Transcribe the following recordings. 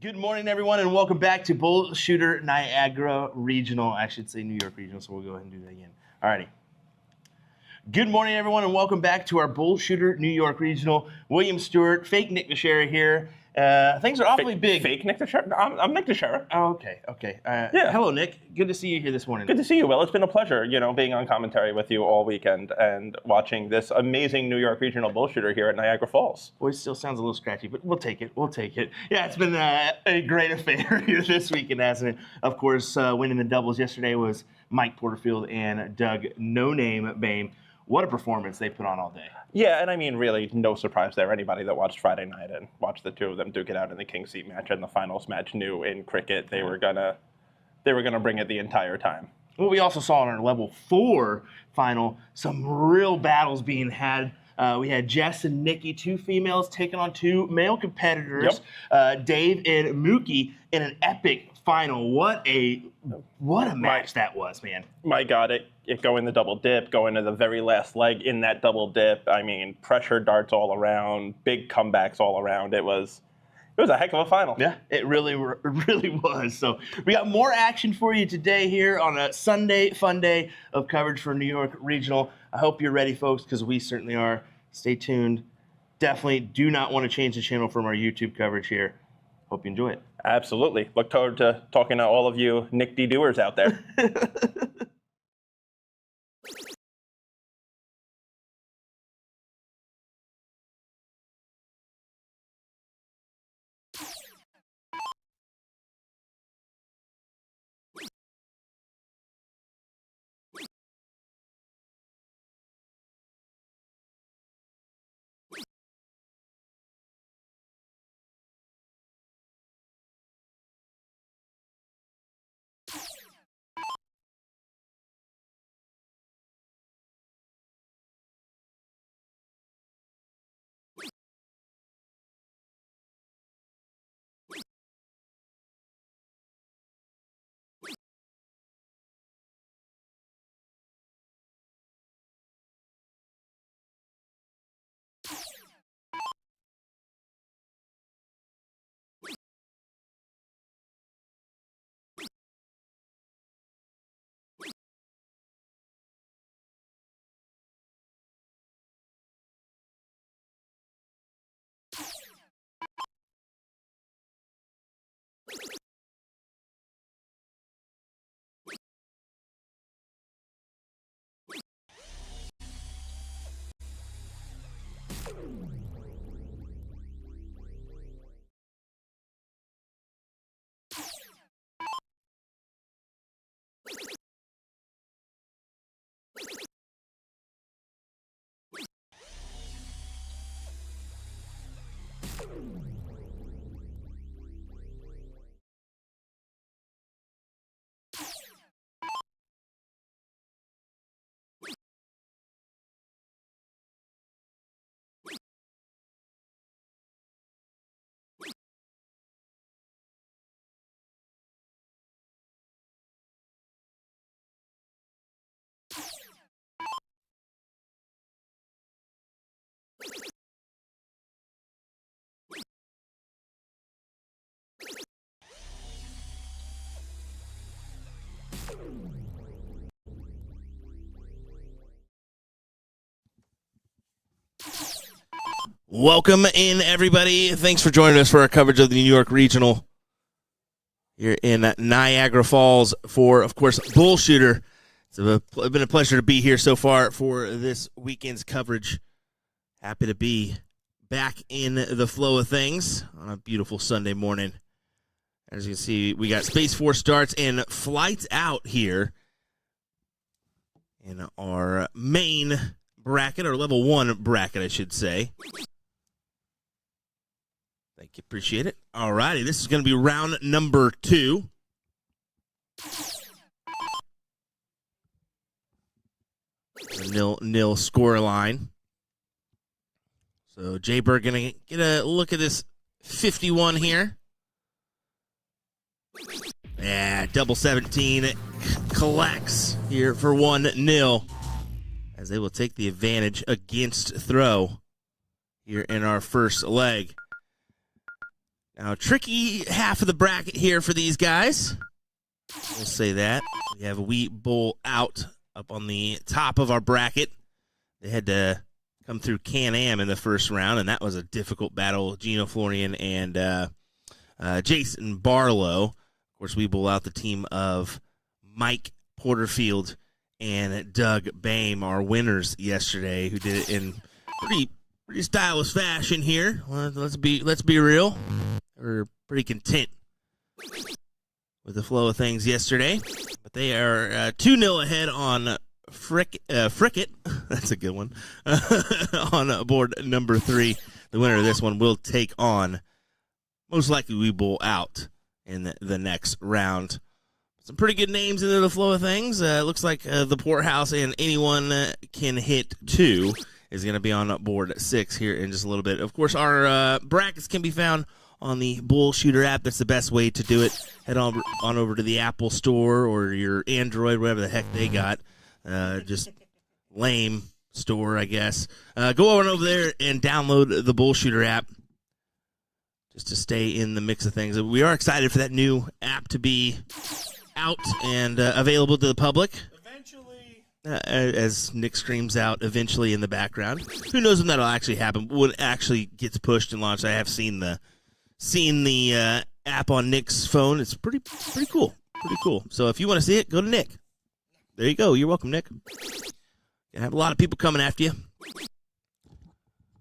Good morning, everyone, and welcome back to BullShooter Niagara Regional. I should say New York Regional, so we'll go ahead and do that again. Alrighty. Good morning, everyone, and welcome back to our BullShooter New York Regional. William Stewart, fake Nick Teixeira here. Things are awfully big. Fake Nick Teixeira? I'm Nick Teixeira. Oh, okay. Yeah. Hello, Nick. Good to see you here this morning. Good to see you, Will. It's been a pleasure, being on commentary with you all weekend and watching this amazing New York Regional BullShooter here at Niagara Falls. Voice still sounds a little scratchy, but we'll take it. Yeah, it's been a great affair here this weekend, hasn't it? Of course, winning the doubles yesterday was Mike Porterfield and Doug No Name Bame. What a performance they put on all day. Yeah, and I mean, really, no surprise there. Anybody that watched Friday night and watched the two of them duke it out in the King Seat match and the finals match knew in cricket they were gonna bring it the entire time. Well, we also saw in our level 4 final some real battles being had. We had Jess and Nikki, two females, taking on two male competitors, Dave and Mookie, in an epic final. What a match that was, man. My God, it going the double dip, going to the very last leg in that double dip. I mean, pressure darts all around, big comebacks all around. It was a heck of a final. Yeah, it really was. So we got more action for you today here on a Sunday fun day of coverage for New York Regional. I hope you're ready, folks, because we certainly are. Stay tuned. Definitely do not want to change the channel from our YouTube coverage here. Hope you enjoy it. Absolutely. Look forward to talking to all of you Nick D. Doers out there. Welcome in, everybody. Thanks for joining us for our coverage of the New York Regional here in Niagara Falls for, of course, BullShooter. It's been a pleasure to be here so far for this weekend's coverage. Happy to be back in the flow of things on a beautiful Sunday morning. As you can see, we got Space Force starts and flights out here in our main bracket, or level 1 bracket, I should say. Thank you. Appreciate it. All righty. This is going to be round number 2. A 0-0 score line. So Jayberg going to get a look at this 51 here. Yeah, double 17 collects here for 1-0 as they will take the advantage against throw here in our first leg. Now, tricky half of the bracket here for these guys. We'll say that. We have Wheat Bull out up on the top of our bracket. They had to come through Can-Am in the first round, and that was a difficult battle. Gino Florian and Jason Barlow. Of course, we Bull out the team of Mike Porterfield and Doug Boehm, our winners yesterday, who did it in pretty stylish fashion here. Let's be real. We're pretty content with the flow of things yesterday, but they are 2-0 ahead on Frickett. That's a good one. On board number 3. The winner of this one will take on, most likely, we Bull out in the next round. Some pretty good names into the flow of things. Looks like the Poorhouse and Anyone Can Hit 2 is going to be on board 6 here in just a little bit. Of course, our brackets can be found on the BullShooter app. That's the best way to do it. Head on over to the Apple Store or your Android, whatever the heck they got. Just lame store, I guess. Go on over there and download the BullShooter app just to stay in the mix of things. We are excited for that new app to be out and available to the public. Eventually. As Nick screams out, eventually in the background. Who knows when that'll actually happen? When it actually gets pushed and launched. I have seen the app on Nick's phone. It's pretty cool. Pretty cool. So if you want to see it, go to Nick. There you go. You're welcome, Nick. Gonna have a lot of people coming after you.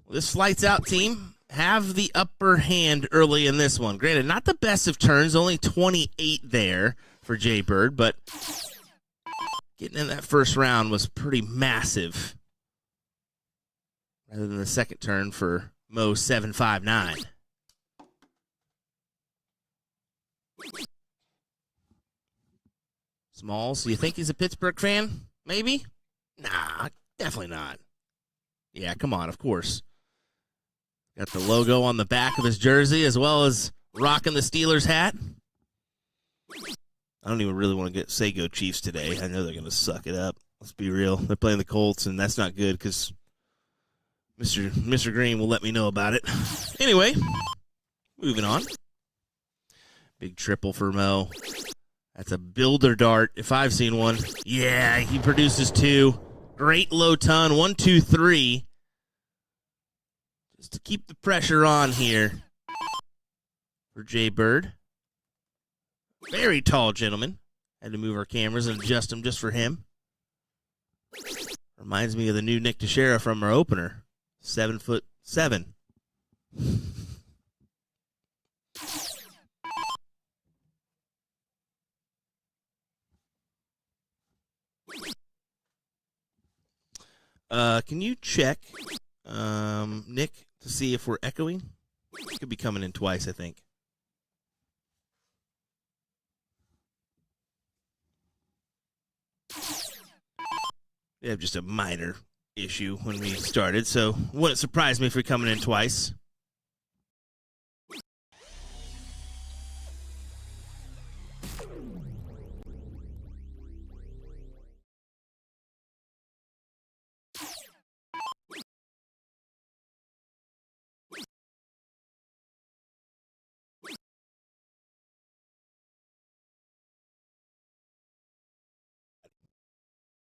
Well, this Flights Out team have the upper hand early in this one. Granted, not the best of turns. Only 28 there for Jay Bird, but getting in that first round was pretty massive. Rather than the second turn for Mo 759. Smalls, you think he's a Pittsburgh fan? Maybe? Nah, definitely not. Yeah, come on, of course. Got the logo on the back of his jersey as well as rocking the Steelers hat. I don't even really want to say go Chiefs today. I know they're going to suck it up. Let's be real. They're playing the Colts, and that's not good because Mr. Green will let me know about it. Anyway, moving on. Big triple for Mo. That's a builder dart, if I've seen one. Yeah, he produces 2. Great low ton. 1, 2, 3. Just to keep the pressure on here for Jay Bird. Very tall gentleman. Had to move our cameras and adjust them just for him. Reminds me of the new Nick Teixeira from our opener. 7'7". Can you check, Nick, to see if we're echoing? Could be coming in twice, I think. We have just a minor issue when we started, so wouldn't surprise me if we're coming in twice.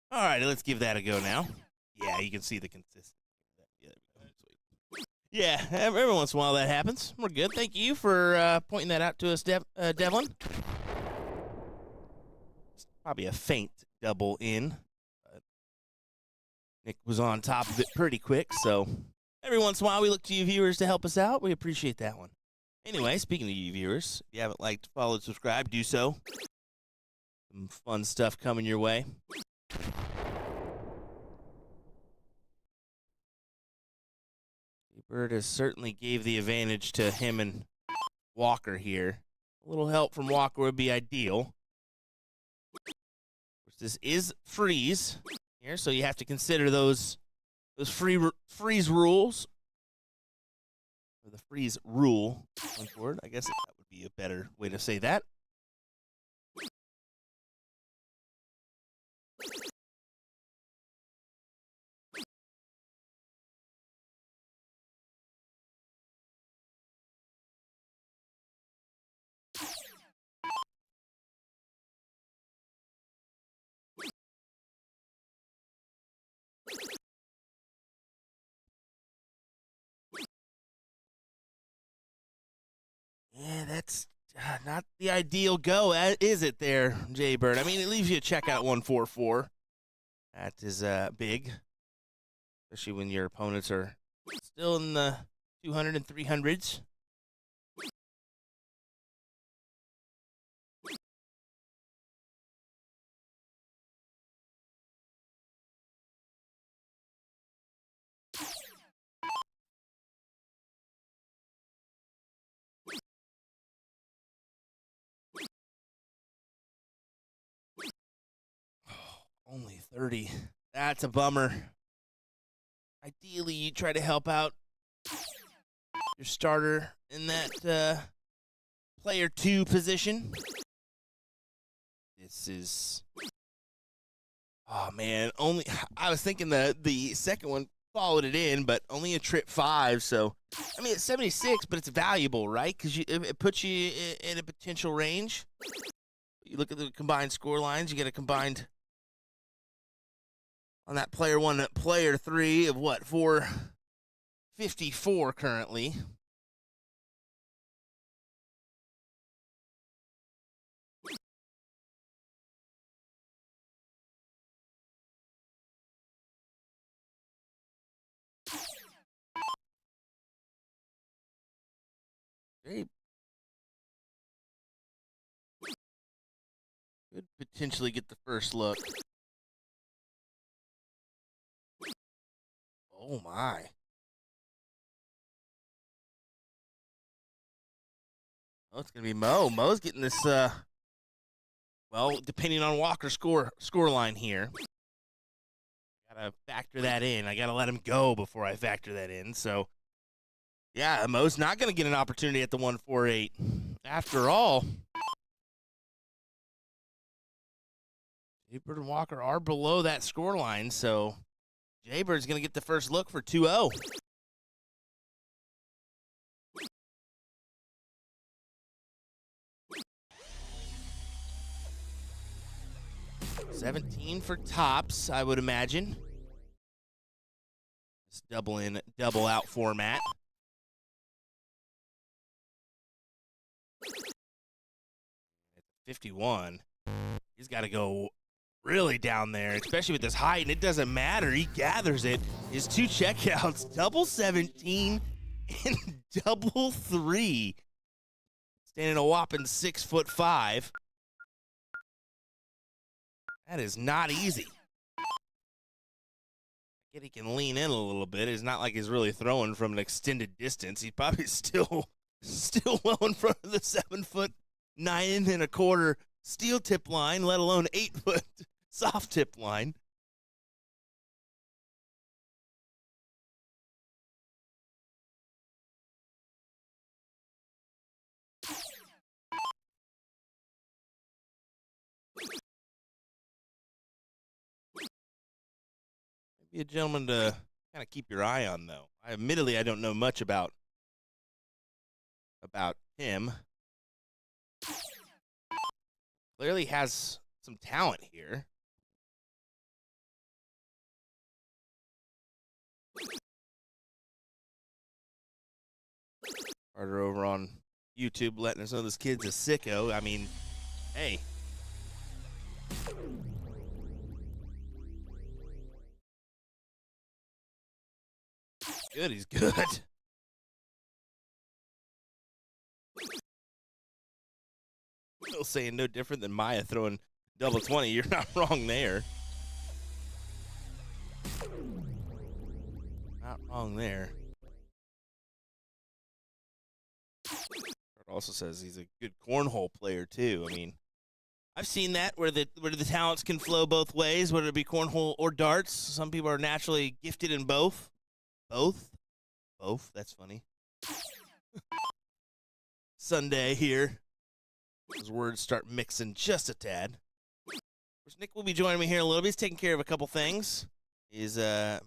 All right, let's give that a go now. Yeah, you can see the consistency. Yeah, every once in a while that happens. We're good. Thank you for pointing that out to us, Devlin. It's probably a faint double in. Nick was on top of it pretty quick, so every once in a while we look to you viewers to help us out. We appreciate that one. Anyway, speaking of you viewers, if you haven't liked, followed, subscribed, do so. Some fun stuff coming your way. Bird has certainly gave the advantage to him and Walker here. A little help from Walker would be ideal. This is freeze here, so you have to consider those freeze rules. Or the freeze rule going forward. I guess that would be a better way to say that. Yeah, that's not the ideal go, is it there, Jay Bird? I mean, it leaves you a check out 144. That is big, especially when your opponents are still in the 200 and 300s. Only 30. That's a bummer. Ideally, you try to help out your starter in that player 2 position. This is... Oh, man. I was thinking the second one followed it in, but only a trip 5. So, I mean, it's 76, but it's valuable, right? Because it puts you in a potential range. You look at the combined score lines, you get a combined... On that player 1, player 3 of what? 454 currently. Very could potentially get the first look. Oh my. Oh, it's gonna be Mo. Mo's getting this well, depending on Walker's score line here. Gotta factor that in. I gotta let him go before I factor that in. So yeah, Mo's not gonna get an opportunity at the 148. After all, Jaybird and Walker are below that score line, so Jaybird's gonna get the first look for 2-0. $17 for tops, I would imagine. This double in, double out format. At 51, he's got to go really down there, especially with this height, and it doesn't matter. He gathers it. His 2 checkouts, double 17 and double 3. Standing a whopping 6'5". That is not easy. I get he can lean in a little bit. It's not like he's really throwing from an extended distance. He's probably still well in front of the 7'9" steel tip line, let alone 8-foot soft tip line. Be a gentleman to kind of keep your eye on, though. Admittedly, I don't know much about him. Clearly has some talent here. Carter over on YouTube letting us know this kid's a sicko. I mean, hey. Good, he's good. Still saying no different than Maya throwing double 20. You're not wrong there. Not wrong there. It also says he's a good cornhole player too. I mean, I've seen that where the talents can flow both ways, whether it be cornhole or darts. Some people are naturally gifted in both. Both. That's funny. Sunday here. Those words start mixing just a tad. Of course, Nick will be joining me here in a little bit. He's taking care of a couple things. His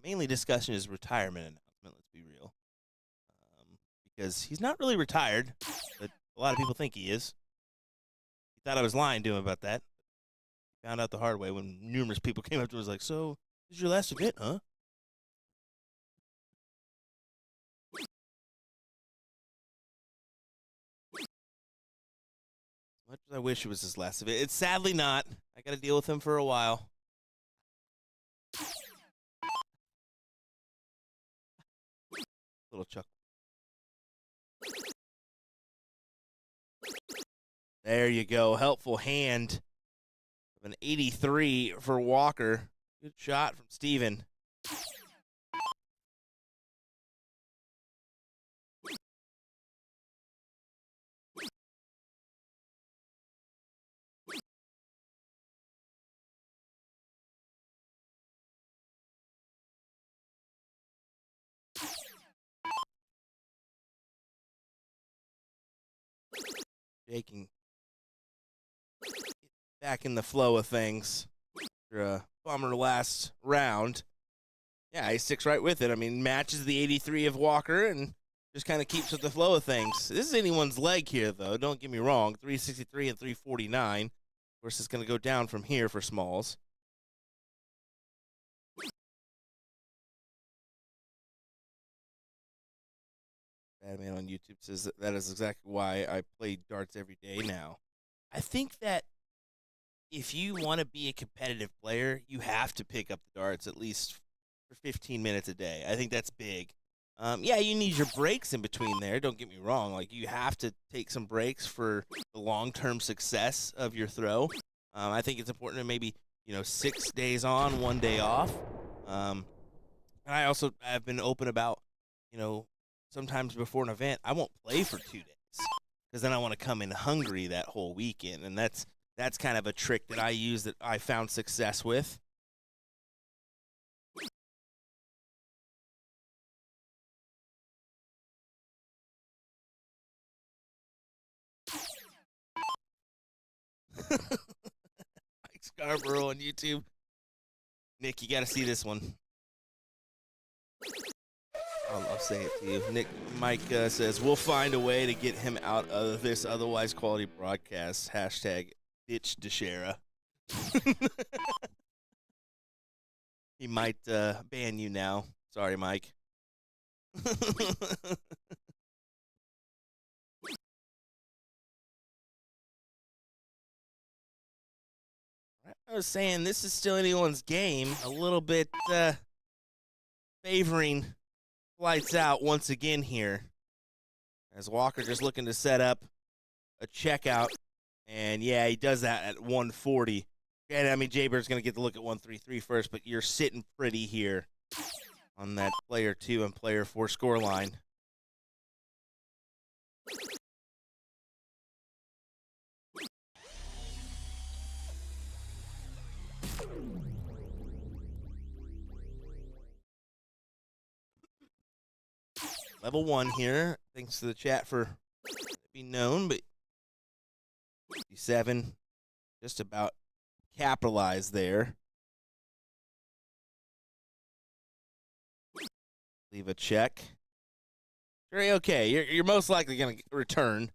mainly discussion is retirement announcement. Let's be real, because he's not really retired, but a lot of people think he is. He thought I was lying to him about that. Found out the hard way when numerous people came up to him and was like, "So, this is your last event, huh?" I wish it was just less of it. It's sadly not. I got to deal with him for a while. Little chuck. There you go. Helpful hand of an 83 for Walker. Good shot from Steven. Jaking back in the flow of things after a bummer last round. Yeah, he sticks right with it. I mean, matches the 83 of Walker and just kind of keeps with the flow of things. This is anyone's leg here, though. Don't get me wrong. 363 and 349. Of course, it's going to go down from here for Smalls. Bad Man on YouTube says that is exactly why I play darts every day now. I think that if you want to be a competitive player, you have to pick up the darts at least for 15 minutes a day. I think that's big. Yeah, you need your breaks in between there. Don't get me wrong. Like, you have to take some breaks for the long-term success of your throw. I think it's important to maybe, 6 days on, 1 day off. And I also have been open about, sometimes before an event, I won't play for 2 days because then I want to come in hungry that whole weekend. And that's kind of a trick that I use that I found success with. Mike Scarborough on YouTube. Nick, you got to see this one. I'll say it to you. Mike says, we'll find a way to get him out of this otherwise quality broadcast. Hashtag ditch DeShera. He might ban you now. Sorry, Mike. I was saying this is still anyone's game. A little bit favoring Lights Out once again here, as Walker just looking to set up a checkout, and yeah, he does that at 140. And I mean, Jaybird's going to get to look at 133 first, but you're sitting pretty here on that player 2 and player 4 score line. Level 1 here. Thanks to the chat for being known, but 57 just about capitalized there. Leave a check. Very okay. You're most likely going to return.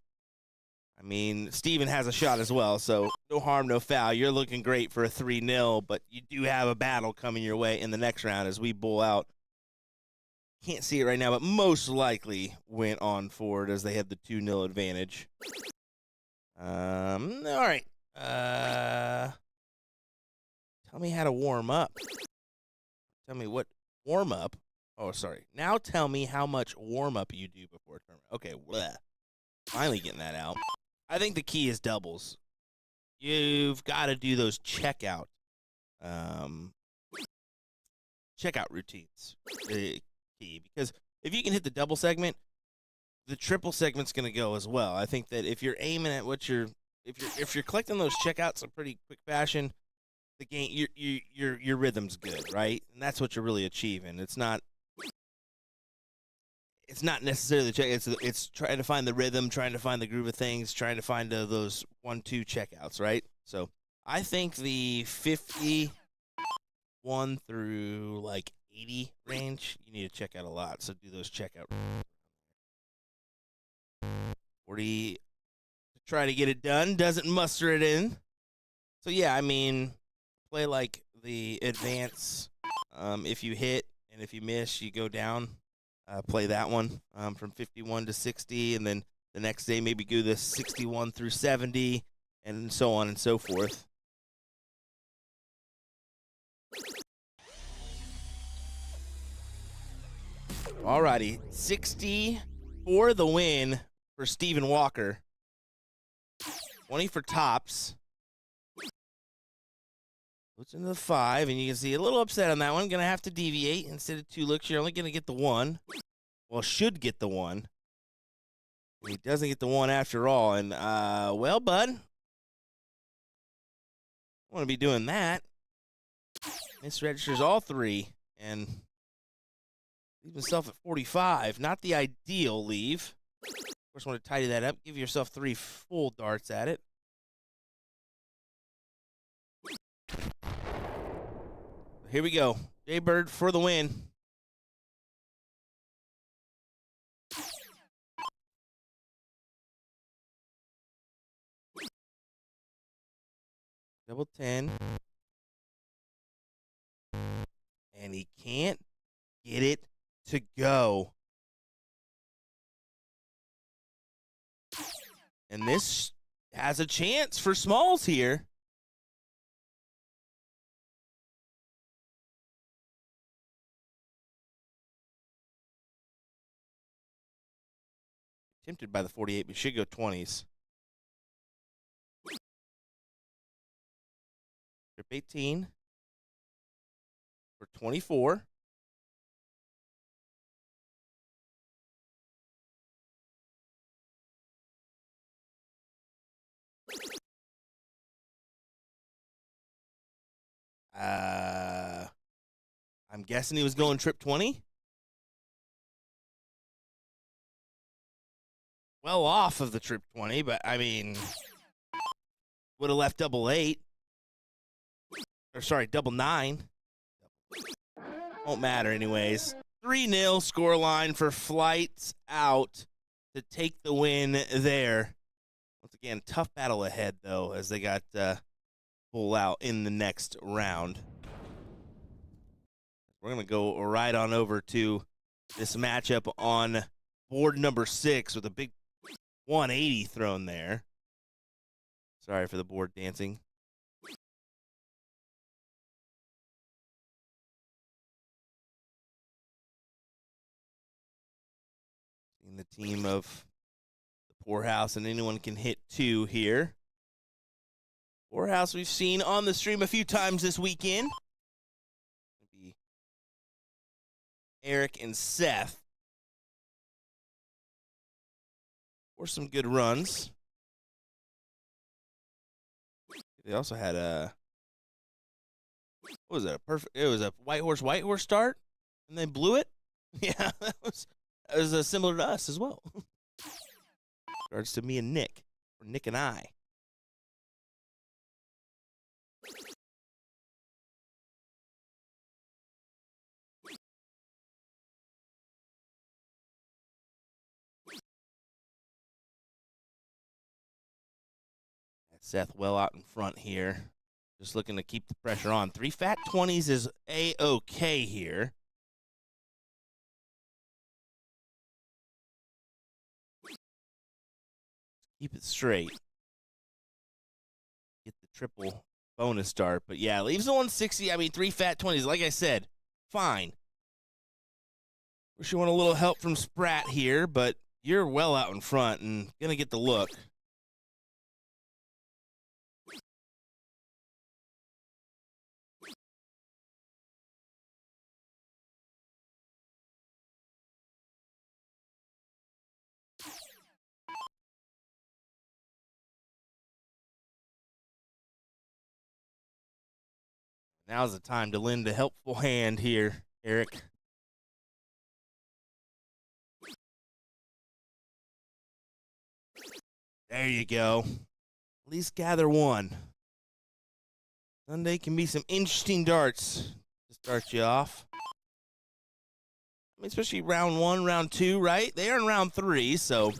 I mean, Steven has a shot as well, so no harm, no foul. You're looking great for a 3-0, but you do have a battle coming your way in the next round as we bull out. Can't see it right now, but most likely went on forward as they had the 2-0 advantage. All right. Tell me how to warm up. Tell me what warm up. Oh, sorry. Now tell me how much warm up you do before a tournament. Okay, bleh. Finally getting that out. I think the key is doubles. You've got to do those checkout routines. Key, because if you can hit the double segment, the triple segment's going to go as well. I think that if you're aiming at what if you're collecting those checkouts in pretty quick fashion, the game your rhythm's good, right? And that's what you're really achieving. It's not necessarily the check. It's trying to find the rhythm, trying to find the groove of things, trying to find those 1-2 checkouts, right? So I think the 51 through like 80 range, you need to check out a lot. So do those checkout. 40 to try to get it done, doesn't muster it in. So yeah, I mean, play like the advance. If you hit and if you miss, you go down. Play that one from 51 to 60, and then the next day maybe go the 61 through 70, and so on and so forth. Alrighty, 60 for the win for Stephen Walker. 20 for tops. Puts into the 5, and you can see a little upset on that one. Going to have to deviate. Instead of 2 looks, you're only going to get the 1. Well, should get the 1. He doesn't get the 1 after all. And, well, bud, I want to be doing that. Misregisters all 3, and leaves himself at 45. Not the ideal leave. Of course, want to tidy that up. Give yourself 3 full darts at it. Here we go. Jaybird for the win. Double 10. And he can't get it to go. And this has a chance for Smalls here. Tempted by the 48, but should go 20s. Trip 18 for 24. I'm guessing he was going trip 20. Well off of the trip 20, but I mean, would have left double 8. Or sorry, double 9. Won't matter anyways. 3-0 scoreline for Flights Out to take the win there. Once again, tough battle ahead, though, as they got Bull out in the next round. We're going to go right on over to this matchup on board number 6 with a big 180 thrown there. Sorry for the board dancing. Seeing the team of the Poorhouse, and anyone can hit 2 here. Poorhouse we've seen on the stream a few times this weekend. Maybe Eric and Seth. Or some good runs. They also had a, what was it? It was a white horse start, and they blew it. Yeah, that was similar to us as well. Regards to me and Nick, or Nick and I. Seth well out in front here. Just looking to keep the pressure on. 3 fat 20s is A-okay here. Keep it straight. Get the triple bonus start. But yeah, leaves the 160. I mean, 3 fat 20s. Like I said, fine. Wish you want a little help from Spratt here, but you're well out in front and going to get the look. Now's the time to lend a helpful hand here, Eric. There you go. At least gather 1. Sunday can be some interesting darts to start you off. I mean, especially round 1, round 2, right? They are in round 3, so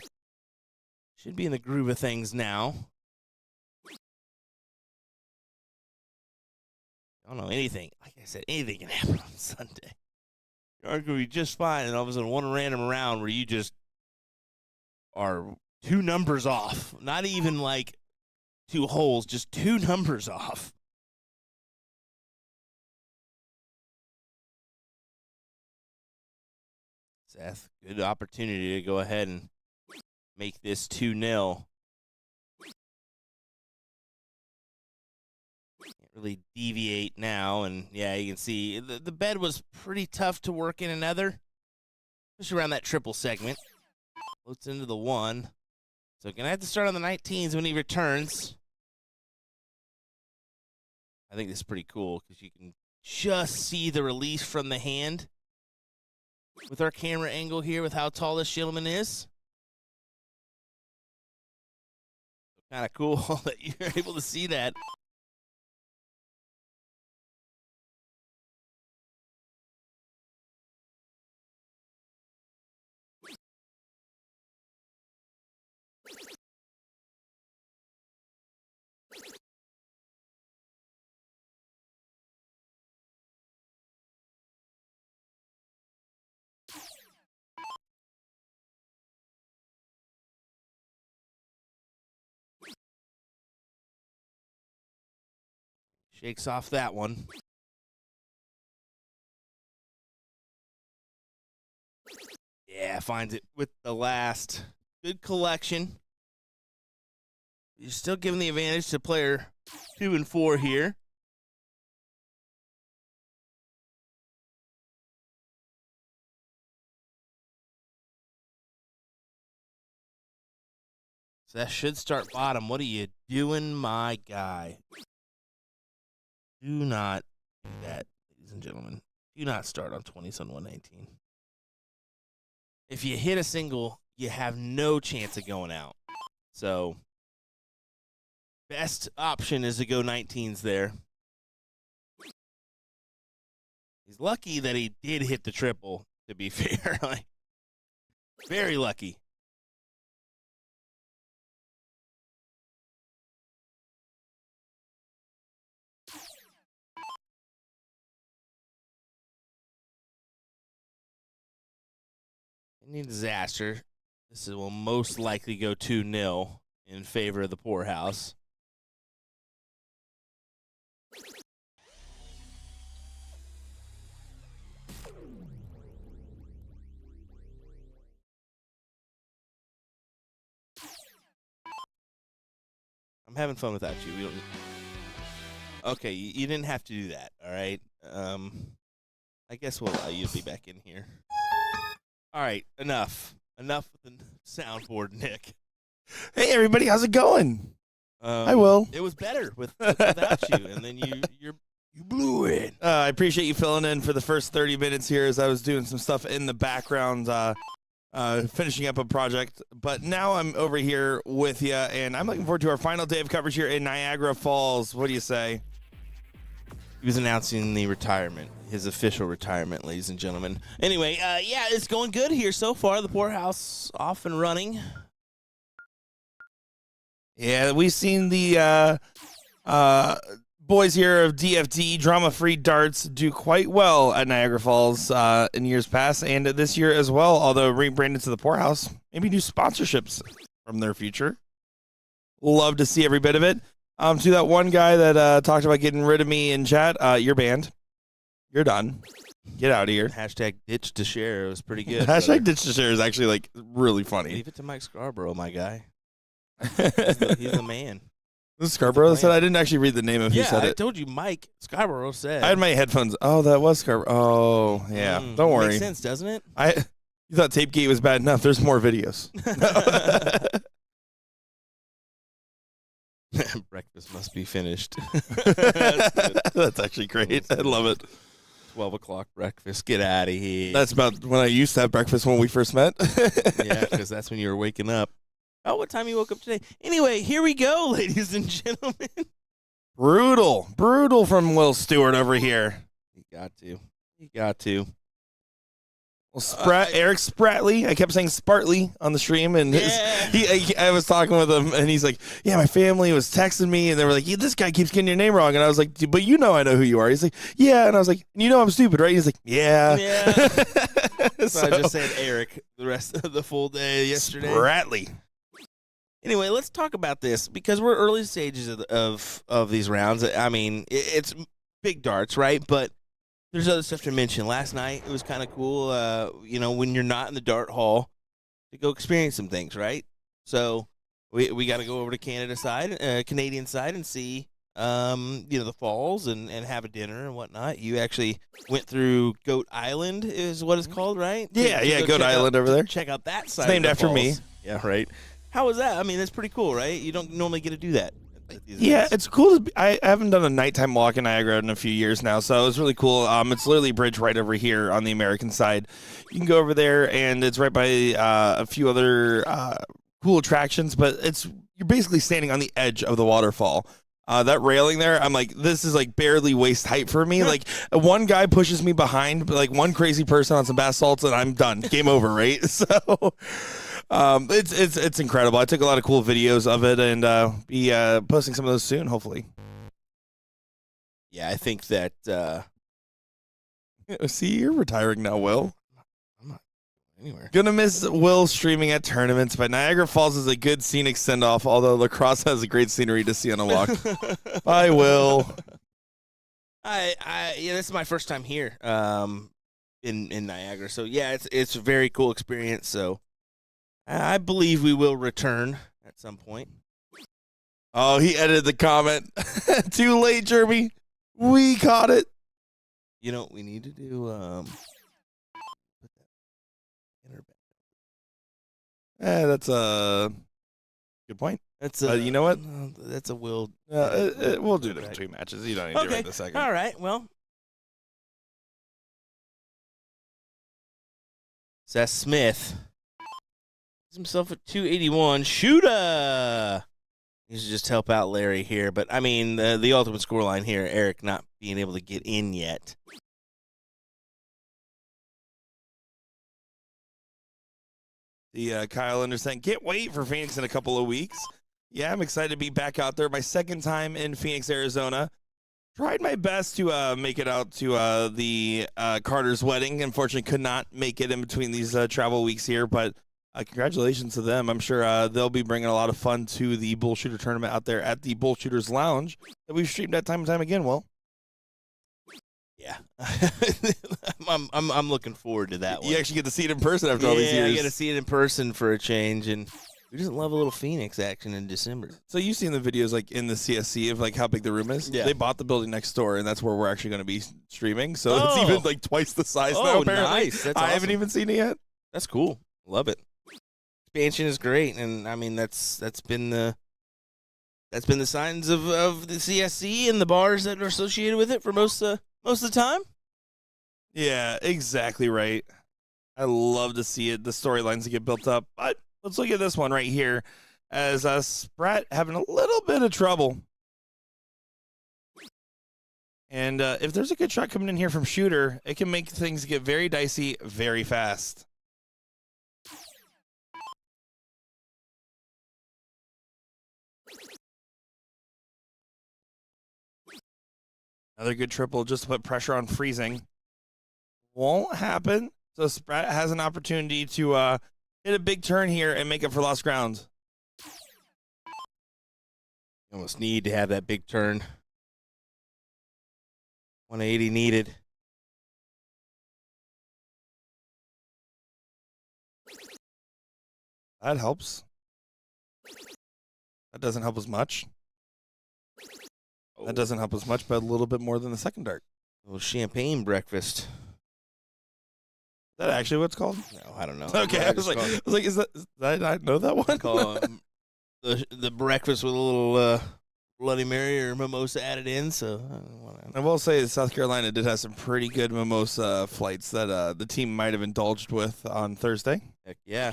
should be in the groove of things now. I don't know, anything. Like I said, anything can happen on Sunday. You're going to be just fine, and all of a sudden one random round where you just are 2 numbers off. Not even like 2 holes, just 2 numbers off. Seth, good opportunity to go ahead and make this 2-0. Can't really deviate now, and yeah, you can see the bed was pretty tough to work in another, especially around that triple segment. Floats into the 1. So gonna have to start on the 19s when he returns. I think this is pretty cool because you can just see the release from the hand with our camera angle here with how tall this gentleman is. Kind of cool that you're able to see that. Shakes off that one. Yeah, finds it with the last. Good collection. You're still giving the advantage to player 2 and 4 here. So that should start bottom. What are you doing, my guy? Do not do that, ladies and gentlemen. Do not start on 20s on 119. If you hit a single, you have no chance of going out. So, best option is to go 19s there. He's lucky that he did hit the triple, to be fair. Like, very lucky. Any disaster, this will most likely go 2-0 in favor of the poorhouse. I'm having fun without you. We don't. Okay, you didn't have to do that. All right. I guess we'll allow you to be back in here. All right, enough with the soundboard, Nick. Hey, everybody, how's it going? I will. It was better without you, and then you blew it. I appreciate you filling in for the first 30 minutes here as I was doing some stuff in the background, finishing up a project. But now I'm over here with you, and I'm looking forward to our final day of coverage here in Niagara Falls. What do you say? He was announcing the retirement, his official retirement, ladies and gentlemen. Anyway, yeah, it's going good here so far. The poorhouse off and running. Yeah, we've seen the boys here of DFD, Drama-Free Darts, do quite well at Niagara Falls in years past and this year as well, although rebranded to the poorhouse. Maybe new sponsorships from their future. Love to see every bit of it. To that one guy that talked about getting rid of me in chat, you're banned. You're done. Get out of here. Hashtag ditch to share. It was pretty good. Hashtag ditch to share is actually like really funny. Leave it to Mike Scarborough, my guy. He's the man. Was Scarborough that said? I didn't actually read the name of who said it. I told you Mike Scarborough said. I had my headphones. Oh, that was Scarborough. Oh, yeah. Don't worry. Makes sense, doesn't it? You thought Tapegate was bad enough. There's more videos. Breakfast must be finished. That's actually great. I love it. 12 o'clock breakfast. Get out of here. That's about when I used to have breakfast when we first met. Yeah, because that's when you were waking up. Oh, what time you woke up today? Anyway, here we go, ladies and gentlemen. Brutal from Will Stewart over here. You got to. Well, Eric Spratley. I kept saying Spartley on the stream, and I was talking with him, and he's like, "Yeah, my family was texting me, and they were like, yeah, this guy keeps getting your name wrong." And I was like, "But you know I know who you are." He's like, "Yeah," and I was like, "You know I'm stupid, right?" He's like, "Yeah." So I just said Eric the rest of the full day yesterday. Spratley. Anyway, let's talk about this because we're early stages of these rounds. I mean, it's big darts, right? But there's other stuff to mention. Last night, it was kind of cool, when you're not in the dart hall, to go experience some things, right? So we got to go over to Canadian side, and see, the falls and have a dinner and whatnot. You actually went through Goat Island, is what it's called, right? Yeah, Goat Island over there. Check out that side. It's named after me. Yeah, right. How was that? I mean, that's pretty cool, right? You don't normally get to do that. Yeah, it's cool. I haven't done a nighttime walk in Niagara in a few years now, so it was really cool. It's literally a bridge right over here on the American side. You can go over there, and it's right by a few other cool attractions, but you're basically standing on the edge of the waterfall. That railing there, I'm like, this is like barely waist height for me. Like one guy pushes me behind, like one crazy person on some bath salts, and I'm done. Game over, right? So it's incredible. I took a lot of cool videos of it, and be posting some of those soon, hopefully. Yeah, I think that. See, you're retiring now, Will. I'm not anywhere. Gonna miss Will streaming at tournaments, but Niagara Falls is a good scenic send-off, although La Crosse has a great scenery to see on a walk. Bye, Will. Yeah, this is my first time here in Niagara, so yeah, it's a very cool experience. So I believe we will return at some point. Oh, he edited the comment. Too late, Jeremy. We caught it. You know what we need to do? Put that inner back. That's a good point. That's you know what? That's a will. We'll do it in 2 matches. You don't need to do it right this second. All right. Well, Seth Smith gives himself a 281. Shooter. He should just help out Larry here. But, I mean, the ultimate scoreline here, Eric not being able to get in yet. The Kyle Anderson, can't wait for Phoenix in a couple of weeks. Yeah, I'm excited to be back out there. My second time in Phoenix, Arizona. Tried my best to make it out to the Carter's wedding. Unfortunately, could not make it in between these travel weeks here, but congratulations to them. I'm sure they'll be bringing a lot of fun to the BullShooter tournament out there at the BullShooters Lounge that we've streamed at time and time again, Will. Yeah. I'm looking forward to that one. You actually get to see it in person after all these years. Yeah, I get to see it in person for a change, and we just love a little Phoenix action in December. So you've seen the videos like in the CSC of like how big the room is? Yeah. They bought the building next door, and that's where we're actually going to be streaming. So it's even like twice the size now, Oh, apparently. nice. That's I haven't awesome. even seen it yet. That's cool. Love it. Expansion is great, and I mean that's been the signs of the CSC and the bars that are associated with it for most of the time. Yeah, exactly right. I love to see it, the storylines that get built up. But let's look at this one right here as Spratt having a little bit of trouble. And if there's a good shot coming in here from Shooter, it can make things get very dicey very fast. Another good triple just to put pressure on freezing. Won't happen. So Spratt has an opportunity to hit a big turn here and make up for lost ground. You almost need to have that big turn. 180 needed. That helps. That doesn't help as much. That doesn't help as much, but a little bit more than the second dart. A little champagne breakfast. Is that actually what it's called? No, I don't know. Okay, I was like, is that? Did I not know that one? Call the breakfast with a little Bloody Mary or mimosa added in. So I will say that South Carolina did have some pretty good mimosa flights that the team might have indulged with on Thursday. heck yeah.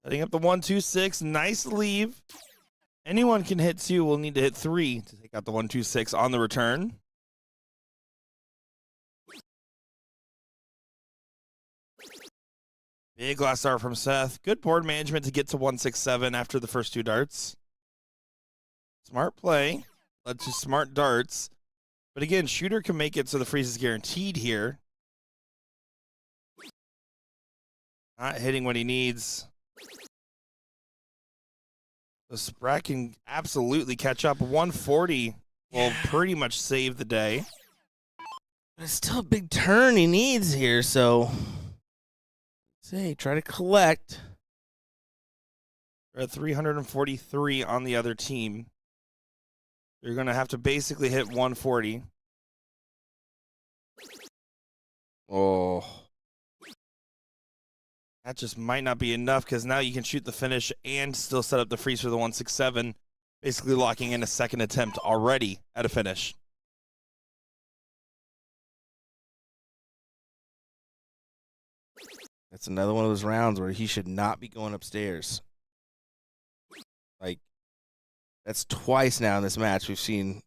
Setting up the 1-2-6, nice leave. Anyone can hit 2. We'll need to hit 3 to take out the 1-2-6 on the return. Big last dart from Seth. Good board management to get to 1-6-7 after the first 2 darts. Smart play. Led to smart darts. But again, Shooter can make it so the freeze is guaranteed here. Not hitting what he needs. So Spratt can absolutely catch up. 140 will pretty much save the day. But it's still a big turn he needs here, so say try to collect. We're at 343 on the other team. You're going to have to basically hit 140. Oh. That just might not be enough because now you can shoot the finish and still set up the freeze for the 167, basically locking in a second attempt already at a finish. That's another one of those rounds where he should not be going upstairs. Like, that's twice now in this match we've seen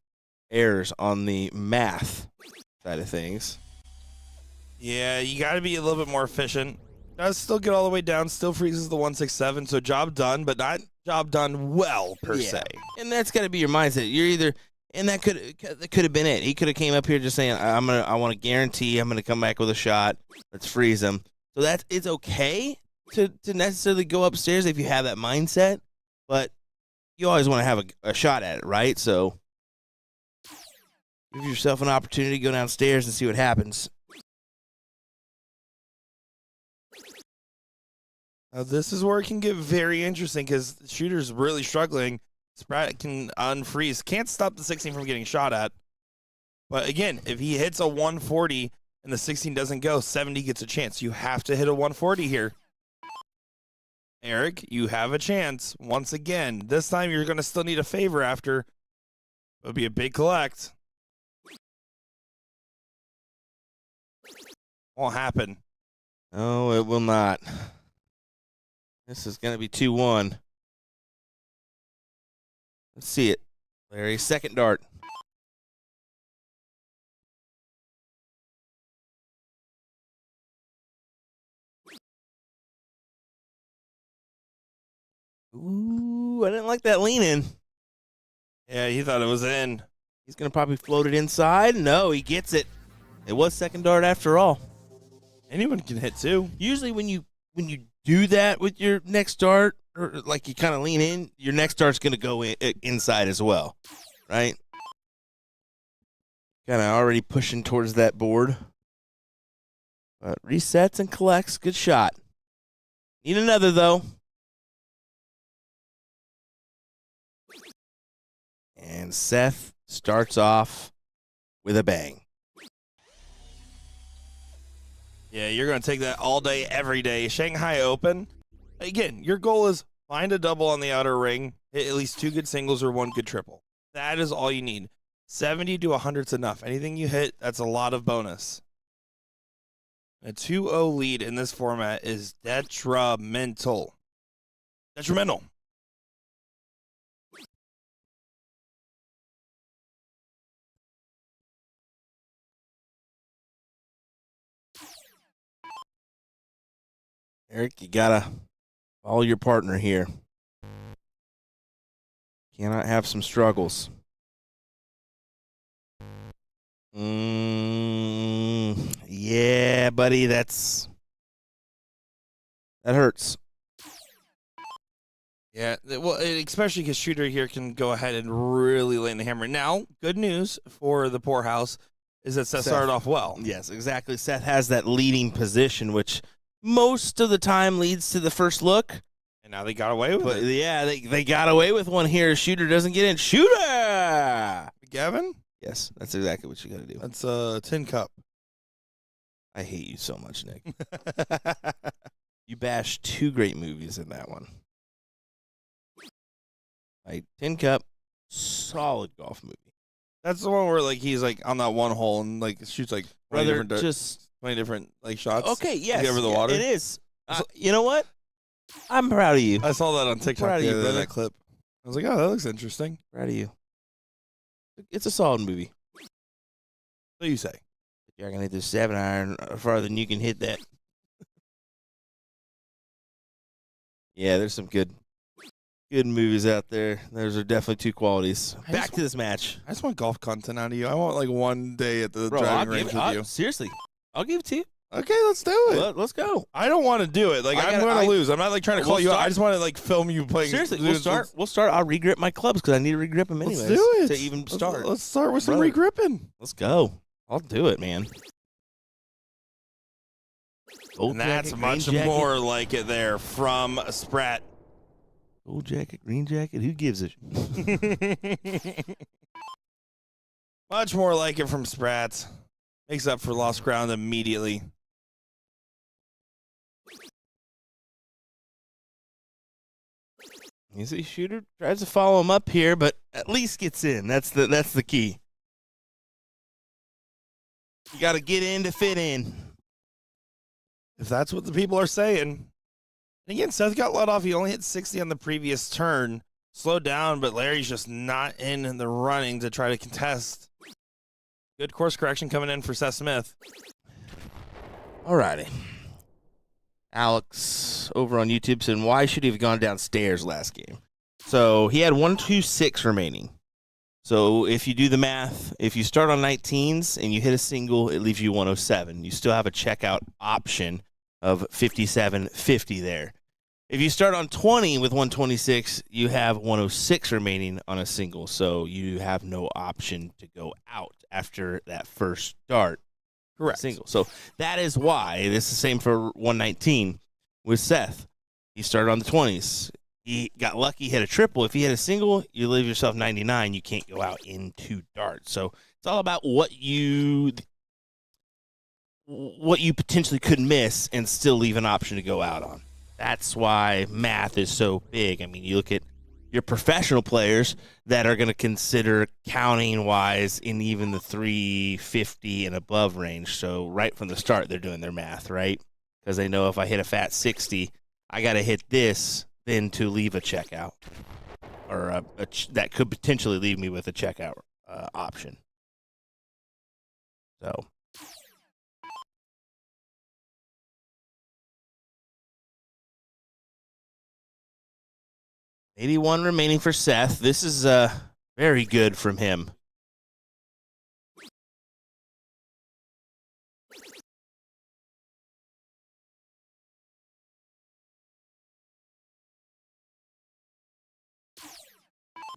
errors on the math side of things. Yeah, you got to be a little bit more efficient. Does still get all the way down, still freezes the 167, so job done, but not job done well, per se. And that's got to be your mindset. You're either, and that could have been it. He could have came up here just saying, I want to guarantee I'm going to come back with a shot. Let's freeze him. So it's okay to necessarily go upstairs if you have that mindset, but you always want to have a shot at it, right? So give yourself an opportunity to go downstairs and see what happens. Now this is where it can get very interesting because the shooter's really struggling. Spratt can unfreeze. Can't stop the 16 from getting shot at. But again, if he hits a 140 and the 16 doesn't go, 70 gets a chance. You have to hit a 140 here. Eric, you have a chance once again. This time you're going to still need a favor after. It'll be a big collect. Won't happen. No, it will not. This is going to be 2-1. Let's see it. Larry, second dart. Ooh, I didn't like that lean in. Yeah, he thought it was in. He's going to probably float it inside. No, he gets it. It was second dart after all. Anyone can hit two. Usually when you do that with your next dart, or like you kind of lean in, your next dart's going to go inside as well, right? Kind of already pushing towards that board. But resets and collects. Good shot. Need another, though. And Seth starts off with a bang. Yeah, you're going to take that all day, every day. Shanghai Open. Again, your goal is find a double on the outer ring, hit at least two good singles or one good triple. That is all you need. 70 to 100 is enough. Anything you hit, that's a lot of bonus. A 2-0 lead in this format is detrimental. Detrimental. Eric, you gotta follow your partner here. Cannot have some struggles. Yeah, buddy, that hurts. Yeah, well, especially because Shooter here can go ahead and really lay in the hammer. Now, good news for the poorhouse is that Seth started off well. Yes, exactly. Seth has that leading position, which most of the time leads to the first look. And now they got away with it. Yeah, they got away with one here. Shooter doesn't get in. Shooter! Gavin? Yes, that's exactly what you got to do. That's a tin cup. I hate you so much, Nick. You bashed two great movies in that one. Like, Tin Cup, solid golf movie. That's the one where like he's like on that one hole and like shoots like 20 Brother, different 20 different like shots. Okay, yes. Over the water. It is. You know what? I'm proud of you. I saw that on TikTok. Proud of you, brother. That clip. I was like, oh, that looks interesting. Proud of you. It's a solid movie. What do you say? You're gonna hit this 7-iron farther than you can hit that. Yeah, there's some good movies out there. Those are definitely two qualities. Back to this match. I just want golf content out of you. I want like one day at the driving range with you. Seriously, I'll give it to you. Okay, let's do it. Let's go. I don't want to do it. Like, I'm going to lose. I'm not like trying to call you out. I just want to like film you playing. Seriously, we'll start. I'll regrip my clubs because I need to regrip them anyways. Let's do it. To even start. Let's start with some regripping. Let's go. I'll do it, man. And that's much more like it there from Sprat. Gold jacket, green jacket, who gives a Much more like it from Sprat. Makes up for lost ground immediately. You see, Shooter tries to follow him up here, but at least gets in. That's the key. You got to get in to fit in. If that's what the people are saying. And again, Seth got let off. He only hit 60 on the previous turn. Slowed down, but Larry's just not in the running to try to contest. Good course correction coming in for Seth Smith. All righty. Alex over on YouTube said, why should he have gone downstairs last game? So he had 126 remaining. So if you do the math, if you start on 19s and you hit a single, it leaves you 107. You still have a checkout option of 57.50 there. If you start on 20 with 126, you have 106 remaining on a single. So you have no option to go out after that first start. Correct. Single. So that is why this is the same for 119 with Seth. He started on the 20s. He got lucky, hit a triple. If he hit a single, you leave yourself 99. You can't go out in 2 darts. So it's all about what you potentially could miss and still leave an option to go out on. That's why math is so big. I mean, you look at your professional players that are going to consider counting wise in even the 350 and above range. So right from the start, they're doing their math, right? Because they know if I hit a fat 60, I got to hit this then to leave a checkout, or that could potentially leave me with a checkout option. So. $81 remaining for Seth. This is very good from him.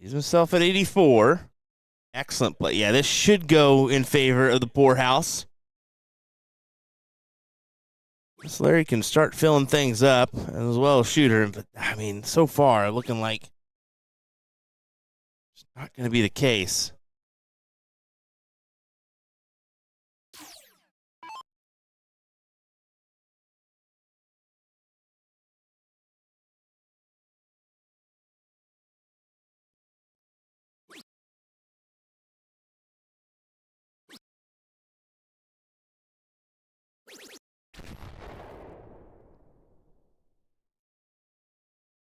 He's himself at 84. Excellent play. Yeah, this should go in favor of the poorhouse. This Larry can start filling things up as well as Shooter. But, I mean, so far, looking like it's not going to be the case.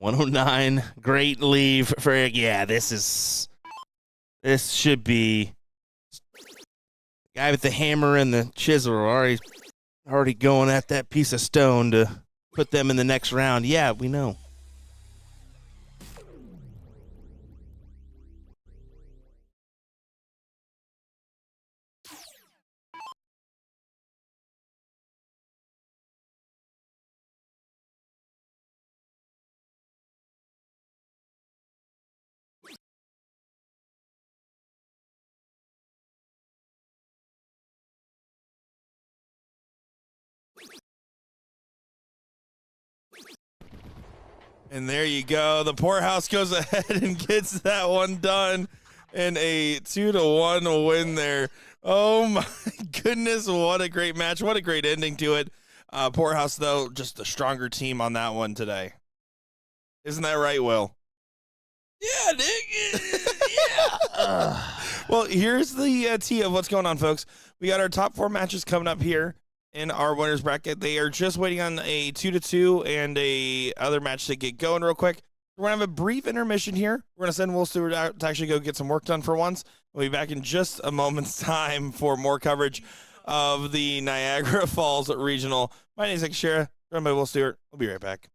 $109, great leave for, yeah, this should be, the guy with the hammer and the chisel are already going at that piece of stone to put them in the next round. Yeah, we know. And there you go. The poorhouse goes ahead and gets that one done in a 2-1 win there. Oh my goodness, what a great match. What a great ending to it. Poorhouse, though, just a stronger team on that one today. Isn't that right, Will? Yeah, Nick. Yeah. Well, here's the tea of what's going on, folks. We got our top 4 matches coming up here in our winners bracket. They are just waiting on a 2-2 and a other match to get going real quick. We're going to have a brief intermission here. We're going to send BullShooter out to actually go get some work done for once. We'll be back in just a moment's time for more coverage of the Niagara Falls Regional. My name is Nick Shera, joined by BullShooter. We'll be right back.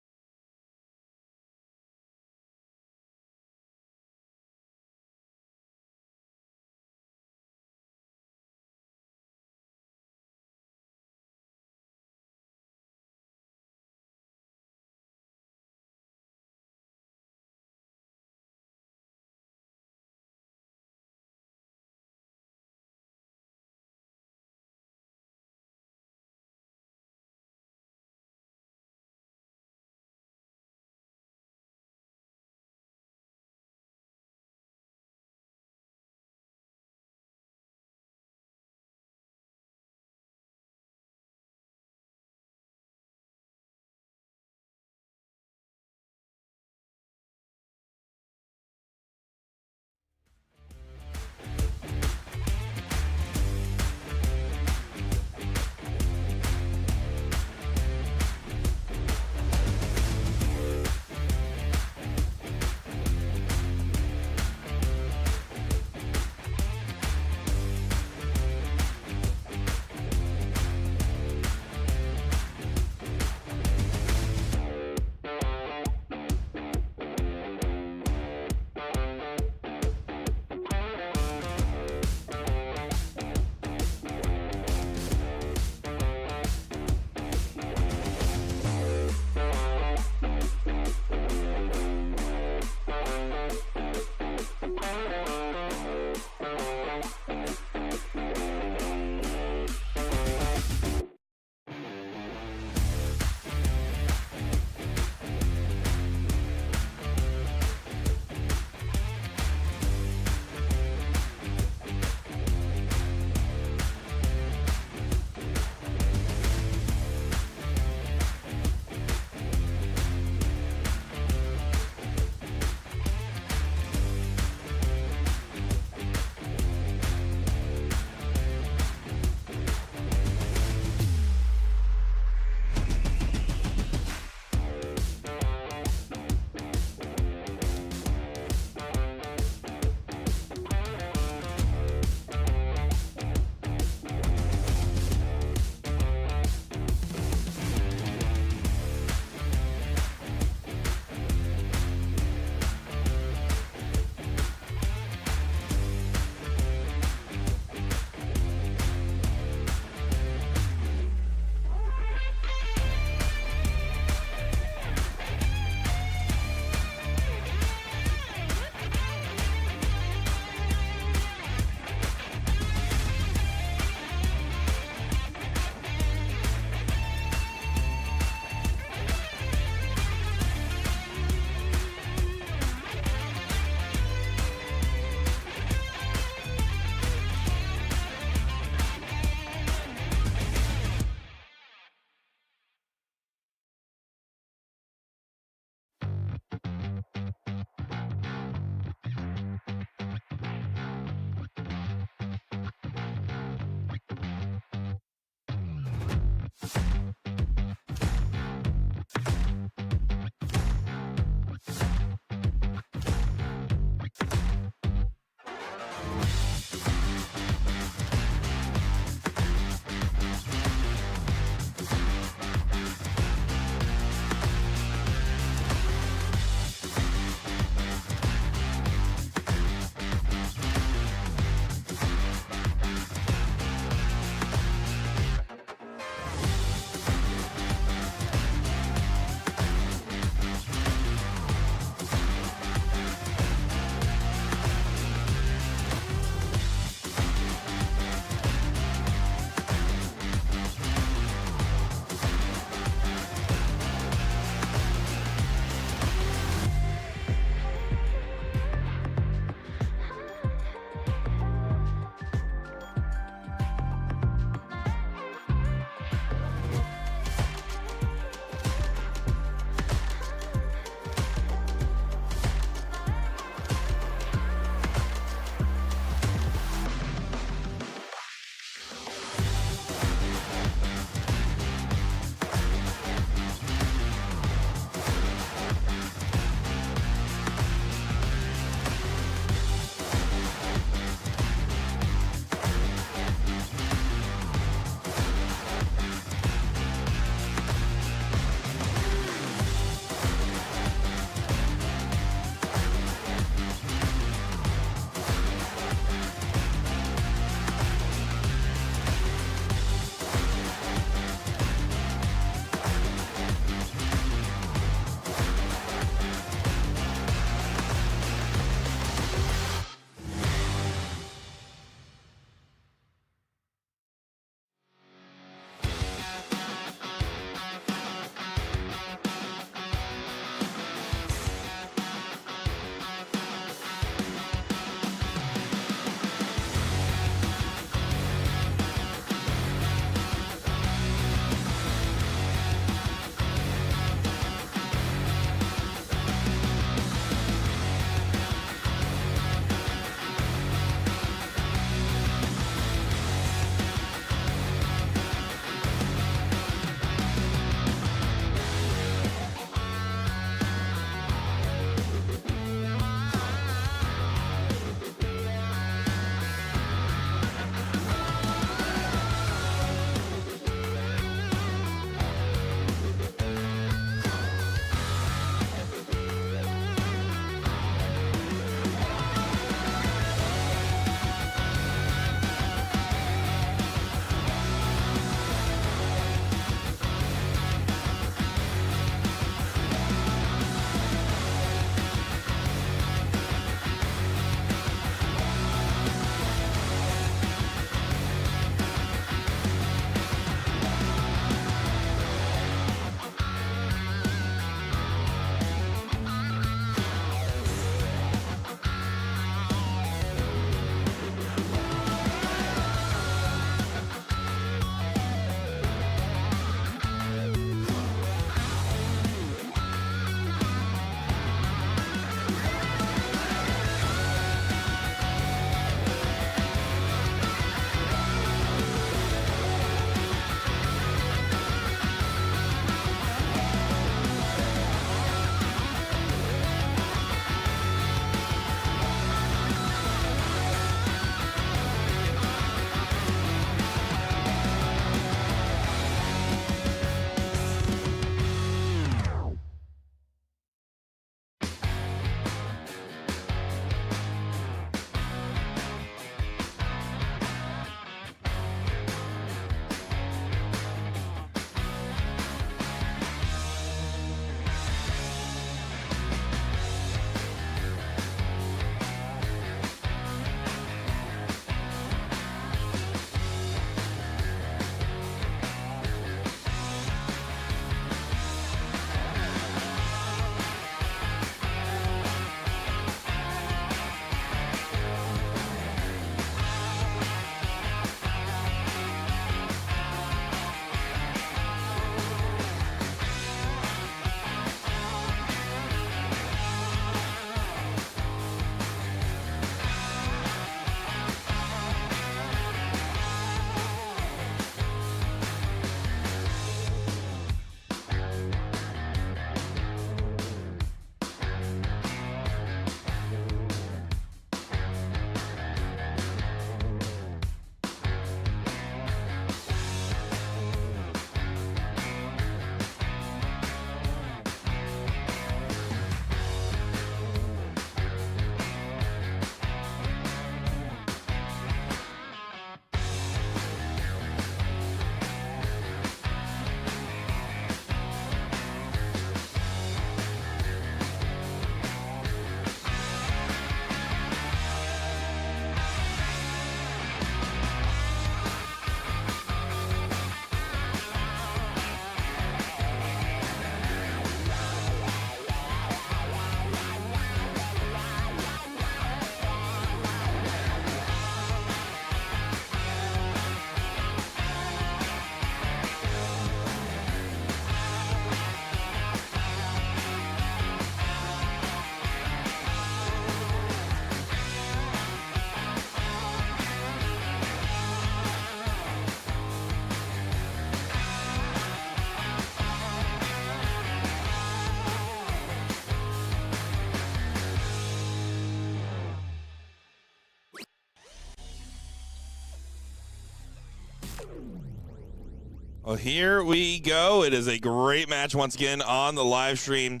Well, here we go. It is a great match once again on the live stream.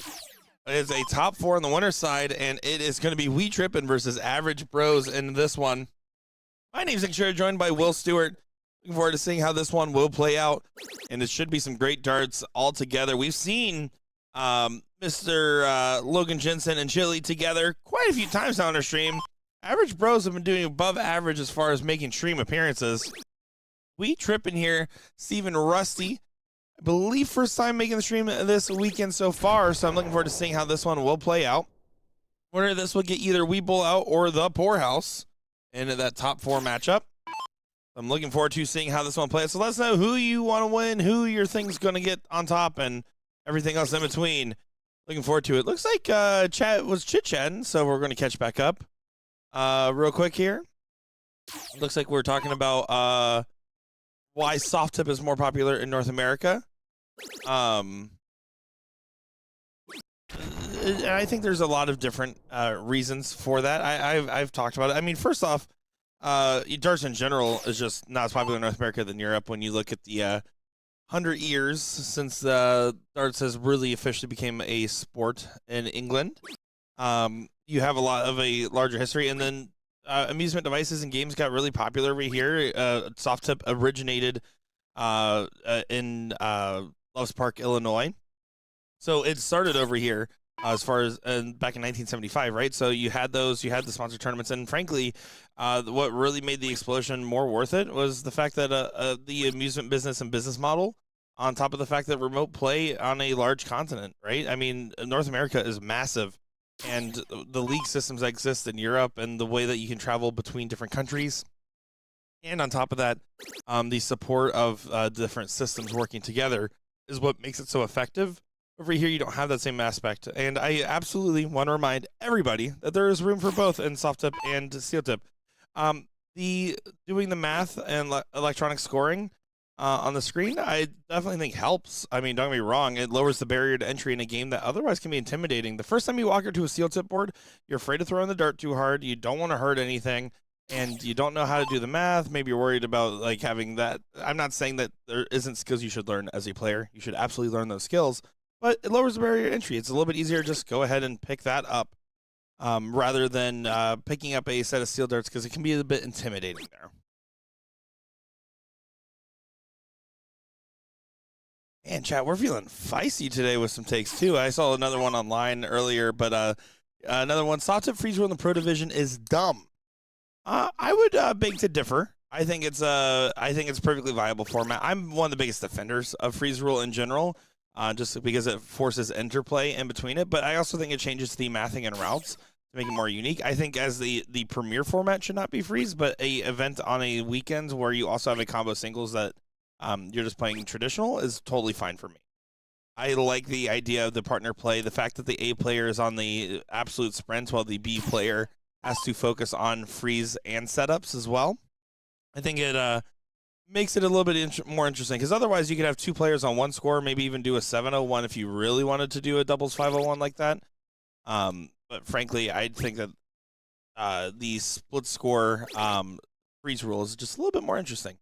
It is a top 4 on the winner's side, and it is going to be We Trippin' versus Average Bros in this one. My name's Nick Sherry, joined by Will Stewart. Looking forward to seeing how this one will play out, and it should be some great darts all together. We've seen Mr. Logan Jensen and Chili together quite a few times now on our stream. Average Bros have been doing above average as far as making stream appearances. We Trippin' here, Steven Rusty. I believe first time making the stream this weekend so far, so I'm looking forward to seeing how this one will play out. Whether this will get either We Bull out or the Poorhouse into that top 4 matchup. I'm looking forward to seeing how this one plays. So let us know who you want to win, who your thing's going to get on top, and everything else in between. Looking forward to it. Looks like chat was chit-chatting, so we're going to catch back up real quick here. Looks like we're talking about why soft tip is more popular in North America. And I think there's a lot of different reasons for that. I've talked about it. I mean, first off, darts in general is just not as popular in North America than Europe. When you look at the 100 years since darts has really officially became a sport in England, you have a lot of a larger history. And then amusement devices and games got really popular over here. Soft tip originated in Loves Park, Illinois. So it started over here as far as back in 1975, right? So you had the sponsored tournaments, and frankly, what really made the explosion more worth it was the fact that the amusement business and business model, on top of the fact that remote play on a large continent, right? I mean, North America is massive, and the league systems that exist in Europe and the way that you can travel between different countries. And on top of that, the support of different systems working together is what makes it so effective. Over here, you don't have that same aspect. And I absolutely want to remind everybody that there is room for both in soft tip and steel tip. Doing the math and electronic scoring on the screen, I definitely think helps. I mean, don't get me wrong, it lowers the barrier to entry in a game that otherwise can be intimidating. The first time you walk into a steel tip board, you're afraid of throwing the dart too hard. You don't want to hurt anything, and you don't know how to do the math. Maybe you're worried about like having that. I'm not saying that there isn't skills you should learn as a player. You should absolutely learn those skills, but it lowers the barrier to entry. It's a little bit easier to just go ahead and pick that up rather than picking up a set of steel darts, because it can be a bit intimidating there. And chat, we're feeling feisty today with some takes too. I saw another one online earlier, but another one, soft tip freeze rule in the pro division is dumb. I would beg to differ. I think it's a perfectly viable format. I'm one of the biggest defenders of freeze rule in general, just because it forces interplay in between it. But I also think it changes the mathing and routes to make it more unique. I think as the premier format should not be freeze, but a event on a weekend where you also have a combo singles that you're just playing traditional is totally fine for me. I like the idea of the partner play, the fact that the A player is on the absolute sprint while the B player has to focus on freeze and setups as well. I think it makes it a little bit more interesting, because otherwise you could have 2 players on one score, maybe even do a 7-0-1 if you really wanted to do a doubles 5-0-1 like that. But frankly, I think that the split score freeze rule is just a little bit more interesting.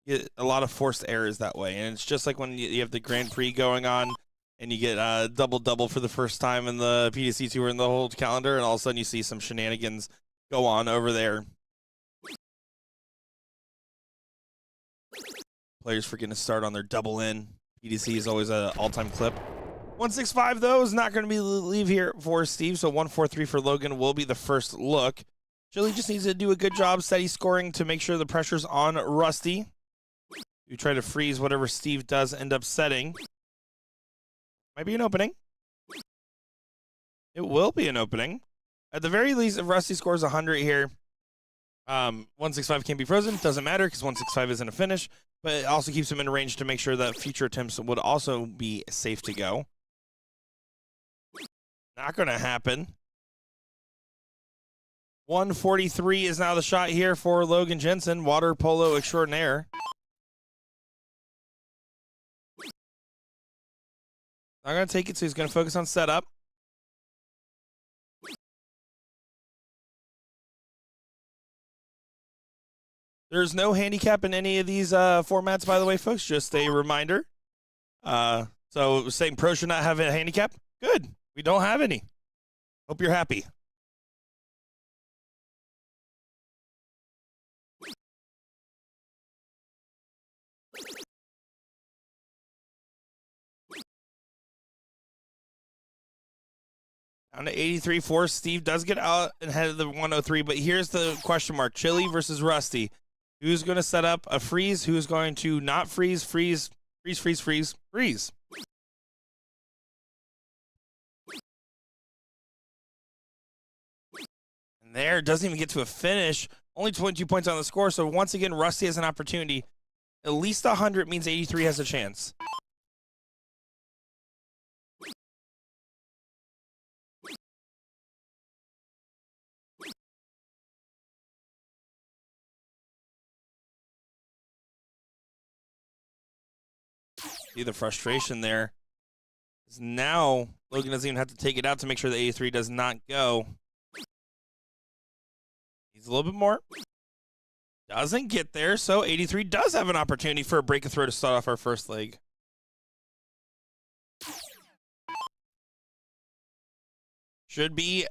You get a lot of forced errors that way, and it's just like when you have the Grand Prix going on and you get double for the first time in the PDC Tour in the whole calendar, and all of a sudden you see some shenanigans go on over there. Players forgetting to start on their double in. PDC is always an all-time clip. 165, though, is not going to be leave here for Steve, so 143 for Logan will be the first look. Chili just needs to do a good job steady scoring to make sure the pressure's on Rusty. You try to freeze whatever Steve does end up setting. Might be an opening. It will be an opening. At the very least, if Rusty scores 100 here, 165 can't be frozen. Doesn't matter because 165 isn't a finish, but it also keeps him in range to make sure that future attempts would also be safe to go. Not going to happen. 143 is now the shot here for Logan Jensen, water polo extraordinaire. Not going to take it, so he's going to focus on setup. There's no handicap in any of these formats, by the way, folks. Just a reminder. So saying pro should not have a handicap? Good. We don't have any. Hope you're happy. On the 83-4, Steve does get out ahead of the 103, but here's the question mark. Chili versus Rusty. Who's going to set up a freeze? Who's going to not freeze, freeze, freeze, freeze, freeze, freeze? And there, doesn't even get to a finish. Only 22 points on the score, so once again, Rusty has an opportunity. At least 100 means 83 has a chance. See the frustration there. Now, Logan doesn't even have to take it out to make sure the 83 does not go. He's a little bit more. Doesn't get there, so 83 does have an opportunity for a break and throw to start off our first leg. Should be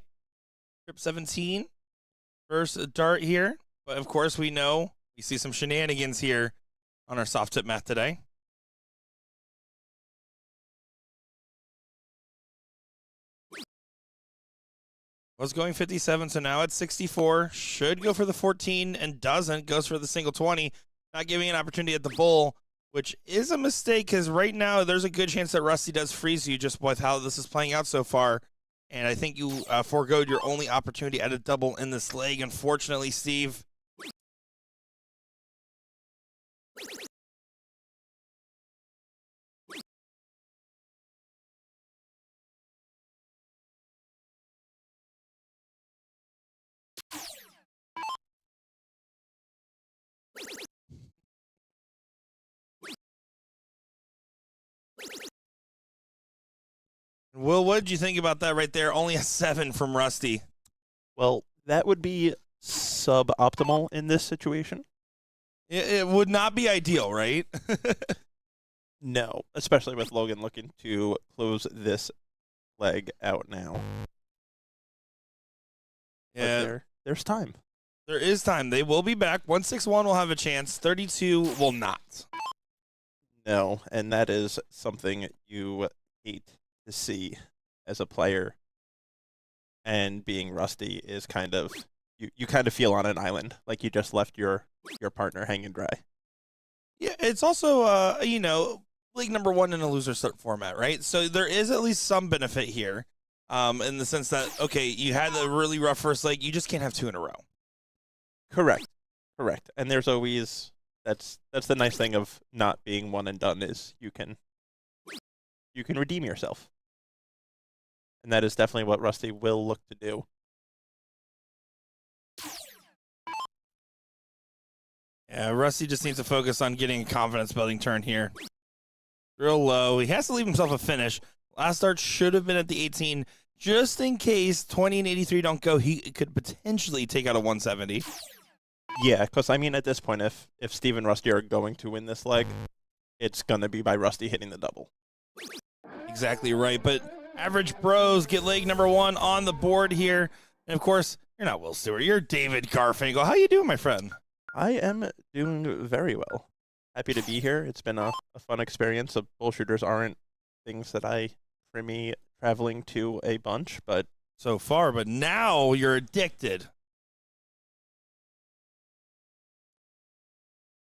trip 17. First dart here. But of course, we know we see some shenanigans here on our soft tip math today. Was going 57, so now it's 64. Should go for the 14 and doesn't. Goes for the single 20. Not giving an opportunity at the bull, which is a mistake because right now there's a good chance that Rusty does freeze you just with how this is playing out so far. And I think you foregoed your only opportunity at a double in this leg, unfortunately, Steve. Will, what did you think about that right there? Only a 7 from Rusty. Well, that would be suboptimal in this situation. It would not be ideal, right? No, especially with Logan looking to close this leg out now. Yeah, there's time. There is time. They will be back. 161 will have a chance. 32 will not. No, and that is something you hate to see as a player. And being Rusty is kind of you kind of feel on an island, like you just left your partner hanging dry. Yeah, it's also league number 1 in a loser start format, right? So there is at least some benefit here, in the sense that okay, you had a really rough first leg, you just can't have 2 in a row. Correct. And there's always that's the nice thing of not being one and done is you can redeem yourself. And that is definitely what Rusty will look to do. Yeah, Rusty just needs to focus on getting a confidence-building turn here. Real low. He has to leave himself a finish. Last start should have been at the 18. Just in case 20 and 83 don't go, he could potentially take out a 170. Yeah, because, I mean, at this point, if Steve and Rusty are going to win this leg, it's going to be by Rusty hitting the double. Exactly right, but Average Bros get leg number 1 on the board here. And, of course, you're not Will Stewart. You're David Garfinkel. How you doing, my friend? I am doing very well. Happy to be here. It's been a fun experience. The BullShooters aren't things that I for me traveling to a bunch, but so far, but now you're addicted.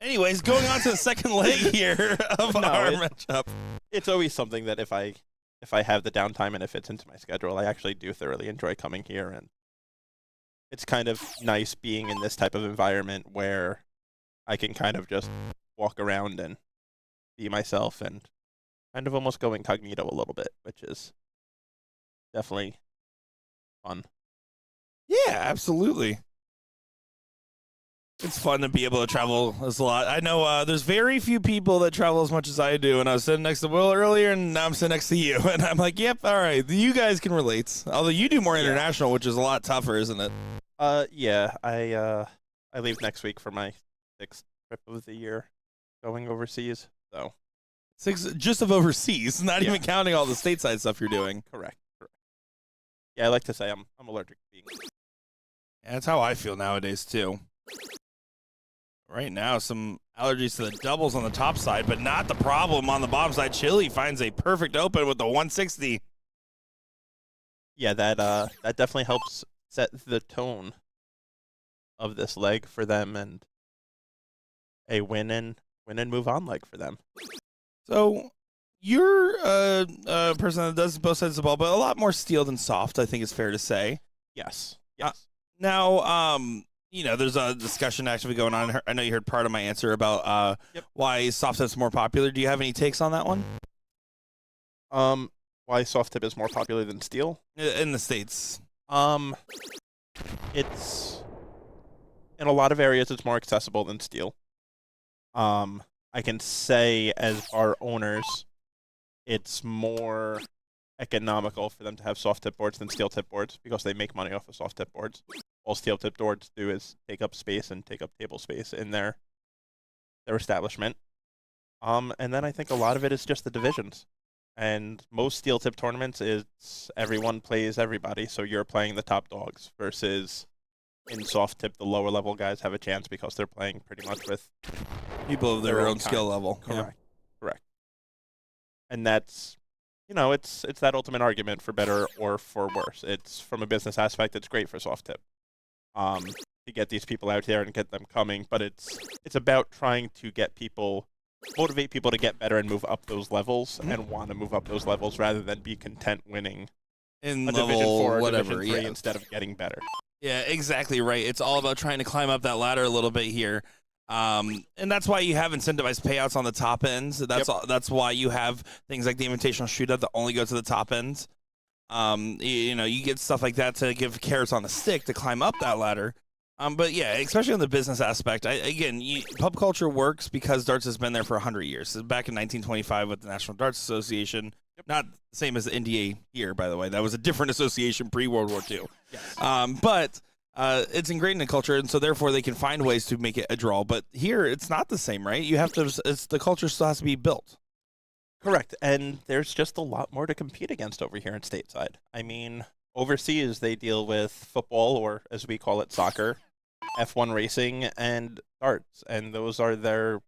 Anyways, going on to the second leg here of our matchup. It's always something that if I have the downtime and it fits into my schedule, I actually do thoroughly enjoy coming here, and it's kind of nice being in this type of environment where I can kind of just walk around and be myself and kind of almost go incognito a little bit, which is definitely fun. Yeah, absolutely. It's fun to be able to travel a lot. I know there's very few people that travel as much as I do, and I was sitting next to Will earlier, and now I'm sitting next to you, and I'm like, yep, all right, you guys can relate. Although you do more international, which is a lot tougher, isn't it? Yeah, I leave next week for my 6th trip of the year going overseas. So 6 just of overseas, not Yeah. even counting all the stateside stuff you're doing. correct. Yeah, I like to say I'm allergic to being. Yeah, that's how I feel nowadays too. Right now, some allergies to the doubles on the top side, but not the problem on the bottom side. Chili finds a perfect open with the 160. Yeah, that definitely helps set the tone of this leg for them, and a win and move on leg for them. So you're a person that does both sides of the ball, but a lot more steel than soft, I think it's fair to say. Yes. Yes. Now, there's a discussion actually going on. I know you heard part of my answer about why soft tip's more popular. Do you have any takes on that one? Why soft tip is more popular than steel? In the States. It's in a lot of areas it's more accessible than steel. I can say as bar owners, it's more economical for them to have soft tip boards than steel tip boards because they make money off of soft tip boards. All steel tip boards do is take up space and take up table space in their establishment. And then I think a lot of it is just the divisions. And most steel tip tournaments, it's everyone plays everybody, so you're playing the top dogs versus in soft tip, the lower level guys have a chance because they're playing pretty much with People of their own skill level. Correct. Correct. And that's, it's that ultimate argument for better or for worse. It's from a business aspect, it's great for soft tip. To get these people out there and get them coming, but it's about trying to motivate people to get better and move up those levels and want to move up those levels rather than be content winning In a level, Division 4 or whatever, Division 3 yeah. instead of getting better. Yeah, exactly right. It's all about trying to climb up that ladder a little bit here. And that's why you have incentivized payouts on the top ends. That's why you have things like the Invitational Shootout that only go to the top ends. You get stuff like that to give carrots on a stick to climb up that ladder. But yeah, especially on the business aspect, pub culture works because darts has been there for 100 years. So back in 1925 with the National Darts Association, not the same as the NDA here, by the way. That was a different association pre-World War II. Yes. But it's ingrained in culture, and so therefore they can find ways to make it a draw. But here, it's not the same, right? You have to. The culture still has to be built. Correct. And there's just a lot more to compete against over here in stateside. I mean, overseas, they deal with football, or as we call it, soccer, F1 racing, and darts. And those are their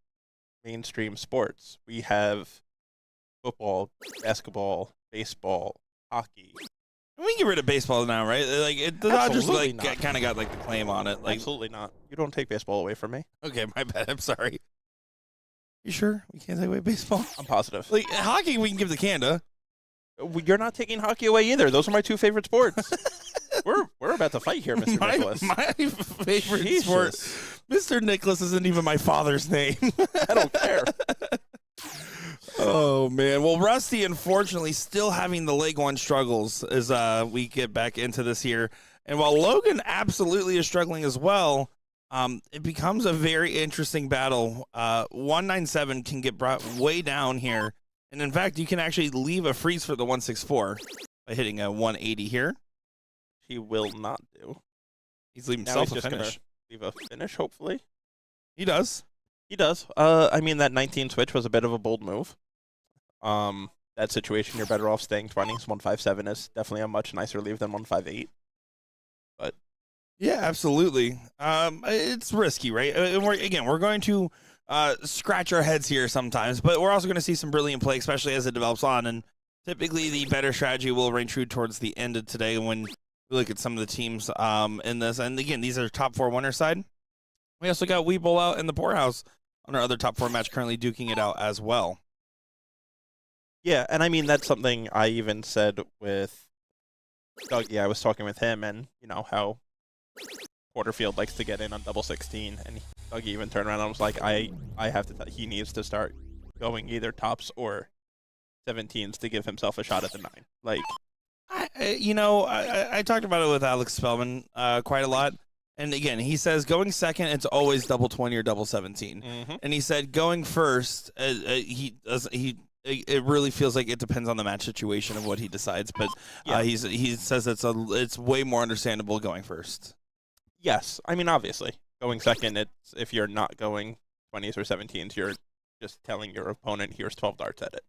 mainstream sports. We have football, basketball, baseball, hockey. We can get rid of baseball now, right? The Dodgers Absolutely not. kind of got the claim on it. Absolutely not. You don't take baseball away from me. Okay, my bad. I'm sorry. You sure we can't take away baseball? I'm positive. Hockey, we can give to Canada. You're not taking hockey away either. Those are my two favorite sports. We're about to fight here, Mr. Nicholas. My favorite Jesus. sport, Mr. Nicholas, isn't even my father's name. I don't care. Oh, man. Well, Rusty, unfortunately, still having the leg one struggles as we get back into this here. And while Logan absolutely is struggling as well, it becomes a very interesting battle. 197 can get brought way down here. And, in fact, you can actually leave a freeze for the 164 by hitting a 180 here. He will not do. He's leaving Now himself he's a just finish. gonna leave a finish, hopefully. He does. He does. I mean, that 19 switch was a bit of a bold move. That situation, you're better off staying 20s. 157 is definitely a much nicer leave than 158. But yeah, absolutely. It's risky, right? And we're going to scratch our heads here sometimes, but we're also going to see some brilliant play, especially as it develops on. And typically, the better strategy will reign true towards the end of today when we look at some of the teams in this. And again, these are top 4 winner side. We also got Weeble out in the Poorhouse on our other top 4 match, currently duking it out as well. yeah, and I mean, that's something I even said with Dougie. I was talking with him, and how Porterfield likes to get in on double 16, and Dougie even turned around and was like, I have to. He needs to start going either tops or 17s to give himself a shot at the 9. I talked about it with Alex Spellman quite a lot. And again, he says going second, it's always double 20 or double 17. Mm-hmm. And he said going first, it really feels like it depends on the match situation of what he decides. But Yeah. he says it's way more understandable going first. Yes, I mean, obviously. going second, it's if you're not going 20s or 17s, you're just telling your opponent, here's 12 darts at it.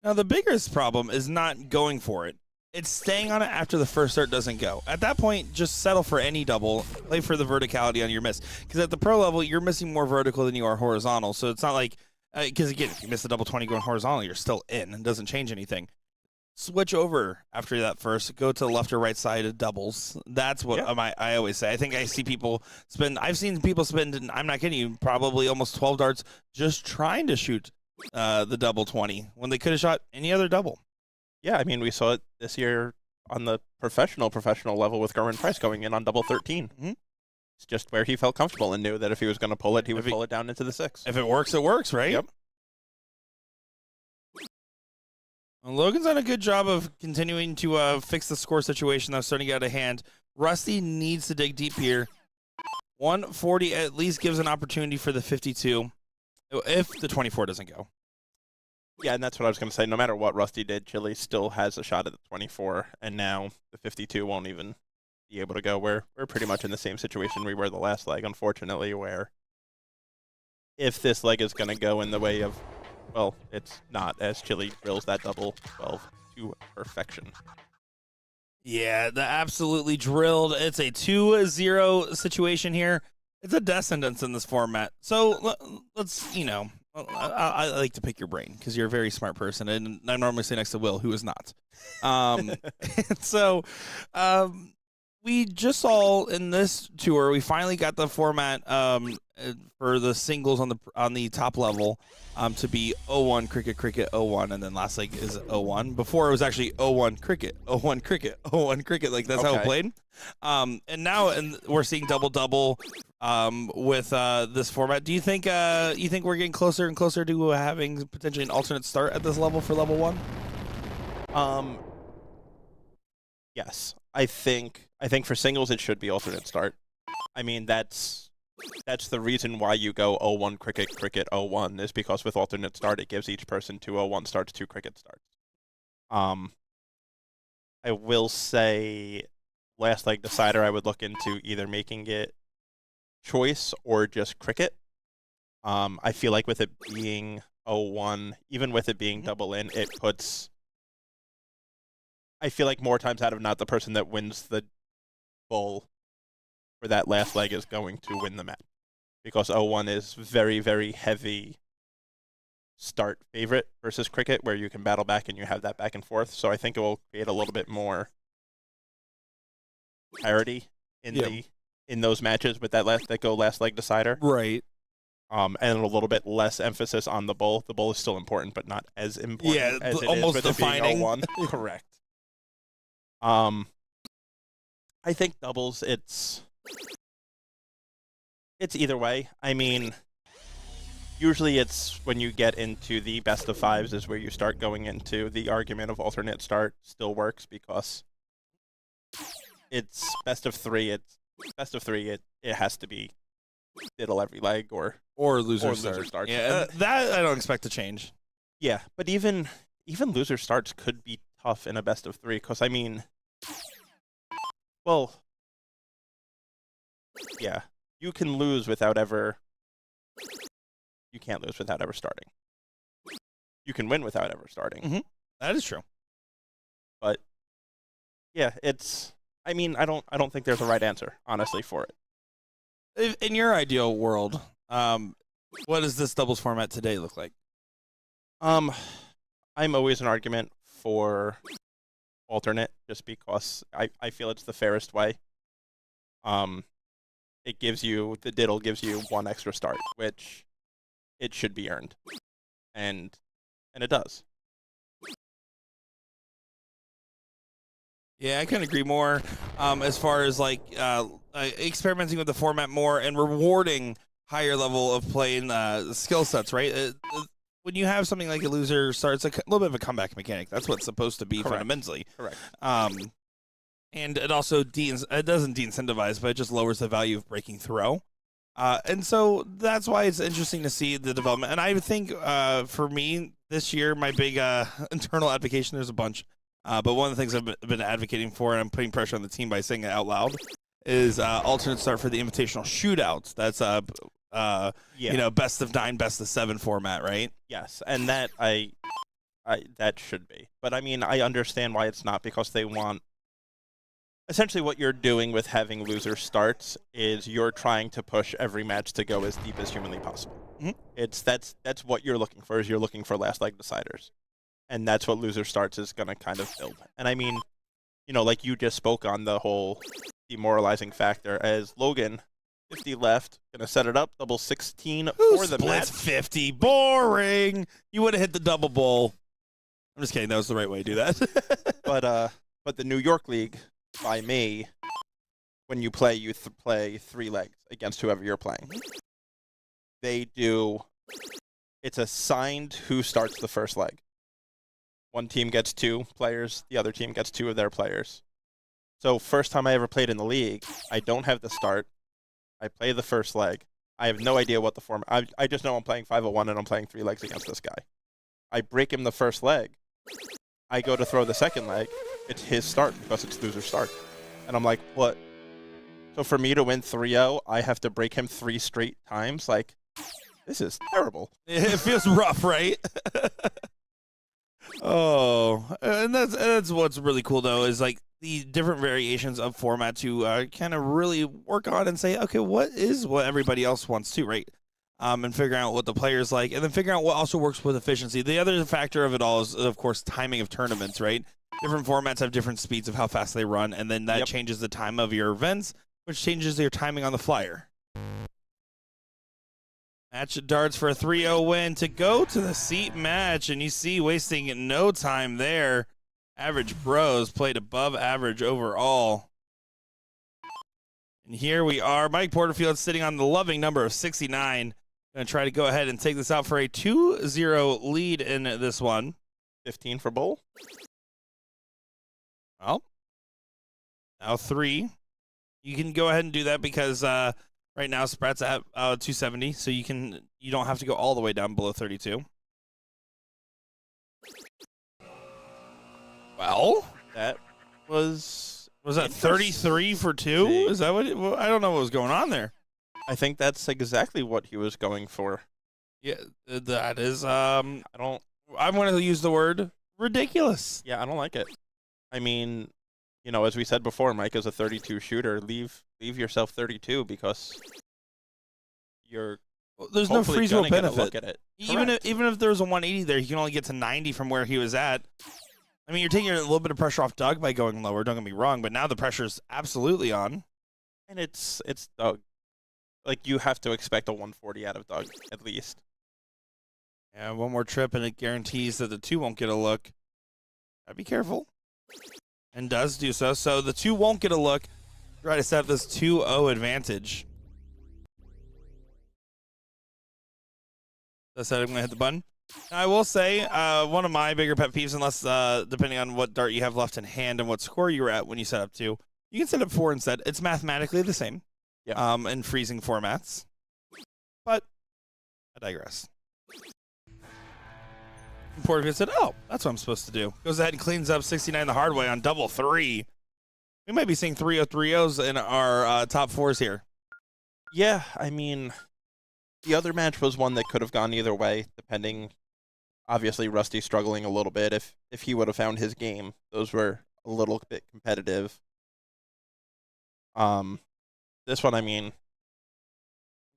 Now, the biggest problem is not going for it. It's staying on it after the first dart doesn't go. At that point, just settle for any double. Play for the verticality on your miss. Because at the pro level, you're missing more vertical than you are horizontal. So it's not like, because again, if you miss a double 20 going horizontal, you're still in. It doesn't change anything. Switch over after that first. Go to the left or right side of doubles. That's what I always say. I think I see people spend, I've seen people spend, and I'm not kidding you, probably almost 12 darts just trying to shoot the double 20 when they could have shot any other double. Yeah, I mean, we saw it this year on the professional level with Gerwin Price going in on double 13. Mm-hmm. It's just where he felt comfortable and knew that if he was going to pull it, he would pull it down into the 6. If it works, right? Yep. Well, Logan's done a good job of continuing to fix the score situation that was starting to get out of hand. Rusty needs to dig deep here. 140 at least gives an opportunity for the 52 if the 24 doesn't go. Yeah, and that's what I was going to say. No matter what Rusty did, Chile still has a shot at the 24, and now the 52 won't even be able to go. We're pretty much in the same situation we were the last leg, unfortunately, where if this leg is going to go in the way of, well, it's not, as Chile drills that double 12 to perfection. Yeah, the absolutely drilled. It's a 2-0 situation here. It's a death sentence in this format. So let's, I like to pick your brain because you're a very smart person, and I normally say next to Will, who is not. So we just saw in this tour, we finally got the format for the singles on the top level to be 0-1 cricket, cricket, 0-1, and then last leg is 0-1. Before it was actually 0-1 cricket, 0-1 cricket, 0-1 cricket. Like that's how it played. And now we're seeing double with this format. Do you think we're getting closer and closer to having potentially an alternate start at this level for level 1? Yes, I think for singles it should be alternate start. I mean that's the reason why you go 0-1 cricket, cricket 0-1 is because with alternate start it gives each person 2 0-1 starts, 2 cricket starts. I will say last leg decider I would look into either making it choice or just cricket. I feel like with it being 0-1, even with it being double in, it puts, I feel like more times out of not, the person that wins the bull for that last leg is going to win the match. Because 0-1 is very, very heavy start favorite versus cricket, where you can battle back and you have that back and forth. So I think it will create a little bit more parity in those matches with that last leg decider. Right. And a little bit less emphasis on the bull. The bull is still important, but not as important as it almost is with defining. It being 0-1. Correct. I think doubles, it's either way. I mean, usually it's when you get into the best of 5s is where you start going into the argument of alternate start still works, because it's best of 3. It has to be diddle every leg or loser starts. Yeah, that I don't expect to change. Yeah, but even loser starts could be tough in a best of 3, because I mean, well, yeah, you can lose without ever. You can't lose without ever starting. You can win without ever starting. Mm-hmm. That is true. But yeah, it's. I mean, I don't think there's a right answer, honestly, for it. In your ideal world, what does this doubles format today look like? I'm always an argument for alternate, just because I feel it's the fairest way. It gives you, the diddle gives you 1 extra start, which it should be earned, and it does. Yeah, I couldn't agree more. As far as like experimenting with the format more and rewarding higher level of playing skill sets, right? When you have something like a loser starts, a little bit of a comeback mechanic. That's what it's supposed to be. Correct. Fundamentally. Correct. And it also it doesn't de-incentivize, but it just lowers the value of breaking throw. And so that's why it's interesting to see the development. And I think for me this year, my big internal advocation, there's a bunch, but one of the things I've been advocating for, and I'm putting pressure on the team by saying it out loud, is alternate start for the invitational shootouts. That's best of 9, best of 7 format, right? Yes, and that that should be. But I mean, I understand why it's not, because they want, essentially what you're doing with having loser starts is you're trying to push every match to go as deep as humanly possible. That's what you're looking for, is you're looking for last leg deciders. And that's what loser starts is going to kind of build. And I mean, like you just spoke on the whole demoralizing factor, as Logan, 50 left, going to set it up, double 16 for the match. 50? Boring. You would have hit the double bowl. I'm just kidding. That was the right way to do that. But the New York League, by me, when you play, you play 3 legs against whoever you're playing. It's assigned who starts the first leg. One team gets 2 players, the other team gets 2 of their players. So first time I ever played in the league, I don't have the start. I play the first leg. I have no idea what the form. I just know I'm playing 501 and I'm playing 3 legs against this guy. I break him the first leg. I go to throw the second leg. It's his start because it's loser start. And I'm like, what? So for me to win 3-0, I have to break him 3 straight times? Like, this is terrible. It feels rough, right? And that's what's really cool, though, is like the different variations of format to kind of really work on and say, okay, what everybody else wants to, right? And figuring out what the players like, and then figuring out what also works with efficiency. The other factor of it all is, of course, timing of tournaments, right? Different formats have different speeds of how fast they run, and then that changes the time of your events, which changes your timing on the flyer. Match at darts for a 3-0 win to go to the seat match, and you see wasting no time there. Average Bros played above average overall. And here we are. Mike Porterfield sitting on the loving number of 69. Going to try to go ahead and take this out for a 2-0 lead in this one. 15 for Bull. Well, now 3. You can go ahead and do that because right now Sprat's at 270, so you don't have to go all the way down below 32. Well, that was that 33 for 2? Is that what I don't know what was going on there. I think that's exactly what he was going for. Yeah, that is I'm going to use the word ridiculous. Yeah, I don't like it. I mean, as we said before, Mike is a 32 shooter. Leave yourself 32 because there's no freeze roll benefit. Look at it. Even if there was a 180 there, you can only get to 90 from where he was at. I mean, you're taking a little bit of pressure off Doug by going lower, don't get me wrong, but now the pressure's absolutely on. And it's Doug. Like, you have to expect a 140 out of Doug, at least. Yeah, one more trip, and it guarantees that the 2 won't get a look. Gotta be careful. And does do so. So the 2 won't get a look. Try to set up this 2-0 advantage. That said, I'm going to hit the button. Now, I will say, one of my bigger pet peeves, unless depending on what dart you have left in hand and what score you were at when you set up 2, you can set up 4 instead. It's mathematically the same in freezing formats. But I digress. Porterfield said, oh, that's what I'm supposed to do. Goes ahead and cleans up 69 the hard way on double 3. We might be seeing 3-0-3-0s in our top 4s here. Yeah, I mean, the other match was one that could have gone either way, depending. Obviously, Rusty struggling a little bit. If he would have found his game, those were a little bit competitive. This one, I mean,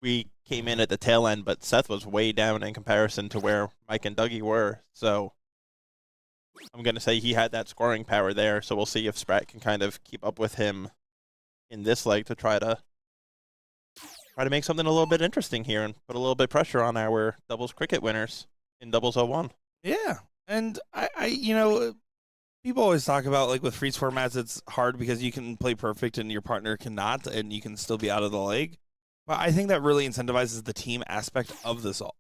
we came in at the tail end, but Seth was way down in comparison to where Mike and Dougie were. So I'm going to say he had that scoring power there. So we'll see if Sprat can kind of keep up with him in this leg to try to make something a little bit interesting here and put a little bit of pressure on our doubles cricket winners in doubles 01. Yeah. And I people always talk about, like, with freeze formats, it's hard because you can play perfect and your partner cannot, and you can still be out of the leg. But I think that really incentivizes the team aspect of this all.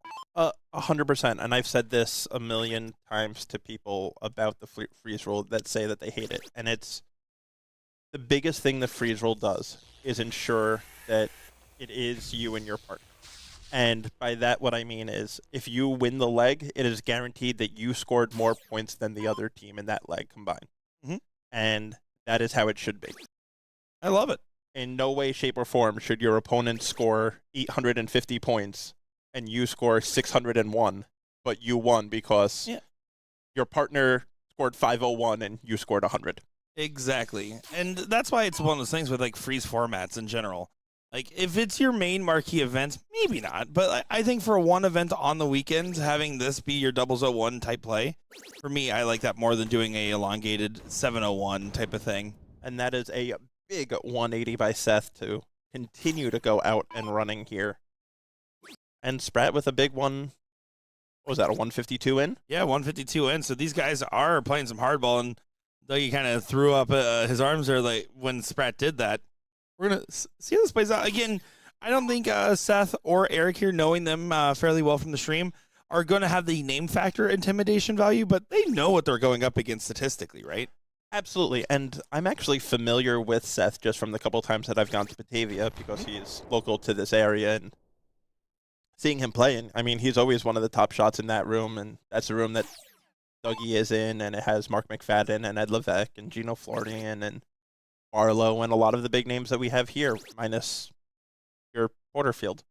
100%. And I've said this a million times to people about the freeze roll that say that they hate it. And it's the biggest thing the freeze roll does is ensure that it is you and your partner. And by that, what I mean is if you win the leg, it is guaranteed that you scored more points than the other team in that leg combined. Mm-hmm. And that is how it should be. I love it. in no way, shape, or form should your opponent score 850 points and you score 601, but you won because your partner scored 501 and you scored 100. Exactly. And that's why it's one of those things with like freeze formats in general. Like if it's your main marquee event, maybe not. But I think for one event on the weekend, having this be your 001 type play, for me, I like that more than doing a elongated 701 type of thing. And that is a big 180 by Seth to continue to go out and running here. And Sprat with a big one. What was that, a 152 in? Yeah, 152 in. So these guys are playing some hardball, and though he kind of threw up his arms there like when Sprat did that. We're going to see how this plays out. Again, I don't think Seth or Eric here, knowing them fairly well from the stream, are going to have the name factor intimidation value, but they know what they're going up against statistically, right? Absolutely. And I'm actually familiar with Seth just from the couple times that I've gone to Batavia because he's local to this area, and seeing him playing, I mean, he's always one of the top shots in that room, and that's the room that Dougie is in, and it has Mark McFadden and Ed Levesque and Gino Florian and Barlow and a lot of the big names that we have here, minus your Porterfield.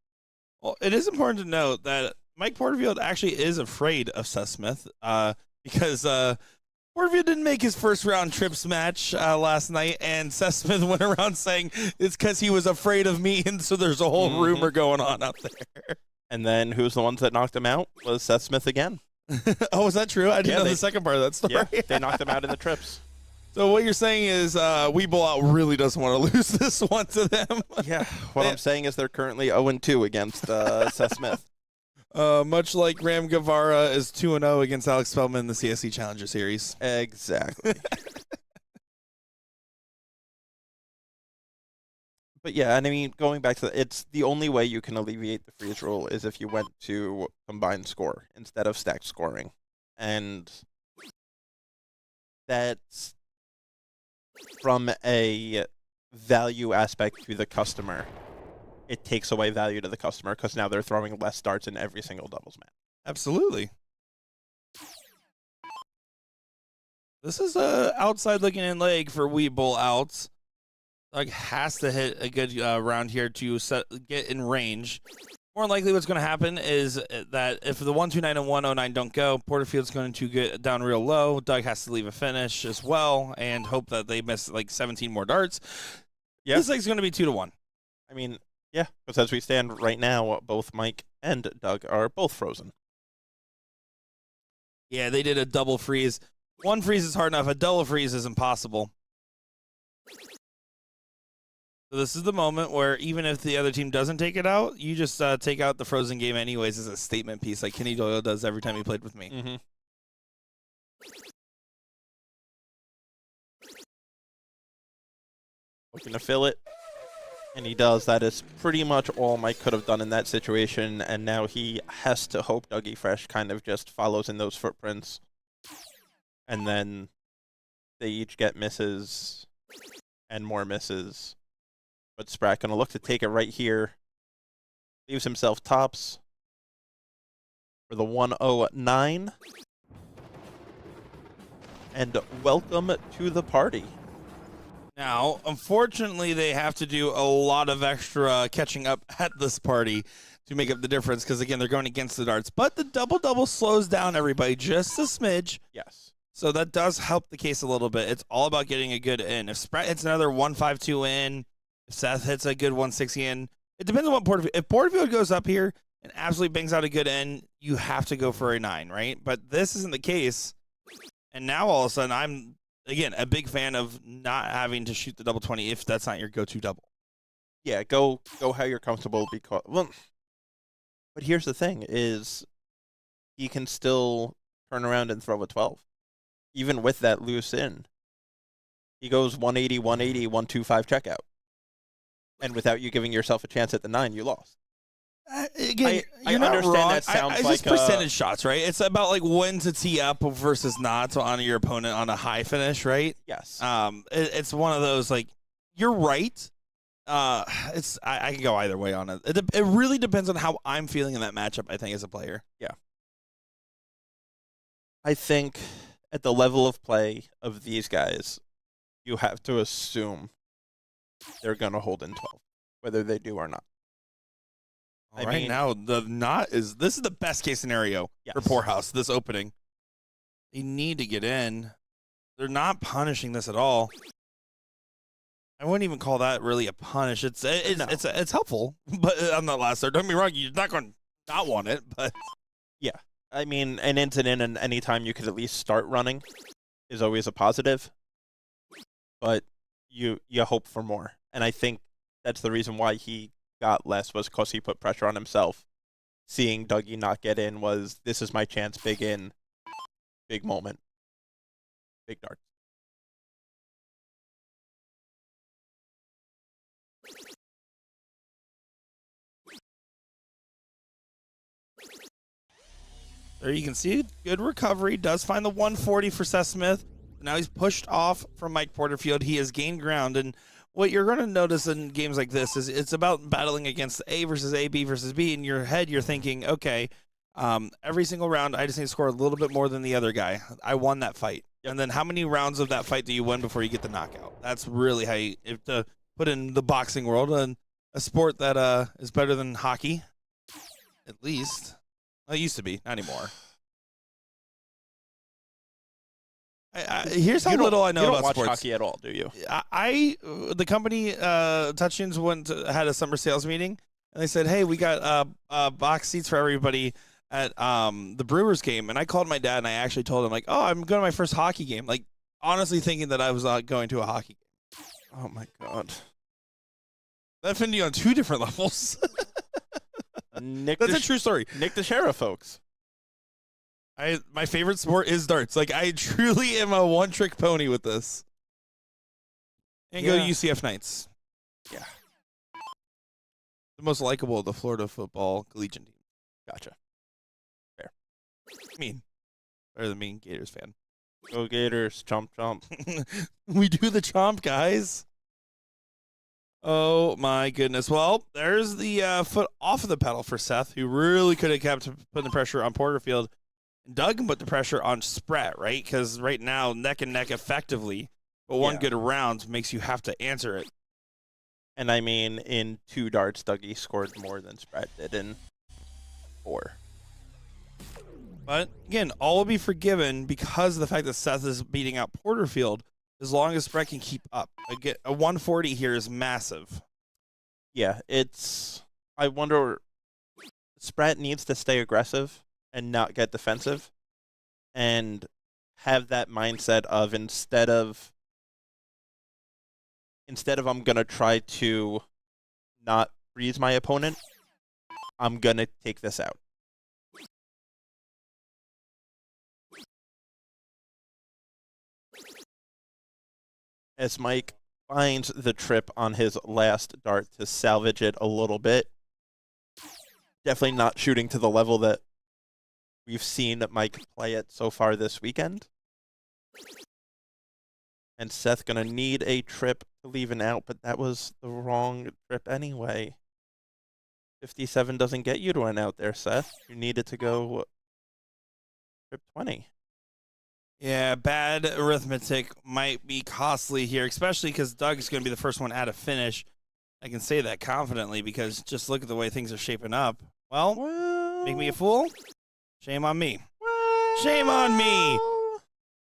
Well, it is important to note that Mike Porterfield actually is afraid of Seth Smith because Porterfield didn't make his first round trips match last night, and Seth Smith went around saying it's because he was afraid of me, and so there's a whole rumor going on out there. And then who's the ones that knocked him out was Seth Smith again. Oh, is that true? I didn't know the second part of that story. Yeah, they knocked him out in the trips. So what you're saying is Weeble really doesn't want to lose this one to them. Yeah, what I'm saying is they're currently 0-2 against Seth Smith. Much like Ram Guevara is 2-0 against Alex Spellman in the CSC Challenger Series. Exactly. But yeah, and I mean, going back to it's the only way you can alleviate the freeze rule is if you went to combined score instead of stacked scoring. And that's from a value aspect to the customer. It takes away value to the customer because now they're throwing less darts in every single doubles match. Absolutely. This is a outside looking in leg for Weeble outs. Doug has to hit a good round here to get in range. More than likely what's going to happen is that if the 129 and 109 don't go, Porterfield's going to get down real low. Doug has to leave a finish as well and hope that they miss like 17 more darts. Yeah. This leg's going to be 2-1. I mean, yeah, because as we stand right now, both Mike and Doug are both frozen. Yeah, they did a double freeze. One freeze is hard enough. A double freeze is impossible. So this is the moment where even if the other team doesn't take it out, you just take out the frozen game anyways as a statement piece like Kenny Doyle does every time he played with me. Mm-hmm. Looking to fill it. And he does. That is pretty much all Mike could have done in that situation. And now he has to hope Dougie Fresh kind of just follows in those footprints. And then they each get misses and more misses. But Sprat going to look to take it right here. Leaves himself tops for the 109. And welcome to the party. Now, unfortunately, they have to do a lot of extra catching up at this party to make up the difference because, again, they're going against the darts. But the double-double slows down everybody just a smidge. Yes. So that does help the case a little bit. It's all about getting a good in. If Sprat hits another 152 in, if Seth hits a good 160 in, it depends on what Porterfield. If Porterfield goes up here and absolutely bangs out a good in, you have to go for a 9, right? But this isn't the case. And now all of a sudden I'm, again, a big fan of not having to shoot the double 20 if that's not your go-to double. Yeah, go how you're comfortable because well, but here's the thing is he can still turn around and throw a 12. Even with that loose in. He goes 180, 180, 125 checkout. And without you giving yourself a chance at the 9, you lost. Again, I you're not understand wrong. that sounds it's like just percentage shots, right? It's about like when to tee up versus not on your opponent on a high finish, right? Yes. It's one of those like you're right. I can go either way on it. It really depends on how I'm feeling in that matchup. I think as a player. Yeah. I think at the level of play of these guys, you have to assume they're going to hold in 12, whether they do or not. Now, this is the best case scenario for Poorhouse, this opening. They need to get in. They're not punishing this at all. I wouldn't even call that really a punish. It's helpful, but on that last third, don't get me wrong, you're not going to not want it, but yeah. I mean, an incident and any time you could at least start running is always a positive, but you hope for more. And I think that's the reason why he got less, was because he put pressure on himself. Seeing Dougie not get in was, this is my chance, big in, big moment, big darts. There you can see good recovery. Does find the 140 for Seth Smith. Now he's pushed off from Mike Porterfield. He has gained ground. And what you're going to notice in games like this is it's about battling against A versus A, B versus B. In your head, you're thinking, okay, every single round, I just need to score a little bit more than the other guy. I won that fight. Yep. And then how many rounds of that fight do you win before you get the knockout? That's really how you have to put in the boxing world, and a sport that is better than hockey, at least. Well, it used to be, not anymore. Here's how little I know about sports. You don't watch hockey at all, do you? The company Touchins had a summer sales meeting, and they said, "Hey, we got box seats for everybody at the Brewers game." And I called my dad, and I actually told him, like, "Oh, I'm going to my first hockey game." Like, honestly, thinking that I was going to a hockey game. Oh my god, that offended you on two different levels. That's a true story. Nick the Sheriff, folks. My favorite sport is darts. Like, I truly am a one-trick pony with this. And go to UCF Knights. Yeah. The most likable of the Florida football collegiate team. Gotcha. Fair. I mean, better than me, Gators fan. Go Gators, chomp, chomp. We do the chomp, guys. Oh, my goodness. Well, there's the foot off of the pedal for Seth, who really could have kept putting the pressure on Porterfield. Doug can put the pressure on Spratt, right? Because right now, neck and neck effectively, but one good round makes you have to answer it. And I mean, in 2 darts, Dougie scored more than Spratt did in 4. But again, all will be forgiven because of the fact that Seth is beating out Porterfield, as long as Spratt can keep up. Again, a 140 here is massive. Yeah, I wonder, Spratt needs to stay aggressive and not get defensive, and have that mindset of instead of I'm going to try to not freeze my opponent, I'm going to take this out. As Mike finds the trip on his last dart to salvage it a little bit. Definitely not shooting to the level that we've seen Mike play it so far this weekend. And Seth going to need a trip to leave an out, but that was the wrong trip anyway. 57 doesn't get you to an out there, Seth. You needed to go trip 20. Yeah, bad arithmetic might be costly here, especially because Doug is going to be the first one out of finish. I can say that confidently because just look at the way things are shaping up. Well, make me a fool? Shame on me. Shame on me.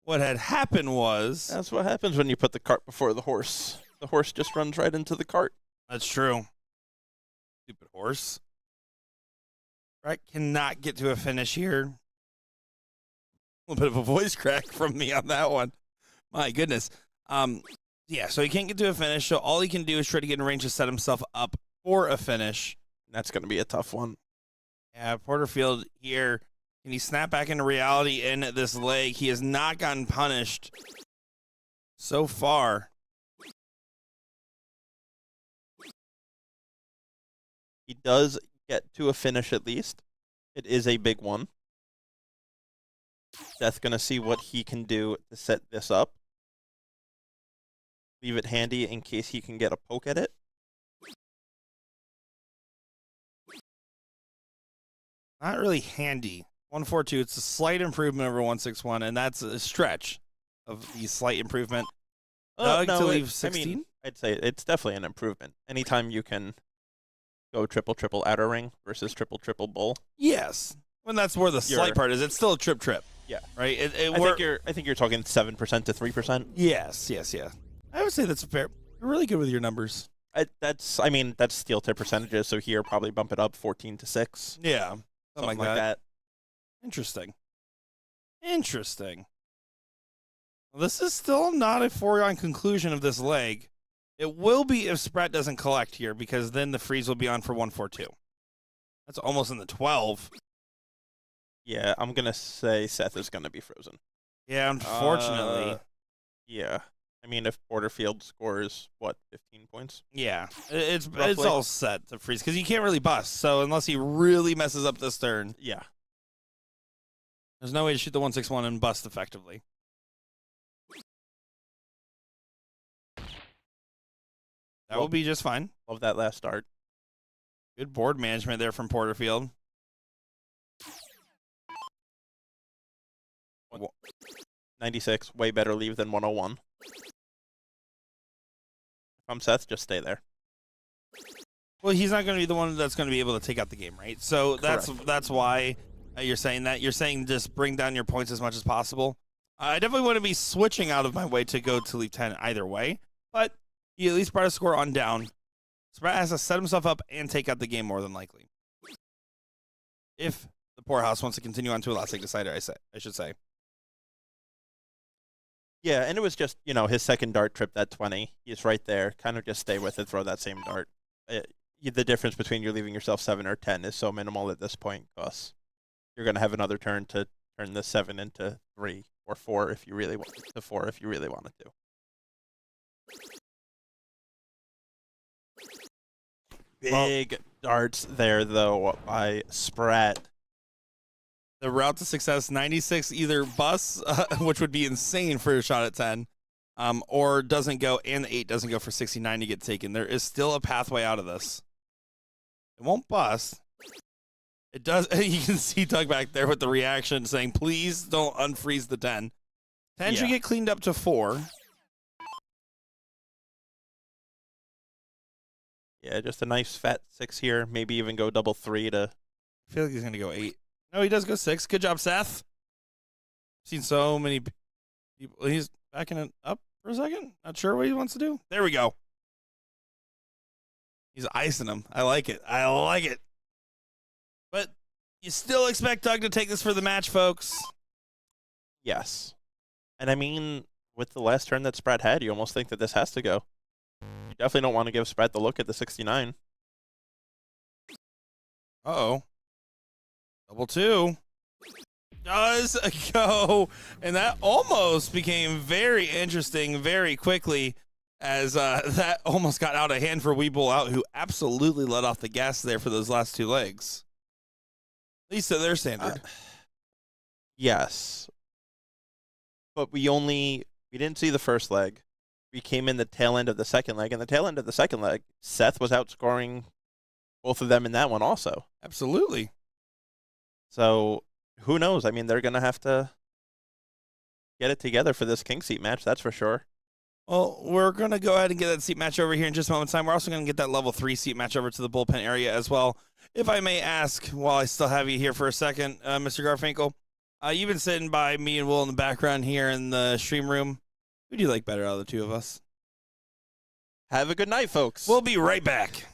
What had happened was... That's what happens when you put the cart before the horse. The horse just runs right into the cart. That's true. Stupid horse. Brett cannot get to a finish here. A little bit of a voice crack from me on that one. My goodness. Yeah, so he can't get to a finish, so all he can do is try to get in range to set himself up for a finish. That's going to be a tough one. Yeah, Porterfield here. Can he snap back into reality in this leg? He has not gotten punished so far. He does get to a finish at least. It is a big one. Seth going to see what he can do to set this up. Leave it handy in case he can get a poke at it. Not really handy. 142, it's a slight improvement over 161, and that's a stretch of the slight improvement. Doug to leave 16? I'd say it's definitely an improvement. Anytime you can go triple outer ring versus triple bull. Yes. And that's where the slight part is. It's still a trip. Yeah. Right? I think you're talking 7% to 3%. Yes. I would say that's fair. You're really good with your numbers. That's steel tip percentages, so here probably bump it up 14 to 6. Yeah. Something like that. Interesting. Well, this is still not a foregone conclusion of this leg. It will be if Sprat doesn't collect here, because then the freeze will be on for 142. That's almost in the 12. Yeah, I'm going to say Seth is going to be frozen. Yeah, unfortunately. Yeah. I mean, if Porterfield scores, 15 points? Yeah, it's all set to freeze, because you can't really bust. So unless he really messes up this turn, yeah, there's no way to shoot the 161 and bust effectively. That will be just fine. Love that last start. Good board management there from Porterfield. 96, way better leave than 101. If I'm Seth, just stay there. Well, he's not going to be the one that's going to be able to take out the game, right? So Correct. that's why you're saying that. You're saying just bring down your points as much as possible. I definitely want to be switching out of my way to go to leave 10 either way, but he at least brought a score on down. Sprat has to set himself up and take out the game more than likely. If the poorhouse wants to continue on to a last leg decider, I should say. Yeah, and it was just, his second dart tripped that 20. He's right there. Kind of just stay with it, throw that same dart. The difference between you leaving yourself 7 or 10 is so minimal at this point, because you're going to have another turn to turn the 7 into 3 or 4 if you really want to, 4 if you really wanted to. Big darts there, though, by Sprat. The route to success, 96 either busts, which would be insane for a shot at 10, or doesn't go, and the 8 doesn't go for 69 to get taken. There is still a pathway out of this. It won't bust. It does. You can see Doug back there with the reaction saying, please don't unfreeze the 10. 10 should get cleaned up to 4. Yeah, just a nice fat 6 here. Maybe even go double 3 to... I feel like he's going to go 8. No, he does go 6. Good job, Seth. Seen so many people. He's backing it up for a second. Not sure what he wants to do. There we go. He's icing him. I like it. But you still expect Doug to take this for the match, folks. Yes. And I mean, with the last turn that Sprat had, you almost think that this has to go. You definitely don't want to give Sprat the look at the 69. Uh-oh. Double 2 does go, and that almost became very interesting very quickly, as that almost got out of hand for Weeble Out, who absolutely let off the gas there for those last 2 legs. At least to their standard. Yes. But we didn't see the first leg. We came in the tail end of the second leg, and the tail end of the second leg, Seth was outscoring both of them in that one also. Absolutely. So, who knows? I mean, they're going to have to get it together for this king seat match, that's for sure. Well, we're going to go ahead and get that seat match over here in just a moment's time. We're also going to get that level 3 seat match over to the bullpen area as well. If I may ask, while I still have you here for a second, Mr. Garfinkel, you've been sitting by me and Will in the background here in the stream room. Who do you like better out of the 2 of us? Have a good night, folks. We'll be right back.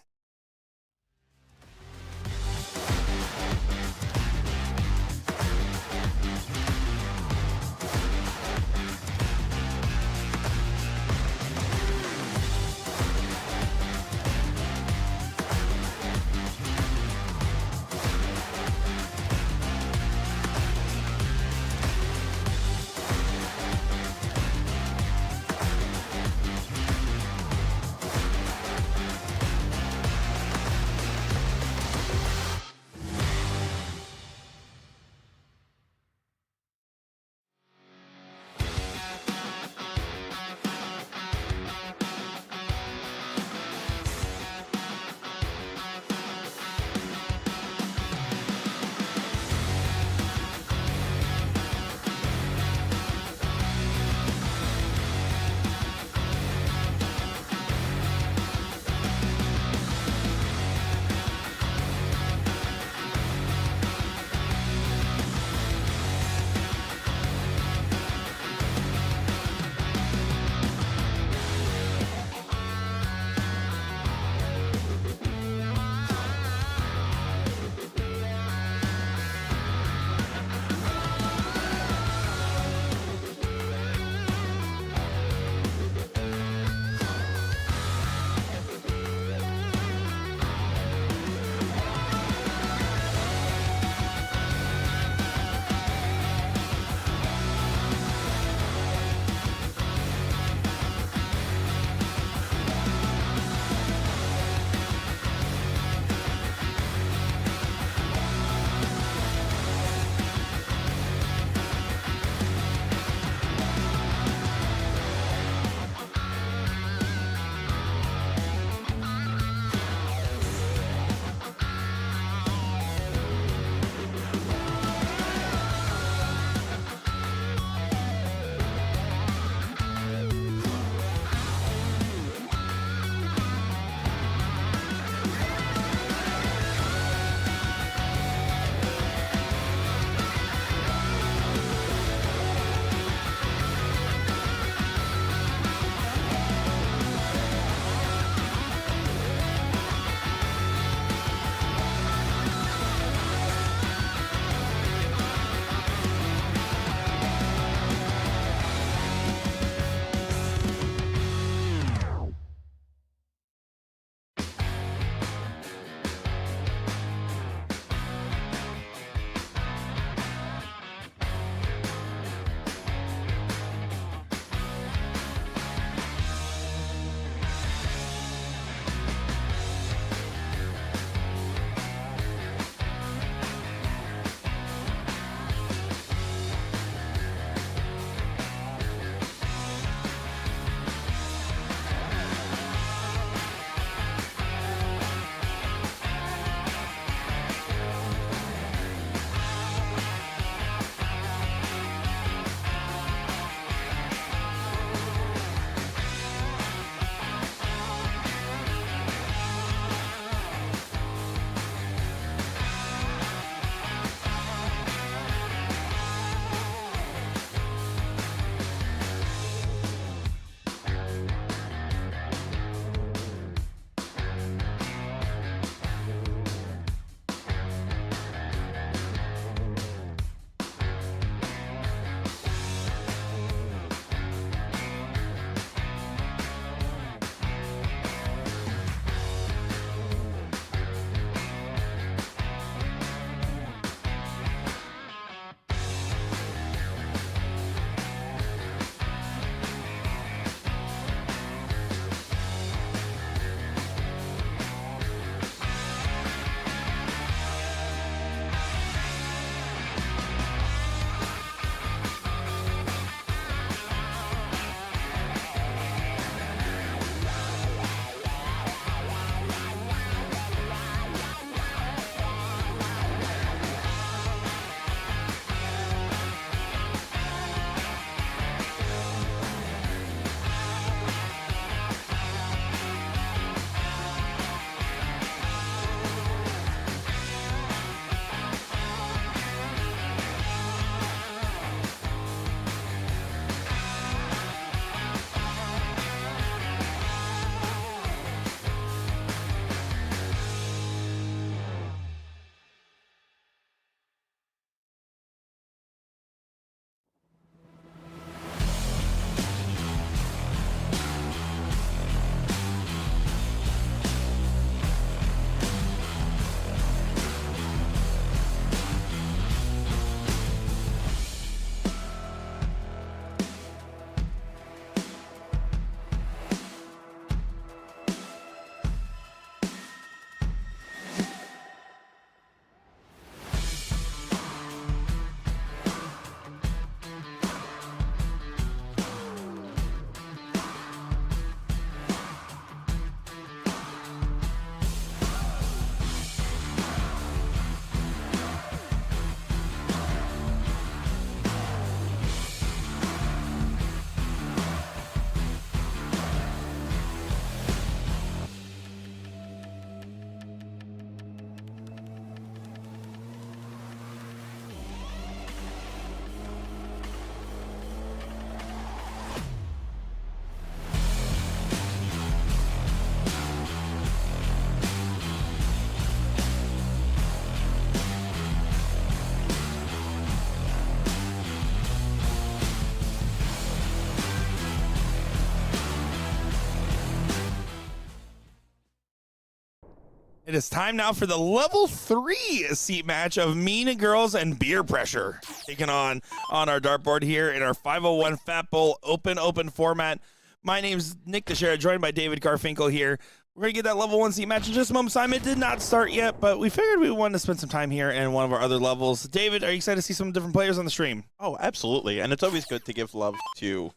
It is time now for the level 3 seat match of Mean Girls and Beer Pressure. Taking on our dartboard here in our 501 Fat Bowl open format. My name's Nick Teixeira, joined by David Garfinkel here. We're going to get that level 1 seat match in just a moment. Simon, it did not start yet, but we figured we wanted to spend some time here in one of our other levels. David, are you excited to see some different players on the stream? Oh, absolutely. And it's always good to give love to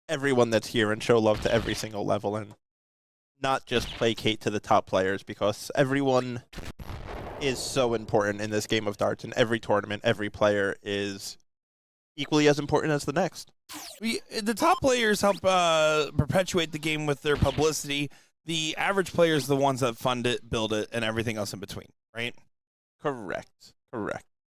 everyone that's here and show love to every single level and not just placate to the top players, because everyone is so important in this game of darts. In every tournament, every player is equally as important as the next. The top players help perpetuate the game with their publicity. The average players are the ones that fund it, build it, and everything else in between, right? Correct.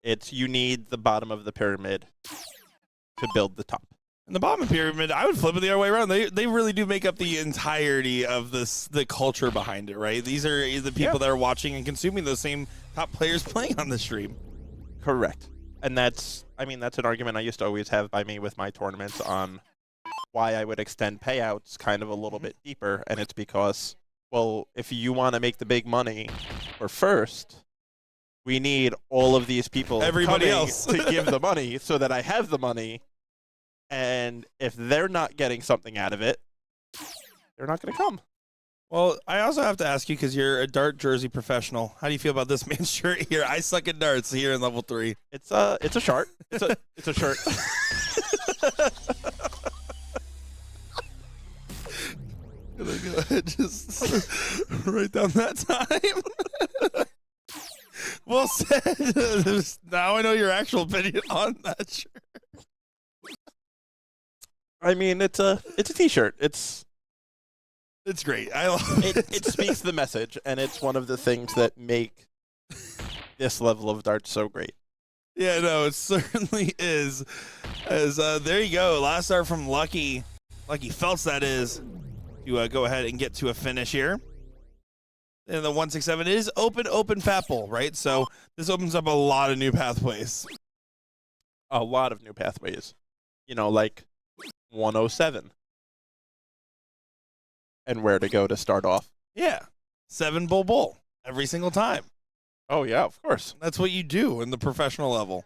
It's you need the bottom of the pyramid to build the top. And the bottom pyramid, I would flip it the other way around. They really do make up the entirety of the culture behind it, right? These are the people that are watching and consuming those same top players playing on the stream. Correct. And that's an argument I used to always have by me with my tournaments on why I would extend payouts kind of a little bit deeper. And it's because, well, if you want to make the big money for first, we need all of these people Everybody else to give the money so that I have the money. And if they're not getting something out of it, they're not going to come. Well, I also have to ask you, because you're a dart jersey professional, how do you feel about this man's shirt here? I suck at darts here in level 3. It's a shirt. It's a shirt. Go ahead, just write down that time. Well said. Now I know your actual opinion on that shirt. I mean, it's a t-shirt. It's great. I love it. It speaks the message, and it's one of the things that make this level of darts so great. Yeah, no, it certainly is. As there you go, last start from Lucky Felts, that is, to go ahead and get to a finish here. And the 167 is open Fat Bowl, right? So this opens up a lot of new pathways. A lot of new pathways. You know, like 107. And where to go to start off. Yeah. 7 bowl every single time. Oh, yeah, of course. That's what you do in the professional level.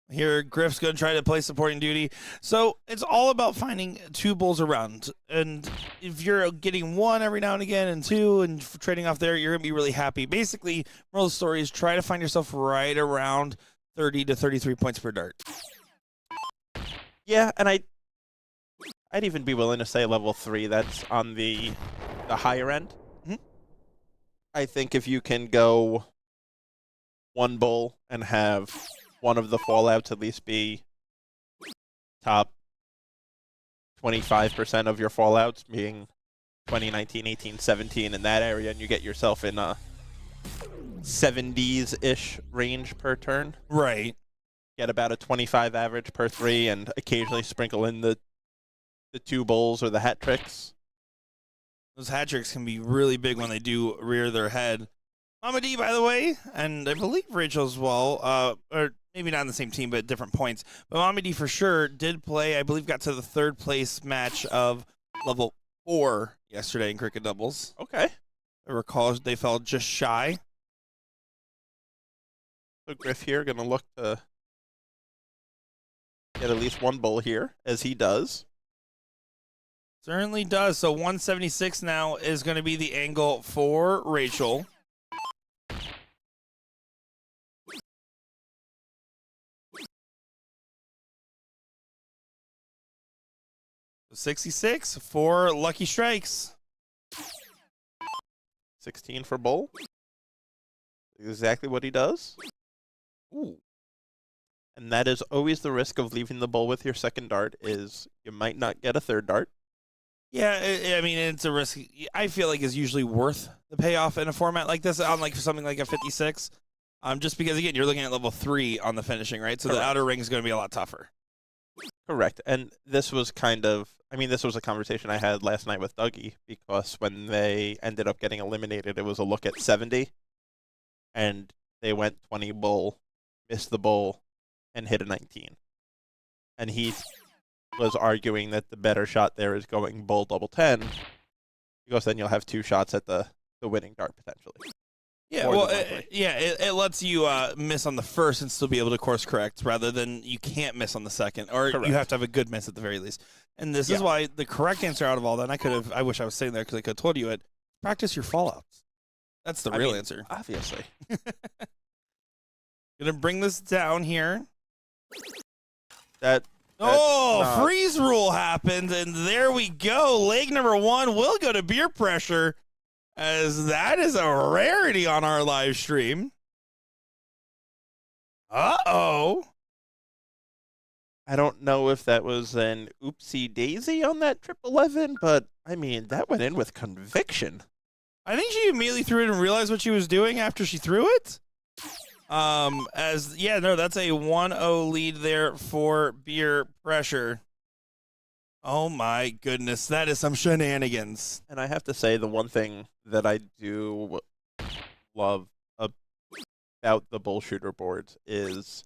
Here, Griff's going to try to play supporting duty. So it's all about finding 2 bulls around. And if you're getting 1 every now and again and 2 and trading off there, you're going to be really happy. Basically, moral of the story is try to find yourself right around 30 to 33 points per dart. Yeah, and I'd even be willing to say level 3, that's on the higher end. Mm-hmm. I think if you can go 1 bull and have one of the fallouts at least be top 25% of your fallouts, being 2019, 18, 17 in that area, and you get yourself in a 70s-ish range per turn. Right. Get about a 25 average per 3 and occasionally sprinkle in the 2 bulls or the hat tricks. Those hat tricks can be really big when they do rear their head. Mama D, by the way, and I believe Rachel as well, or maybe not on the same team, but at different points. But Mama D for sure did play, I believe got to the 3rd place match of level 4 yesterday in cricket doubles. Okay. I recall they fell just shy. So Griff here going to look to get at least 1 bull here, as he does. Certainly does. So 176 now is going to be the angle for Rachel. 66 for Lucky Strikes. 16 for bull. Exactly what he does. Ooh. And that is always the risk of leaving the bull with your second dart, is you might not get a 3rd dart. Yeah, I mean, it's a risk I feel like is usually worth the payoff in a format like this, on like something like a 56. Just because, again, you're looking at level 3 on the finishing, right? So Correct. The outer ring is going to be a lot tougher. Correct. And this was this was a conversation I had last night with Dougie, because when they ended up getting eliminated, it was a look at 70. And they went 20 bull, missed the bull, and hit a 19. And he was arguing that the better shot there is going bull double 10, because then you'll have 2 shots at the winning dart potentially. Yeah, More well, than likely. it lets you miss on the first and still be able to course correct, rather than you can't miss on the second, or Correct. you have to have a good miss at the very least. And this is why the correct answer out of all that, and I wish I was sitting there because I could have told you it, practice your fallouts. That's the real answer. Obviously. Gonna bring this down here. Not- Freeze rule happened, and there we go. Leg number 1 will go to beer pressure, as that is a rarity on our live stream. Uh-oh. I don't know if that was an oopsie daisy on that 11, but I mean, that went in with conviction. I think she immediately threw it and realized what she was doing after she threw it. That's a 1-0 lead there for beer pressure. Oh my goodness, that is some shenanigans. And I have to say, the one thing that I do love about the BullShooter boards is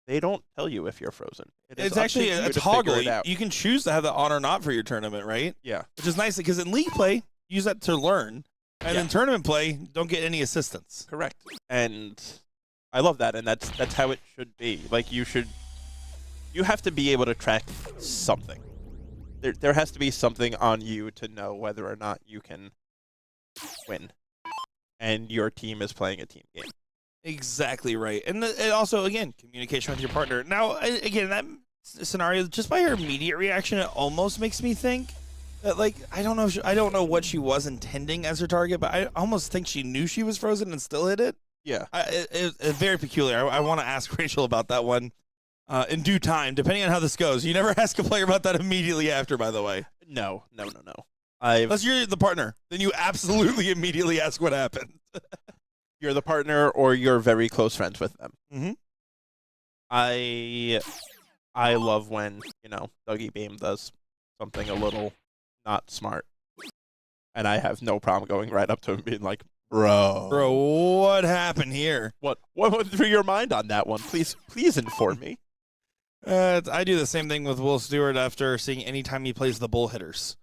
they don't tell you if you're frozen. It's actually a toggle. You can choose to have that on or not for your tournament, right? Yeah. Which is nice because in league play, use that to learn. And in tournament play, don't get any assistance. Correct. And I love that, and that's how it should be. Like, you have to be able to track something. There has to be something on you to know whether or not you can win, and your team is playing a team game. Exactly right. And also, again, communication with your partner. Now, again, that scenario, just by her immediate reaction, it almost makes me think that, like, I don't know what she was intending as her target, but I almost think she knew she was frozen and still hit it. Yeah. It's very peculiar. I want to ask Rachel about that one in due time, depending on how this goes. You never ask a player about that immediately after, by the way. No. Unless you're the partner, then you absolutely immediately ask what happened. You're the partner, or you're very close friends with them. Mm-hmm. I love when, Dougie Beam does something a little not smart, and I have no problem going right up to him and being like, Bro, what happened here? What went through your mind on that one? Please inform me. I do the same thing with Will Stewart after seeing any time he plays the bull hitters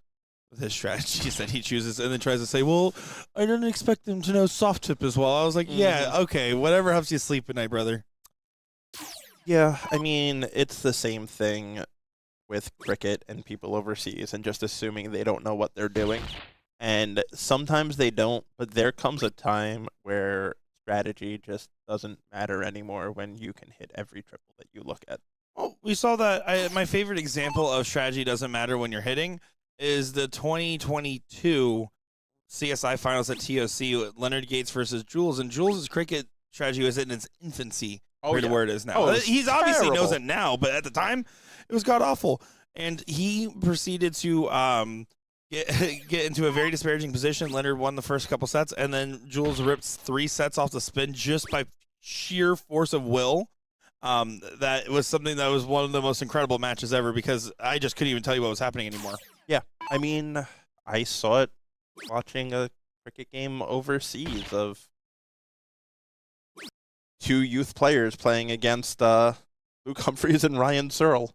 with his strategies that he chooses, and then tries to say, well, I didn't expect them to know soft tip as well. I was like, yeah, okay, whatever helps you sleep at night, brother. Yeah, I mean, it's the same thing with cricket and people overseas and just assuming they don't know what they're doing. And sometimes they don't, but there comes a time where strategy just doesn't matter anymore when you can hit every triple that you look at. Oh, we saw that. My favorite example of strategy doesn't matter when you're hitting is the 2022 CSI finals at TOC, Leonard Gates versus Jules. And Jules' cricket strategy was in its infancy compared to where it is now. He's obviously knows it now, but at the time, it was god-awful. And he proceeded to get into a very disparaging position. Leonard won the first couple sets, and then Jules ripped 3 sets off the spin just by sheer force of will. That was something that was one of the most incredible matches ever because I just couldn't even tell you what was happening anymore. Yeah, I mean, I saw it watching a cricket game overseas of 2 youth players playing against Luke Humphreys and Ryan Searle.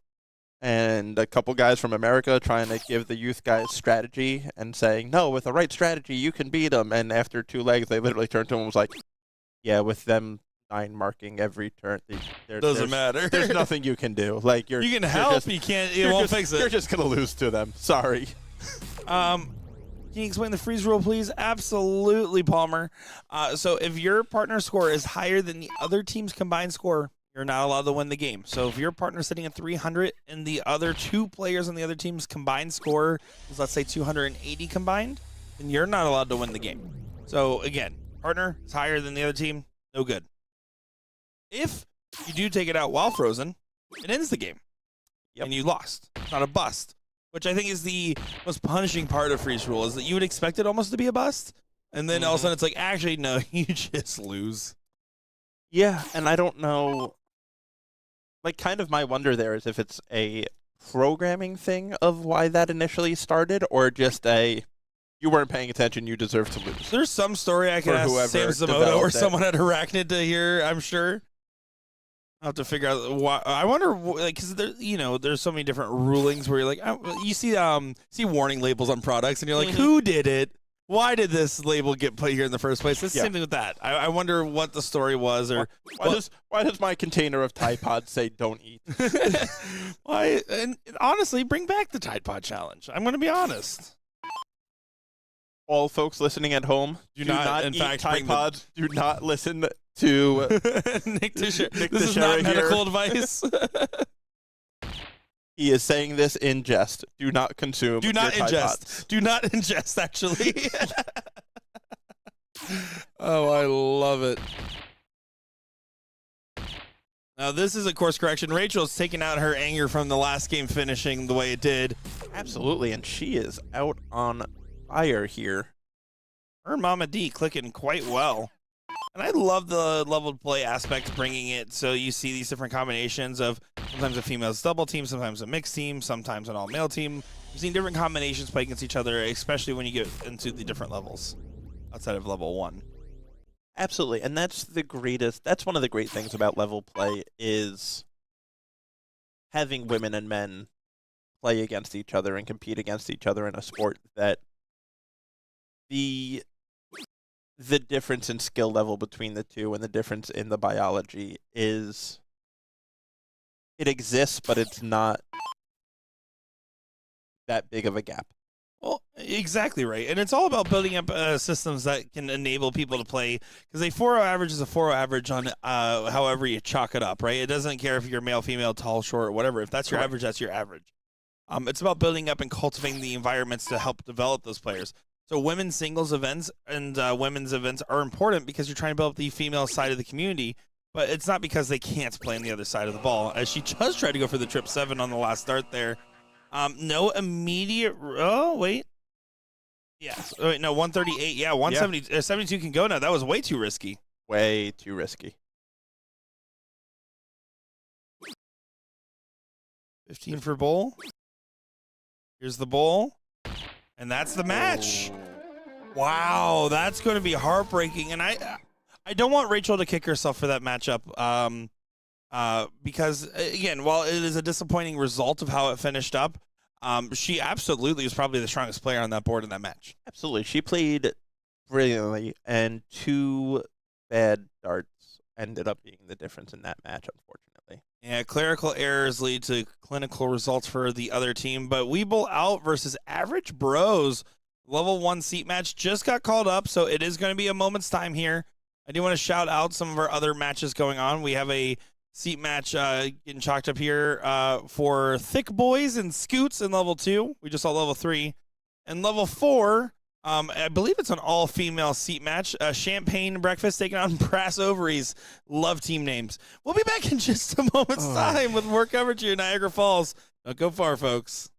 And a couple guys from America trying to give the youth guys strategy and saying, no, with the right strategy, you can beat them. And after 2 legs, they literally turned to him and was like, yeah, with them 9 marking every turn, doesn't matter. There's nothing you can do. Like you can help, you can't. It won't fix it. You're just gonna lose to them. Sorry. Can you explain the freeze rule, please? Absolutely, Palmer. So if your partner score is higher than the other team's combined score, you're not allowed to win the game. So if your partner's sitting at 300 and the other 2 players on the other team's combined score is, let's say, 280 combined, then you're not allowed to win the game. So again, partner is higher than the other team, no good. If you do take it out while frozen, it ends the game. Yep. And you lost. It's not a bust, which I think is the most punishing part of freeze rule, is that you would expect it almost to be a bust, and then all of a sudden it's like, actually, no, you just lose. Yeah, and I don't know. Like, kind of my wonder there is if it's a programming thing of why that initially started, or just you weren't paying attention, you deserve to lose. There's some story I can ask Sam Zamoto or someone at Arachnid to hear, I'm sure. I'll have to figure out why. I wonder, because there's so many different rulings where you're like, you see warning labels on products, and you're like, who did it? Why did this label get put here in the first place? It's the same thing with that. I wonder what the story was, or why does my container of Tide Pods say "don't eat"? why? And honestly, bring back the Tide Pod challenge. I'm going to be honest. All folks listening at home, do not in eat fact, Tide Pods. Do not listen to Nick Teixeira. Nick This is Teixeira not medical here. advice. He is saying this in jest. Do not consume. Do not your Tide ingest. Pods. Do not ingest, actually. Oh, I love it. Now, this is a course correction. Rachel's taking out her anger from the last game finishing the way it did. Absolutely, and she is out on fire here. Her Mama D clicking quite well. And I love the leveled play aspect, bringing it so you see these different combinations of sometimes a female's double team, sometimes a mixed team, sometimes an all-male team. You've seen different combinations play against each other, especially when you get into the different levels outside of level 1. Absolutely, and that's one of the great things about level play is having women and men play against each other and compete against each other in a sport that the difference in skill level between the two and the difference in the biology it exists, but it's not that big of a gap. Well, exactly right. And it's all about building up systems that can enable people to play, because a 4.0 average is a 4.0 average on however you chalk it up, right? It doesn't care if you're male, female, tall, short, whatever. If that's your average, that's your average. It's about building up and cultivating the environments to help develop those players. So women's singles events and women's events are important because you're trying to build up the female side of the community, but it's not because they can't play on the other side of the ball, as she just tried to go for the trip 7 on the last start there. No immediate. Oh, wait. Yes. Oh, wait, no, 138. Yeah, 170. 72 can go now. That was way too risky. Way too risky. 15 for bowl. Here's the bowl. And that's the match. Wow, that's going to be heartbreaking. And I don't want Rachel to kick herself for that matchup. Because, again, while it is a disappointing result of how it finished up, she absolutely was probably the strongest player on that board in that match. Absolutely. She played brilliantly, and 2 bad darts ended up being the difference in that match, unfortunately. Yeah, clerical errors lead to clinical results for the other team, but Weeble out versus Average Bros. Level 1 seat match just got called up, so it is going to be a moment's time here. I do want to shout out some of our other matches going on. We have a seat match getting chalked up here for Thick Boys and Scoots in level 2. We just saw level 3. And level 4, I believe it's an all-female seat match. Champagne Breakfast taking on Brass Ovaries. Love team names. We'll be back in just a moment's time with more coverage here in Niagara Falls. Don't go far, folks.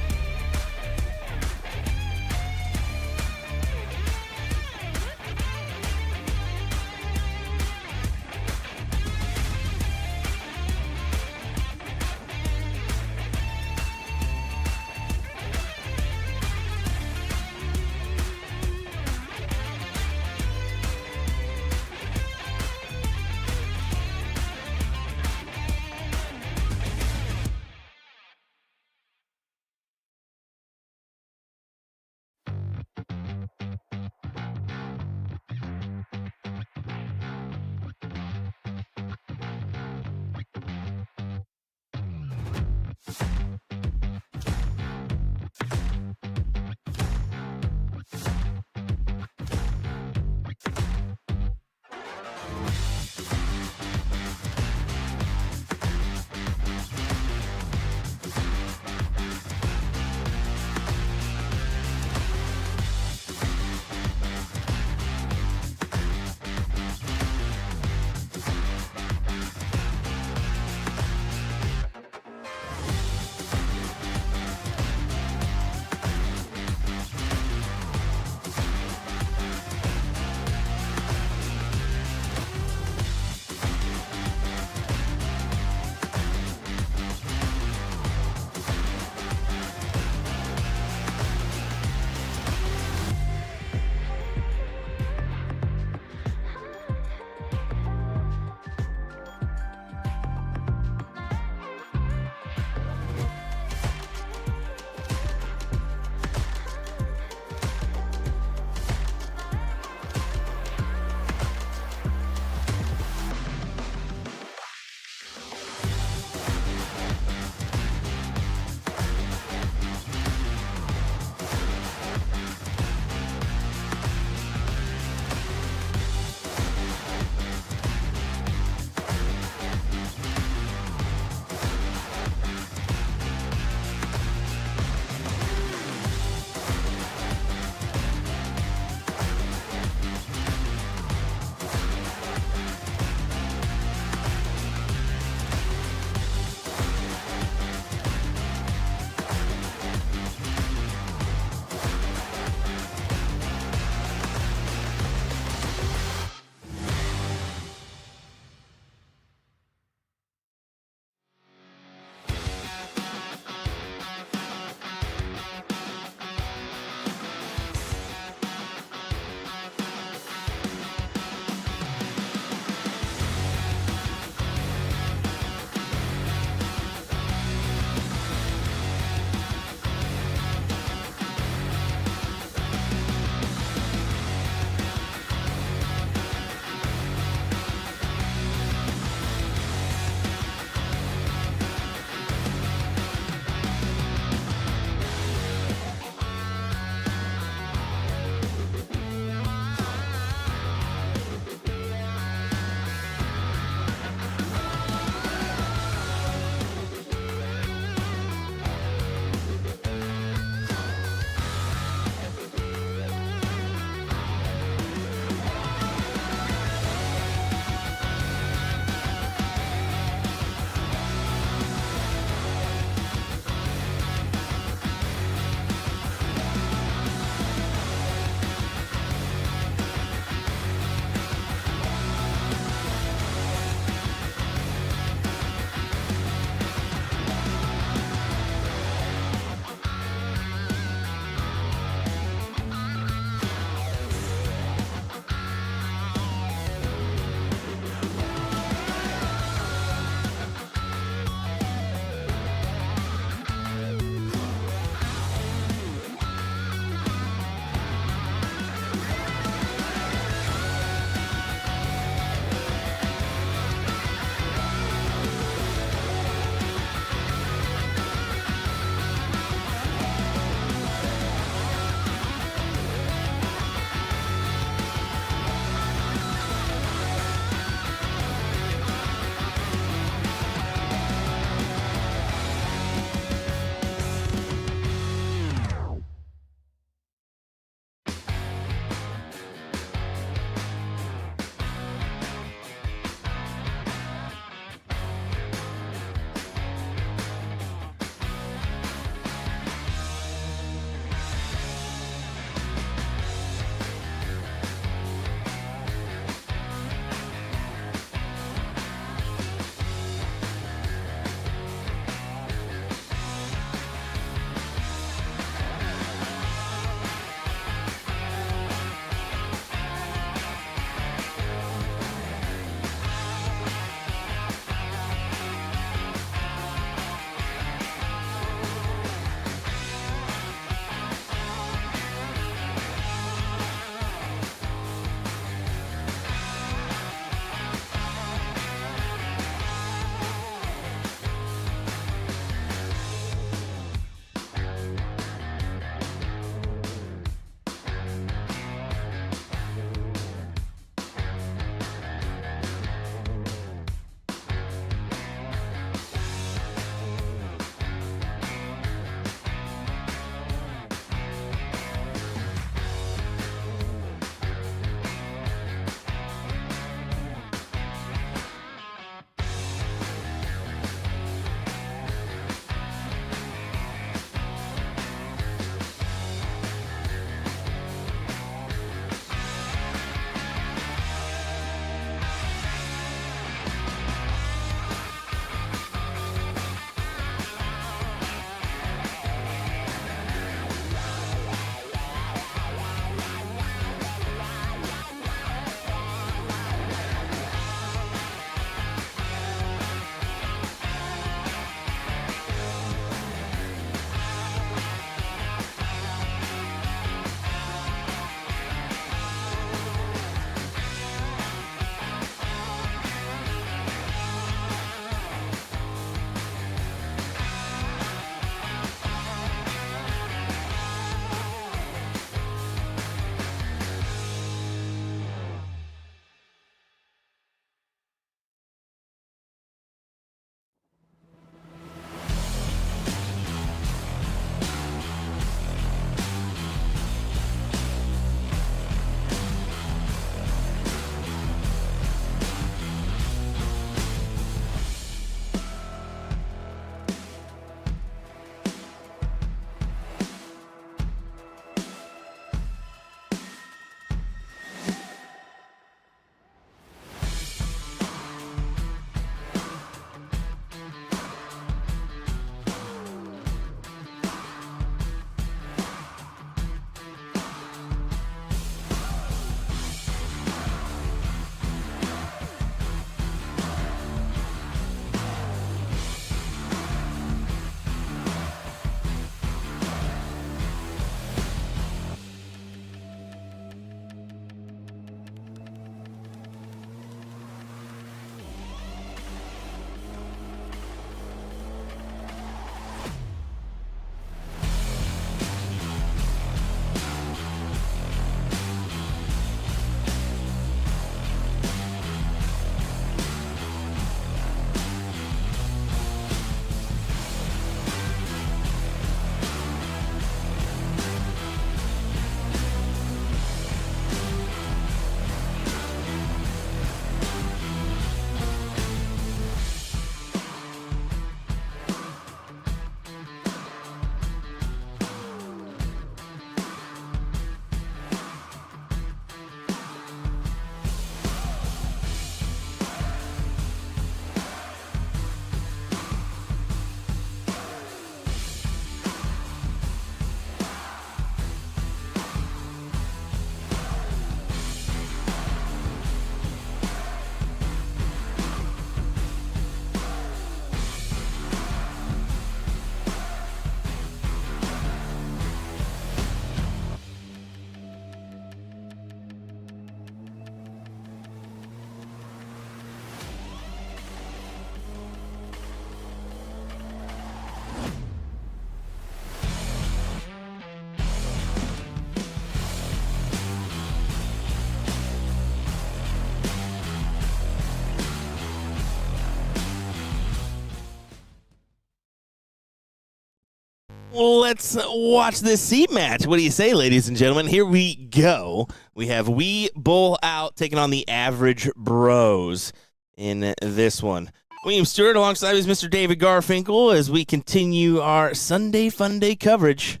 Well, let's watch this seat match. What do you say, ladies and gentlemen? Here we go. We have We Bull Out taking on the Average Bros in this one. William Stewart alongside is Mr. David Garfinkel as we continue our Sunday Fun Day coverage.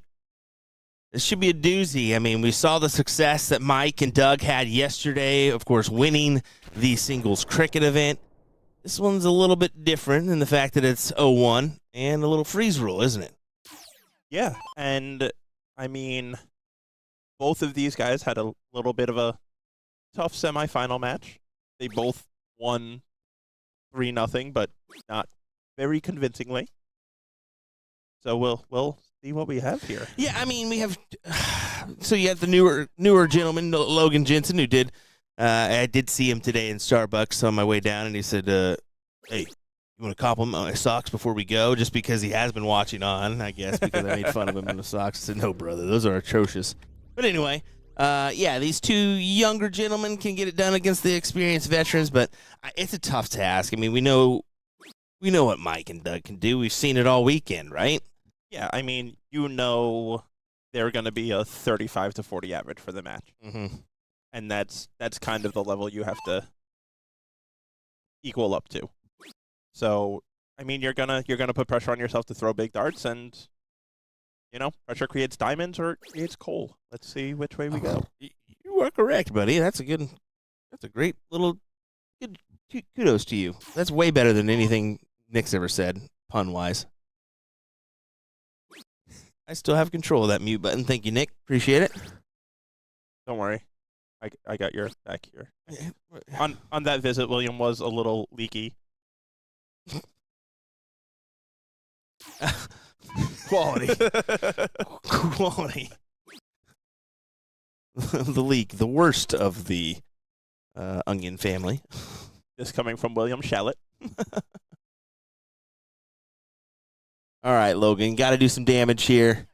This should be a doozy. I mean, we saw the success that Mike and Doug had yesterday, of course, winning the singles cricket event. This one's a little bit different in the fact that it's 0-1 and a little freeze rule, isn't it? Yeah, and I mean, both of these guys had a little bit of a tough semifinal match. They both won 3-0, but not very convincingly. So we'll see what we have here. Yeah, I mean, we have. So you have the newer gentleman, Logan Jensen, who did. I did see him today in Starbucks on my way down, and he said, "Hey, you want to compliment my socks before we go?" Just because he has been watching on, I guess, because I made fun of him in the socks. I said, "No, brother, those are atrocious." But anyway, yeah, these two younger gentlemen can get it done against the experienced veterans, but it's a tough task. I mean, we know what Mike and Doug can do. We've seen it all weekend, right? Yeah, I mean, they're going to be a 35 to 40 average for the match. Mm-hmm. And that's kind of the level you have to equal up to. So, I mean, you're gonna put pressure on yourself to throw big darts, and pressure creates diamonds or it creates coal. Let's see which way we go. You are correct, buddy. That's a great little kudos to you. That's way better than anything Nick's ever said, pun wise. I still have control of that mute button. Thank you, Nick. Appreciate it. Don't worry. I got your back here. On that visit, William was a little leaky. Quality. Quality. The leak, the worst of the onion family. This coming from William Shallot. All right, Logan, got to do some damage here.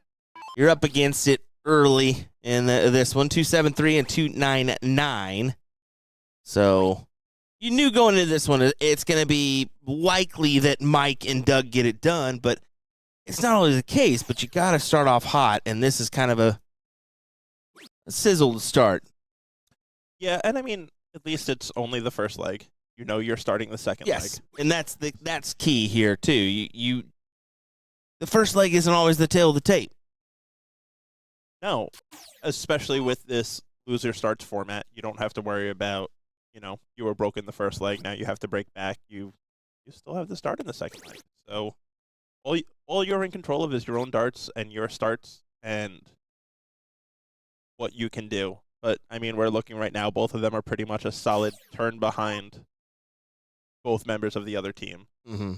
You're up against it early in this one, 273 and 299. So you knew going into this one it's going to be likely that Mike and Doug get it done, but it's not always the case. But you got to start off hot, and this is kind of a sizzle to start. Yeah, and I mean, at least it's only the first leg. You're starting the second leg. Yes, and that's key here too. The first leg isn't always the tail of the tape. No, especially with this loser starts format, you don't have to worry about, you were broken the first leg, now you have to break back. You still have the start in the second leg. So all you're in control of is your own darts and your starts and what you can do. But, I mean, we're looking right now, both of them are pretty much a solid turn behind both members of the other team. Mm-hmm.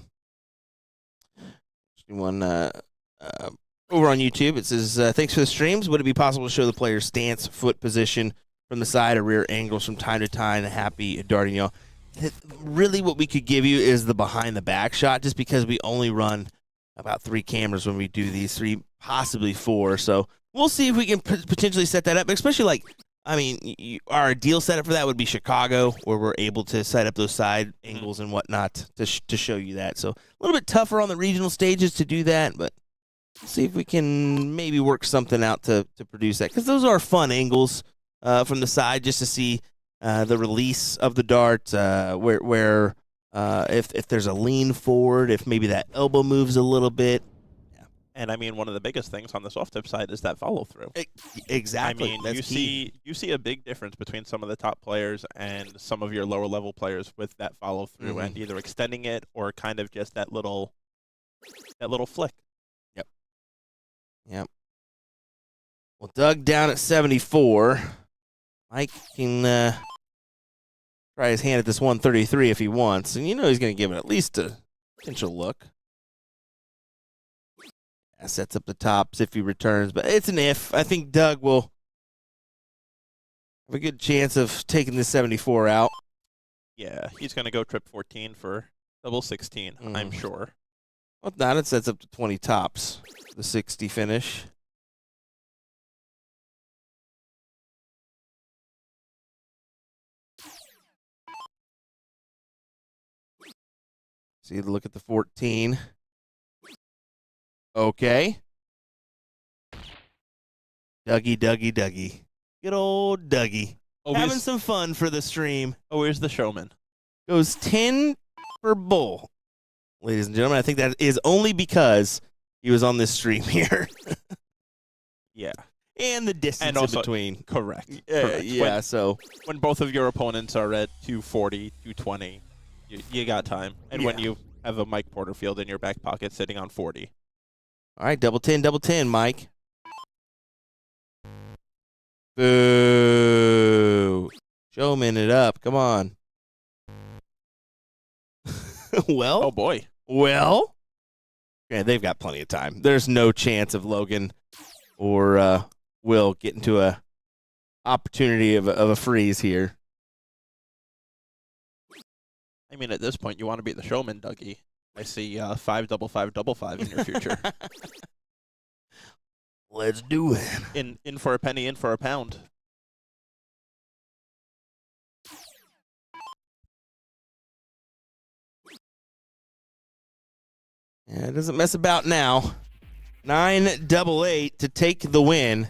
One over on YouTube, it says, thanks for the streams. Would it be possible to show the player's stance, foot position from the side or rear angles from time to time? Happy darting, y'all. Really what we could give you is the behind-the-back shot, just because we only run about 3 cameras when we do these, 3, possibly 4. So we'll see if we can potentially set that up, especially our ideal setup for that would be Chicago, where we're able to set up those side angles and whatnot to show you that. So a little bit tougher on the regional stages to do that, but we'll see if we can maybe work something out to produce that, because those are fun angles from the side, just to see the release of the dart, where if there's a lean forward, if maybe that elbow moves a little bit. And I mean, one of the biggest things on the soft tip side is that follow through. Exactly. I mean, you see a big difference between some of the top players and some of your lower level players with that follow through, and either extending it or kind of just that little flick. Yep. Well, Doug down at 74. Mike can try his hand at this 133 if he wants, and he's going to give it at least a potential look. Sets up the tops if he returns, but it's an if. I think Doug will have a good chance of taking the 74 out. Yeah, he's going to go trip 14 for double 16, I'm sure. Well, if not, it sets up to 20 tops, the 60 finish. See, look at the 14. Okay. Dougie. Good old Dougie. Having some fun for the stream. Always the showman. Goes 10 for Bull. Ladies and gentlemen, I think that is only because he was on this stream here. Yeah. And the distance And also, in between. Correct. Yeah, so. When both of your opponents are at 240, 220, you got time. And when you have a Mike Porterfield in your back pocket sitting on 40. All right, double 10, Mike. Boo. Showman it up. Come on. Well. Oh, boy. Well. Yeah, they've got plenty of time. There's no chance of Logan or Will get into a opportunity of a freeze here. I mean, at this point, you want to be the showman, Dougie. I see 5-5-5-5 in your future. Let's do it. In for a penny, in for a pound. Yeah, it doesn't mess about now. 9-8 to take the win.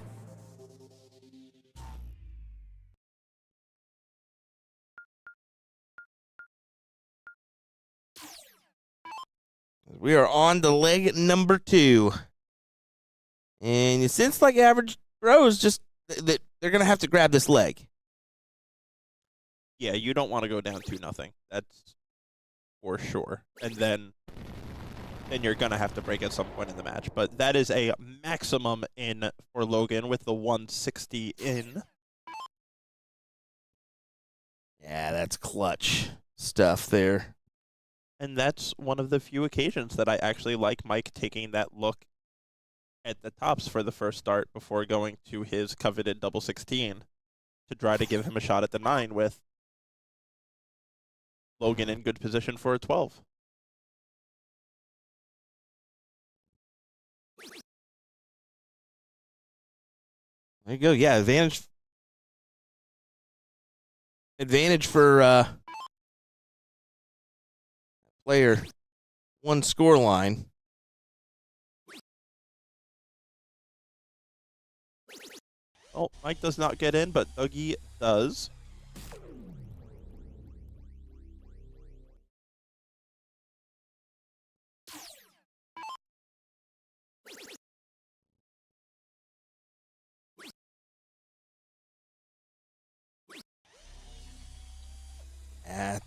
We are on to leg number 2. And you sense like average throws, just that they're going to have to grab this leg. Yeah, you don't want to go down 2-0. That's for sure. And then you're going to have to break at some point in the match. But that is a maximum in for Logan with the 160 in. Yeah, that's clutch stuff there. And that's one of the few occasions that I actually like Mike taking that look at the tops for the first start before going to his coveted double 16 to try to give him a shot at the 9 with Logan in good position for a 12. There you go. Yeah, advantage for player 1 score line. Oh, Mike does not get in, but Dougie does.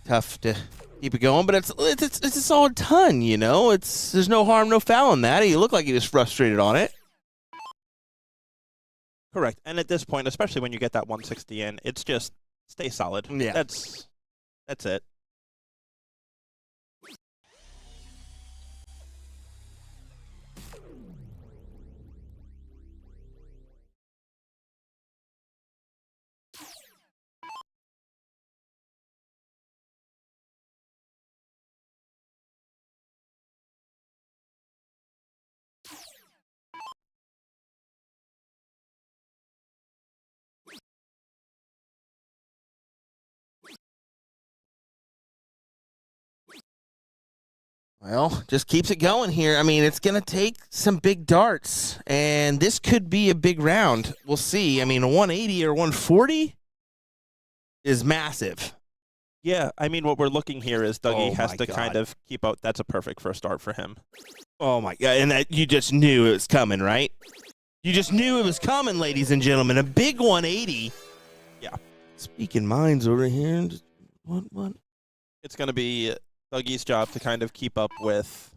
Tough to keep it going, but it's a solid ton, you know. There's no harm, no foul in that. He looked like he was frustrated on it. Correct. And at this point, especially when you get that 160 in, it's just stay solid. Yeah. That's it. Well, just keeps it going here. I mean, it's going to take some big darts, and this could be a big round. We'll see. I mean, a 180 or 140 is massive. Yeah, I mean, what we're looking here is Dougie has to kind of keep out. That's a perfect first start for him. Oh, my God. And that you just knew it was coming, right? You just knew it was coming, ladies and gentlemen. A big 180. Yeah. Speaking minds over here. What? It's going to be Dougie's job to kind of keep up with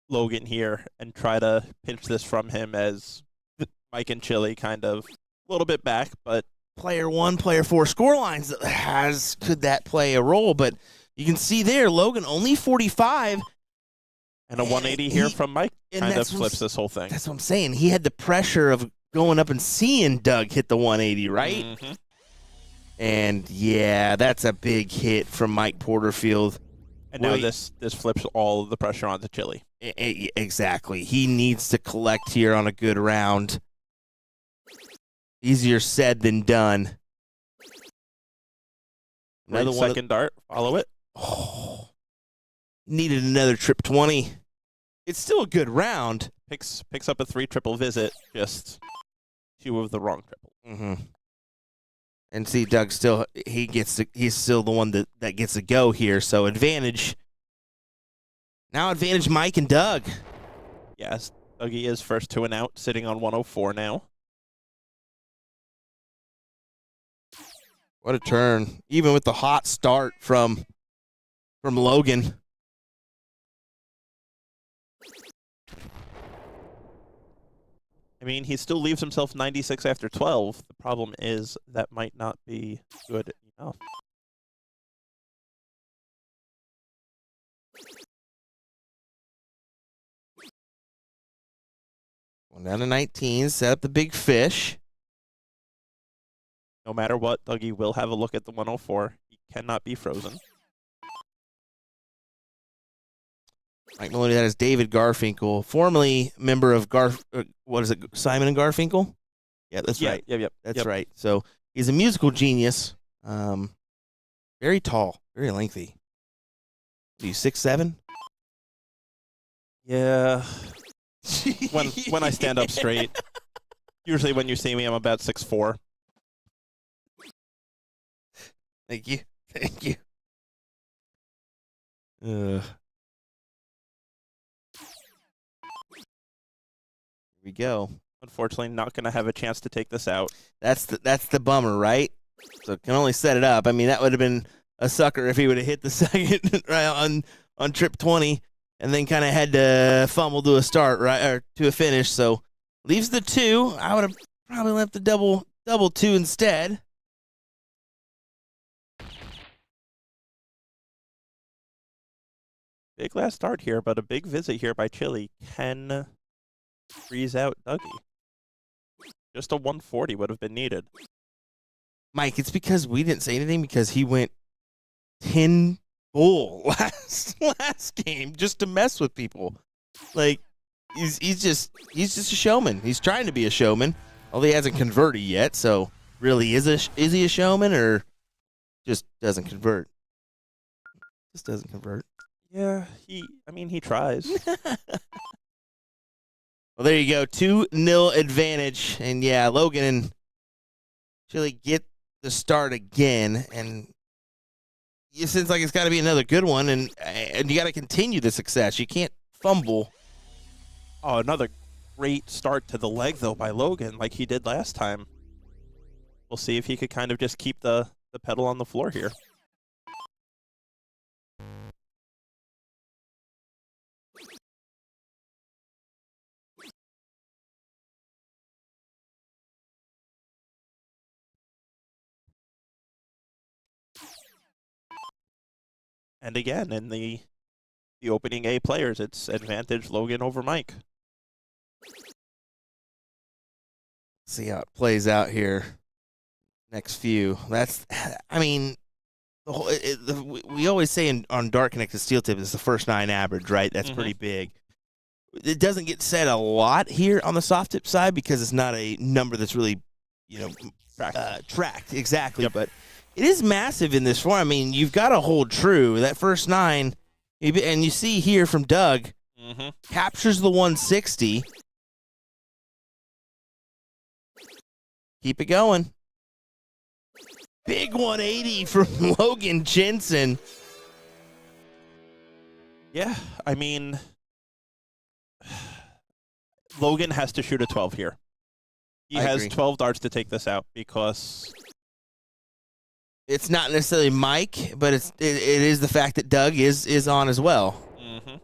Logan here and try to pinch this from him as Mike and Chili kind of a little bit back, but player 1, player 4 score lines could that play a role, but you can see there Logan only 45 and a 180 here from Mike kind of flips this whole thing. That's what I'm saying. He had the pressure of going up and seeing Doug hit the 180, right? Mm-hmm. And, yeah, that's a big hit from Mike Porterfield. And now this flips all of the pressure onto Chili. Exactly. He needs to collect here on a good round. Easier said than done. Another second dart. Follow it. Oh, needed another trip 20. It's still a good round. Picks up a 3 triple visit. Just 2 of the wrong triple. Mm-hmm. And see, Doug he's still the one that gets to go here. So advantage. Now advantage Mike and Doug. Yes, Dougie is first to an out, sitting on 104 now. What a turn. Even with the hot start from Logan. I mean, he still leaves himself 96 after 12. The problem is that might not be good enough. Going down to 19, set up the big fish. No matter what, Dougie will have a look at the 104. He cannot be frozen. Mike Maloney, that is David Garfinkel, formerly member of Simon and Garfinkel? Yeah, that's right. Yep. That's right. So he's a musical genius. Very tall, very lengthy. Are you 6'7"? Yeah. when I stand up straight. Usually when you see me, I'm about 6'4". Thank you. Here we go. Unfortunately, not going to have a chance to take this out. That's the bummer, right? So can only set it up. I mean, that would have been a sucker if he would have hit the second right on trip 20 and then kind of had to fumble to a start, right, or to a finish. So leaves the 2. I would have probably left the double 2 instead. Big last start here, but a big visit here by Chili can freeze out Dougie. Just a 140 would have been needed. Mike, it's because we didn't say anything because he went 10 bull last game just to mess with people. Like he's just a showman. He's trying to be a showman, although he hasn't converted yet. So really, is he a showman or just doesn't convert? Just doesn't convert. Yeah, he tries. Well, there you go. 2-0 advantage. And, yeah, Logan and Chili get the start again. And it seems like it's got to be another good one. And you got to continue the success. You can't fumble. Oh, another great start to the leg, though, by Logan, like he did last time. We'll see if he could kind of just keep the pedal on the floor here. And again, in the opening A players, it's advantage Logan over Mike. See how it plays out here. Next few. We always say on Dark Connected Steel Tip, it's the first 9 average, right? That's pretty big. It doesn't get said a lot here on the soft tip side because it's not a number that's really, tracked. Exactly. Yep. But it is massive in this form. I mean, you've got to hold true. That first 9, and you see here from Doug, captures the 160. Keep it going. Big 180 from Logan Jensen. Yeah, I mean, Logan has to shoot a 12 here. He has 12 darts to take this out because it's not necessarily Mike, but it is the fact that Doug is on as well.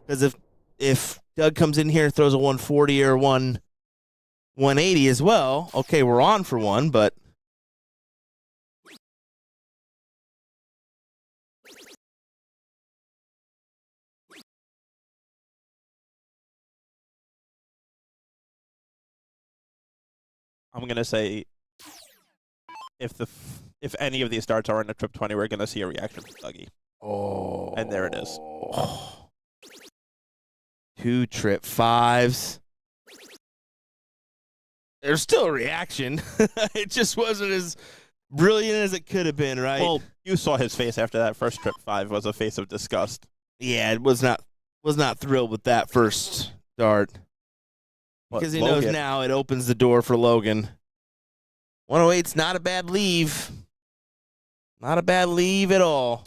Because if Doug comes in here and throws a 140 or 180 as well, okay, we're on for one, but I'm going to say if any of these darts are in a trip 20, we're going to see a reaction from Dougie. Oh. And there it is. 2 trip 5s. There's still a reaction. It just wasn't as brilliant as it could have been, right? Well, you saw his face after that first trip 5 was a face of disgust. Yeah, it was not thrilled with that first dart. Because he knows now it opens the door for Logan. 108's not a bad leave. Not a bad leave at all.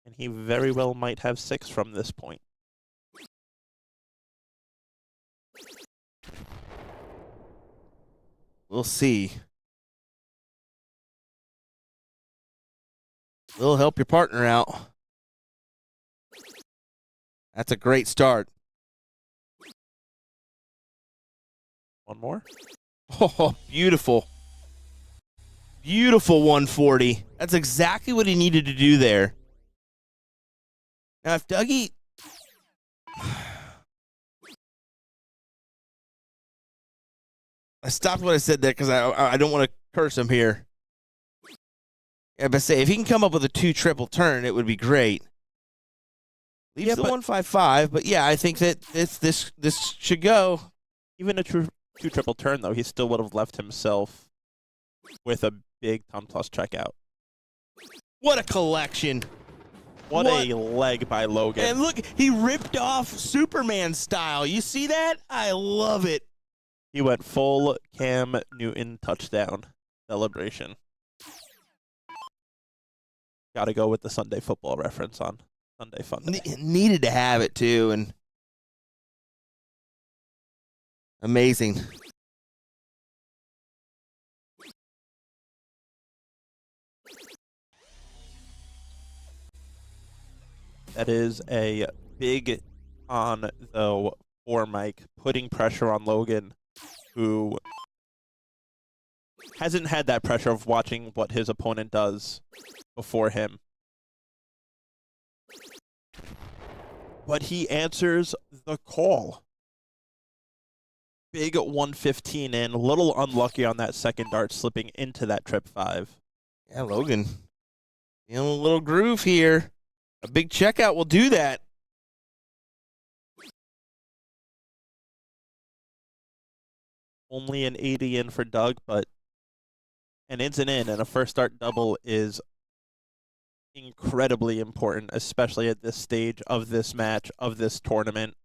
And he very well might have 6 from this point. We'll see. Will help your partner out. That's a great start. One more. Oh, beautiful. Beautiful 140. That's exactly what he needed to do there. Now, if Dougie... I stopped what I said there because I don't want to curse him here. Yeah, but say, if he can come up with a 2 triple turn, it would be great. Leaves the 155, but yeah, I think that this should go. Even a 2 triple turn, though, he still would have left himself with a big ton plus checkout. What a collection. What a leg by Logan. And look, he ripped off Superman style. You see that? I love it. He went full Cam Newton touchdown celebration. Got to go with the Sunday football reference on Sunday Fun Day. Needed to have it, too, and amazing. That is a big on, though, for Mike, putting pressure on Logan, who hasn't had that pressure of watching what his opponent does before him. But he answers the call. Big 115 in, a little unlucky on that second dart, slipping into that trip 5. Yeah, Logan, in a little groove here. A big checkout will do that. Only an 80 in for Doug, but an in's an in, and a first dart double is incredibly important, especially at this stage of this match, of this tournament.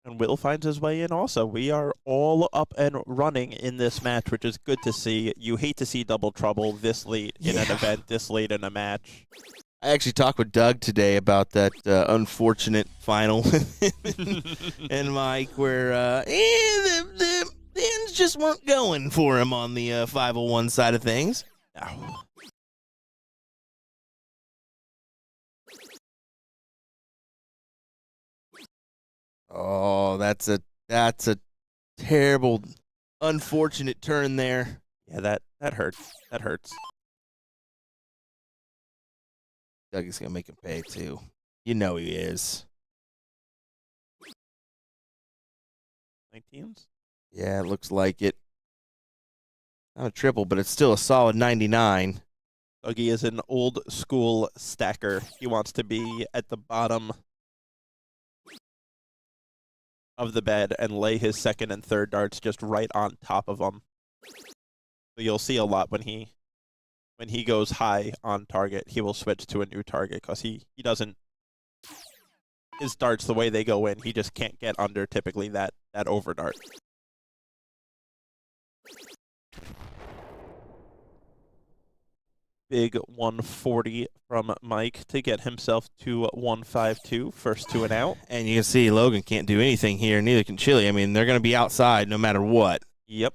And Will finds his way in also. We are all up and running in this match, which is good to see. You hate to see double trouble this late in an event, this late in a match. I actually talked with Doug today about that unfortunate final and Mike where the ends just weren't going for him on the 501 side of things. No. Oh, that's a terrible, unfortunate turn there. Yeah, that hurts. That hurts. Doug is going to make him pay, too. You know he is. 19s? Yeah, it looks like it. Not a triple, but it's still a solid 99. Dougie is an old school stacker. He wants to be at the bottom of the bed and lay his second and third darts just right on top of them. So you'll see a lot when he goes high on target, he will switch to a new target because he doesn't, his darts, the way they go in, he just can't get under typically that over dart. Big 140 from Mike to get himself to 152, first 2 and out. And you can see Logan can't do anything here, neither can Chili. I mean, they're going to be outside no matter what. Yep.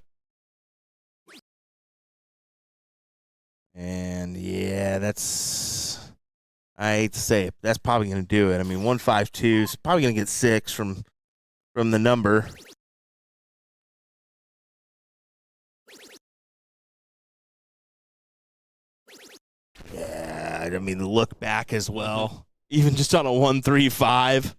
And, yeah, that's, I hate to say it, that's probably going to do it. I mean, 152 is probably going to get 6 from the number. Yeah, I mean, look back as well. Even just on a 135.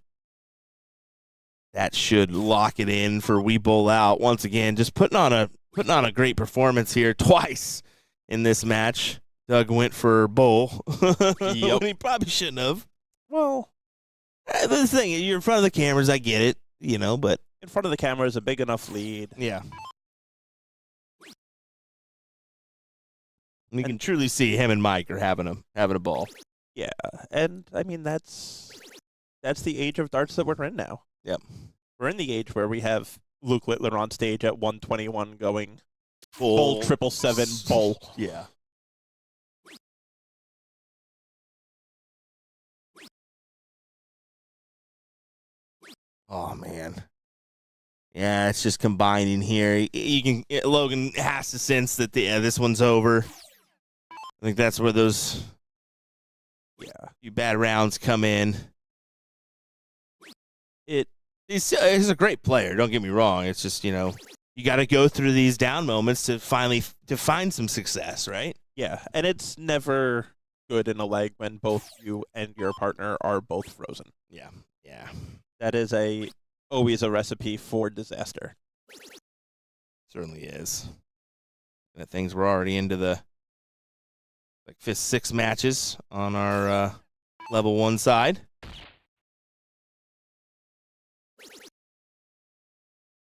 That should lock it in for We Bull Out. Once again, just putting on a great performance here twice in this match. Doug went for Bull. Yep. He probably shouldn't have. Well, the thing, you're in front of the cameras, I get it, but in front of the camera is a big enough lead. yeah. You can truly see him and Mike are having a ball. Yeah, and I mean that's that's the age of darts that we're in now. Yep. We're in the age where we have Luke Littler on stage at 121 going bull 777 bull. Yeah. Oh man. Yeah, it's just combining here. Logan has to sense that this one's over. I think that's where those few bad rounds come in. He's a great player, don't get me wrong. It's just, you got to go through these down moments to find some success, right? Yeah, and it's never good in a leg when both you and your partner are both frozen. Yeah. That is always a recipe for disaster. Certainly is. And things we're already into the 5th, 6th matches on our level 1 side.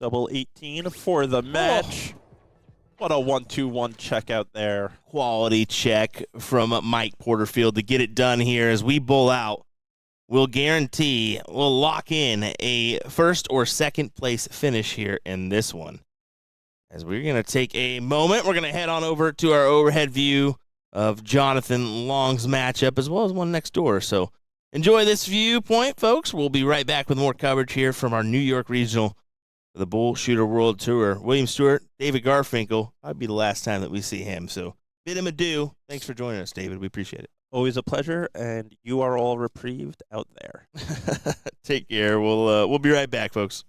Double 18 for the match. What a 1-2-1 check out there. Quality check from Mike Porterfield to get it done here as we bull out. We'll lock in a first or second place finish here in this one. As we're going to take a moment, we're going to head on over to our overhead view of Jonathan Long's matchup as well as one next door. So enjoy this viewpoint, folks. We'll be right back with more coverage here from our New York Regional for the BullShooter World Tour. William Stewart, David Garfinkel. Might be the last time that we see him. So bid him adieu. Thanks for joining us, David. We appreciate it. Always a pleasure, and you are all reprieved out there. Take care. We'll be right back, folks.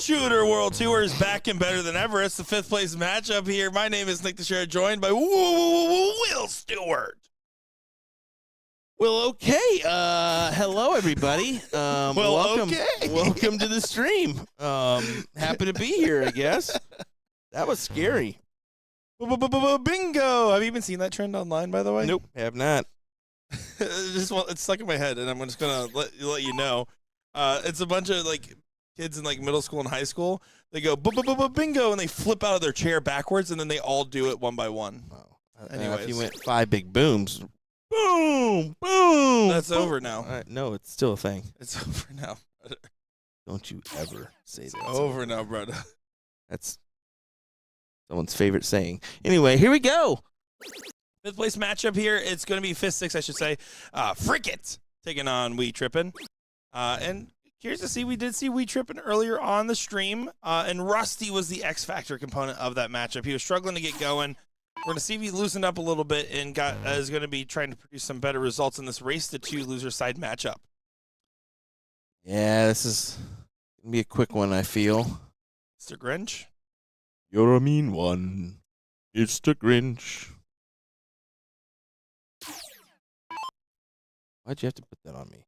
BullShooter World Tour is back and better than ever. It's the 5th place matchup here. My name is Nick Teixeira, joined by Will Stewart. Well, okay. Hello, everybody. Welcome to the stream. Happy to be here, I guess. That was scary. Bingo! Have you even seen that trend online, by the way? Nope, have not. It's stuck in my head, and I'm just gonna let you know. It's a bunch of kids in middle school and high school. They go bingo, and they flip out of their chair backwards, and then they all do it one by one. Wow. Anyways, if you went 5 big booms, boom, boom. That's over now. No, it's still a thing. It's over now, brother. Don't you ever say that. Over now, brother. That's someone's favorite saying. Anyway, here we go. 5th place matchup here. It's going to be 5th, 6th, I should say. Frickett taking on Wee Trippin'. And curious to see, we did see Wee Trippin' earlier on the stream. And Rusty was the X Factor component of that matchup. He was struggling to get going. We're going to see if he loosened up a little bit and is going to be trying to produce some better results in this race to 2 loser side matchup. Yeah, this is going to be a quick one, I feel. Mr. Grinch? You're a mean one. It's the Grinch. Why'd you have to put that on me?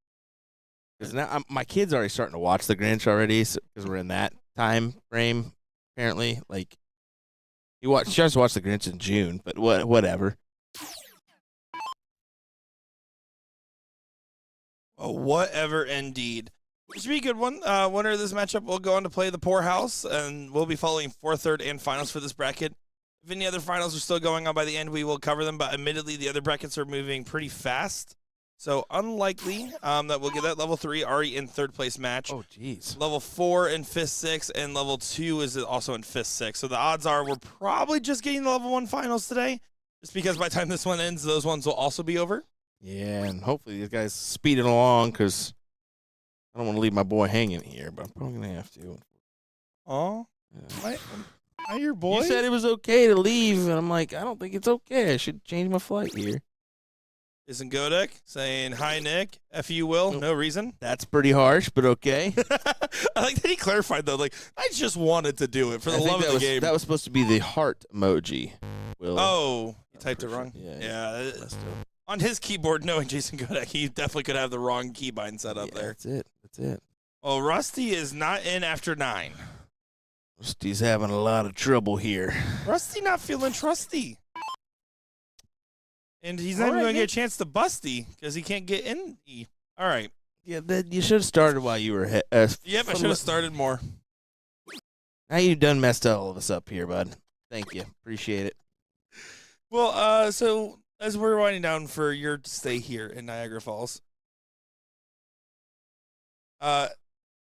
Because now my kid's already starting to watch the Grinch already, because we're in that time frame, apparently. She starts to watch the Grinch in June, but whatever. Oh, whatever indeed. This should be a good one. Winner of this matchup will go on to play the Poorhouse, and we'll be following 4th, 3rd, and finals for this bracket. If any other finals are still going on by the end, we will cover them, but admittedly, the other brackets are moving pretty fast. So unlikely that we'll get that level 3 already in 3rd place match. Oh, jeez. Level 4 in 5th, 6th, and level 2 is also in 5th, 6th. So the odds are we're probably just getting the level 1 finals today, just because by the time this one ends, those ones will also be over. Yeah, and hopefully these guys speed it along, because I don't want to leave my boy hanging here, but I'm probably going to have to. Oh, Yeah. Hi, your boy. You said it was okay to leave, and I'm like, I don't think it's okay. I should change my flight here. Isn't Godek saying, hi, Nick, F you, Will, no reason? That's pretty harsh, but okay. I like that he clarified, though. I just wanted to do it for the love of the game. That was supposed to be the heart emoji, Will. Oh, you typed it wrong? Yeah. On his keyboard, knowing Jason Godek, he definitely could have the wrong keybind set up there. That's it. Well, Rusty is not in after 9. Rusty's having a lot of trouble here. Rusty not feeling trusty. And he's not even going to get a chance to busty because he can't get in. All right. Yeah, you should have started while you were Yep, I should have started more. Now you done messed all of us up here, bud. Thank you. Appreciate it. Well, so as we're winding down for your stay here in Niagara Falls,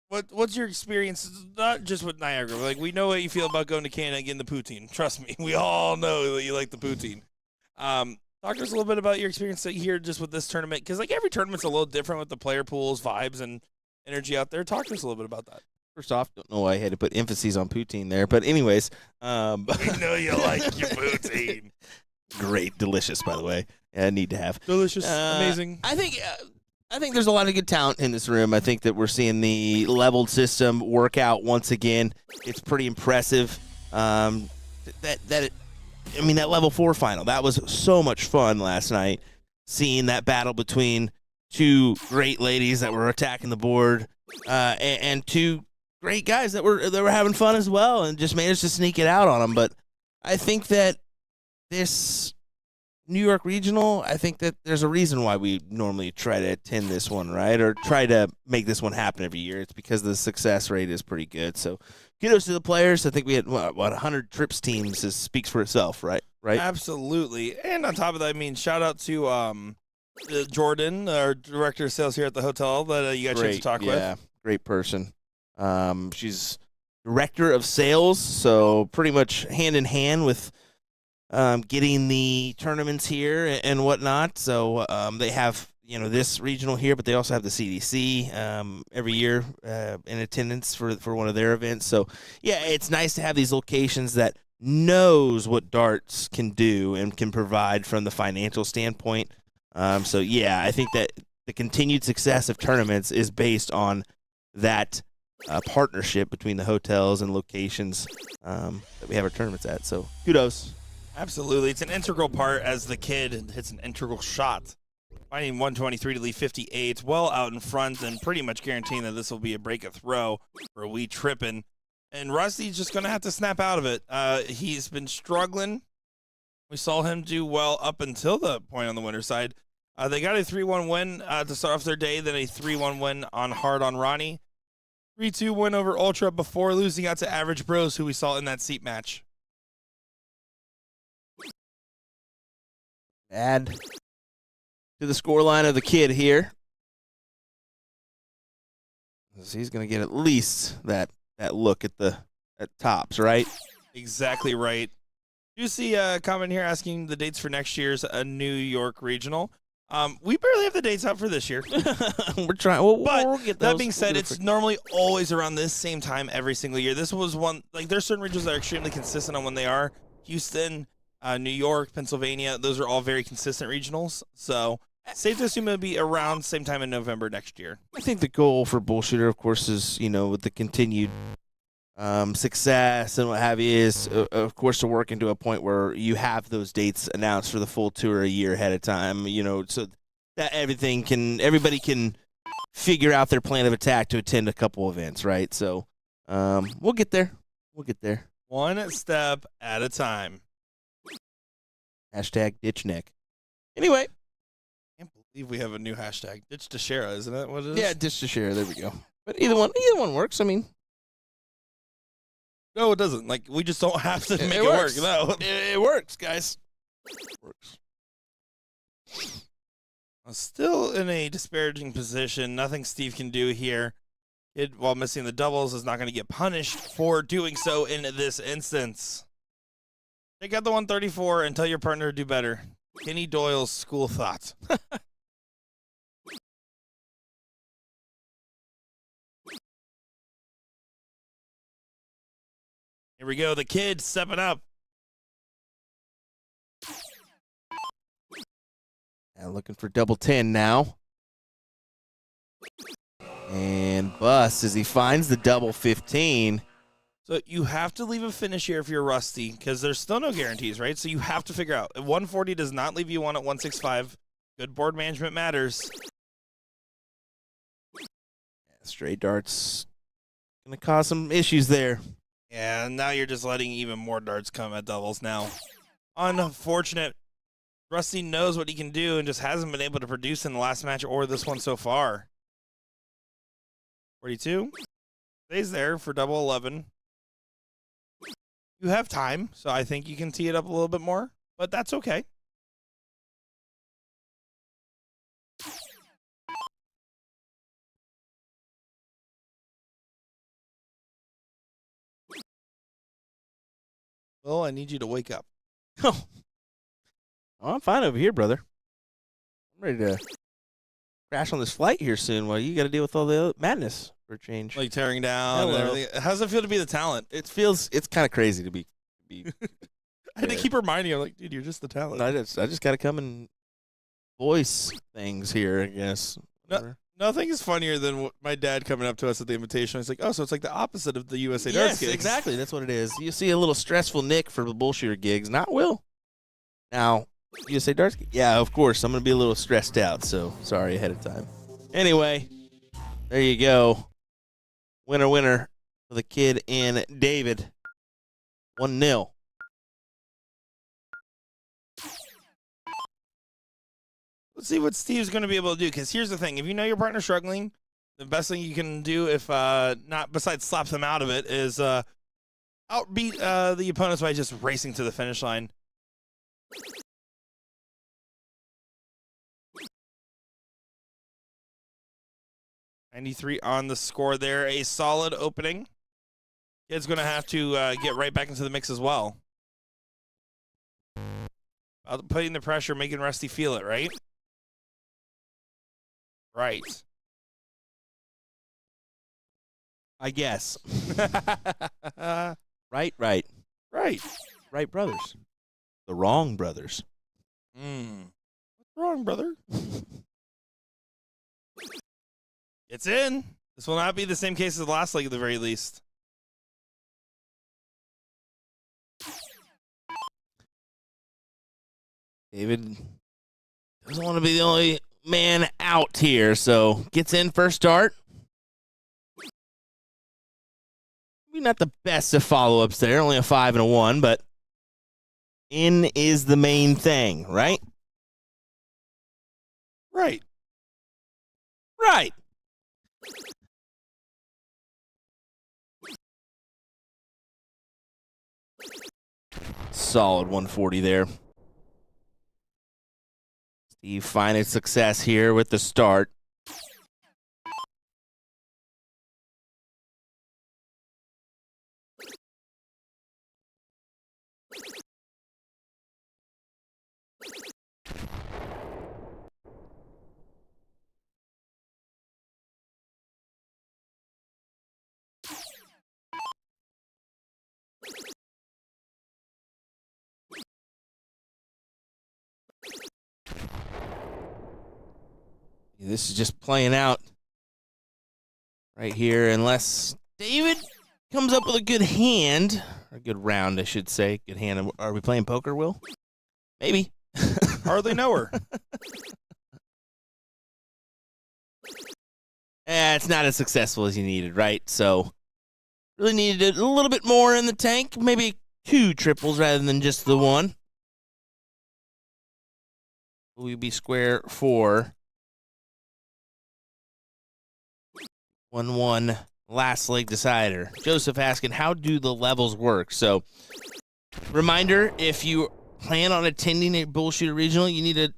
what's your experience, not just with Niagara, but we know what you feel about going to Canada and getting the poutine. Trust me, we all know that you like the poutine. Talk to us a little bit about your experience here just with this tournament, because every tournament's a little different with the player pools, vibes, and energy out there. Talk to us a little bit about that. First off, don't know why I had to put emphasis on poutine there, but anyways. We know you like your poutine. Great, delicious, by the way. I need to have. Delicious, amazing. I think there's a lot of good talent in this room. I think that we're seeing the leveled system work out once again. It's pretty impressive. That level 4 final, that was so much fun last night, seeing that battle between 2 great ladies that were attacking the board, and 2 great guys that were having fun as well, and just managed to sneak it out on them. But I think that this New York Regional, I think that there's a reason why we normally try to attend this one, right? Or try to make this one happen every year. It's because the success rate is pretty good. So kudos to the players. I think we had, 100 trips teams. This speaks for itself, right? Absolutely. And on top of that, shout out to Jordan, our director of sales here at the hotel that you got a chance to talk with. Yeah, great person. She's director of sales, so pretty much hand in hand with getting the tournaments here and whatnot. So they have this regional here, but they also have the CDC every year in attendance for one of their events. So yeah, it's nice to have these locations that knows what darts can do and can provide from the financial standpoint. So yeah, I think that the continued success of tournaments is based on that partnership between the hotels and locations that we have our tournaments at. So kudos. Absolutely. It's an integral part as the kid hits an integral shot. Finding 123 to leave 58, well out in front, and pretty much guaranteeing that this will be a break of throw for Wee Trippin'. And Rusty's just going to have to snap out of it. He's been struggling. We saw him do well up until the point on the winner's side. They got a 3-1 win to start off their day, then a 3-1 win on Hard on Ronnie. 3-2 win over Ultra before losing out to Average Bros, who we saw in that seat match. Add to the scoreline of the kid here. He's going to get at least that look at tops, right? Exactly right. You see a comment here asking the dates for next year's New York Regional. We barely have the dates out for this year. We're trying. But we'll get that those. being said, it's normally always around this same time every single year. This was one, like, there's certain regions that are extremely consistent on when they are. Houston, New York, Pennsylvania, those are all very consistent regionals. So safe to assume it'll be around same time in November next year. I think the goal for BullShooter, of course, is, with the continued success and what have you, is, of course, to work into a point where you have those dates announced for the full tour a year ahead of time, so that everybody can figure out their plan of attack to attend a couple events, right? So we'll get there. We'll get there. One step at a time. Hashtag ditch neck. Anyway. I can't believe we have a new hashtag. Ditch to Shara, isn't that what it is? Yeah, ditch to share. There we go. But either one works. I mean, no, it doesn't. Like, we just don't have to make it works. work. No. It works, guys. It works. Still in a disparaging position. Nothing Steve can do here. Kid, while missing the doubles, is not going to get punished for doing so in this instance. Take out the 134 and tell your partner to do better. Kenny Doyle's school thought. Here we go. The kid stepping up. And looking for double 10 now. And Bus as he finds the double 15. So you have to leave a finish here if you're Rusty, because there's still no guarantees, right? So you have to figure out. 140 does not leave you one at 165. Good board management matters. Straight darts going to cause some issues there. Yeah, and now you're just letting even more darts come at doubles now. Unfortunate. Rusty knows what he can do and just hasn't been able to produce in the last match or this one so far. 42. Stays there for double 11. You have time, so I think you can tee it up a little bit more, but that's okay. Well, I need you to wake up. Oh, I'm fine over here, brother. I'm ready to crash on this flight here soon. Well, you got to deal with all the madness for a change. Like tearing down and everything. How's it feel to be the talent? It's kind of crazy to be I had to keep reminding you, like, dude, you're just the talent. I just got to come and voice things here, I guess. Nothing is funnier than my dad coming up to us at the invitation. He's like, oh, so it's like the opposite of the USA Darts gigs. Exactly. That's what it is. You see a little stressful Nick for the BullShooter gigs, not Will. Now, USA Darts gig? Yeah, of course. I'm going to be a little stressed out, so sorry ahead of time. Anyway, there you go. Winner for the kid and David. 1-0. Let's see what Steve's going to be able to do, because here's the thing. If you know your partner's struggling, the best thing you can do, if not besides slap them out of it, is outbeat the opponents by just racing to the finish line. $93 on the score there. A solid opening. Kid's going to have to get right back into the mix as well. Putting the pressure, making Rusty feel it, right? Right. I guess. Right. Right. Right brothers. The wrong brothers. What's wrong, brother? It's in. This will not be the same case as the last leg at the very least. David doesn't want to be the only man out here, so gets in first start. Maybe not the best of follow-ups there, only a 5 and a 1, but in is the main thing, right? Right. Right. Solid 140 there. Steve finding success here with the start. This is just playing out right here, unless David comes up with a good hand, or a good round, I should say. Good hand. Are we playing poker, Will? Maybe. Hardly know her. It's not as successful as you needed, right? So, really needed a little bit more in the tank. Maybe 2 triples rather than just the 1. Will be square 4. 1-1 last leg decider. Joseph asking, how do the levels work? So, reminder, if you plan on attending a BullShooter Regional, you need to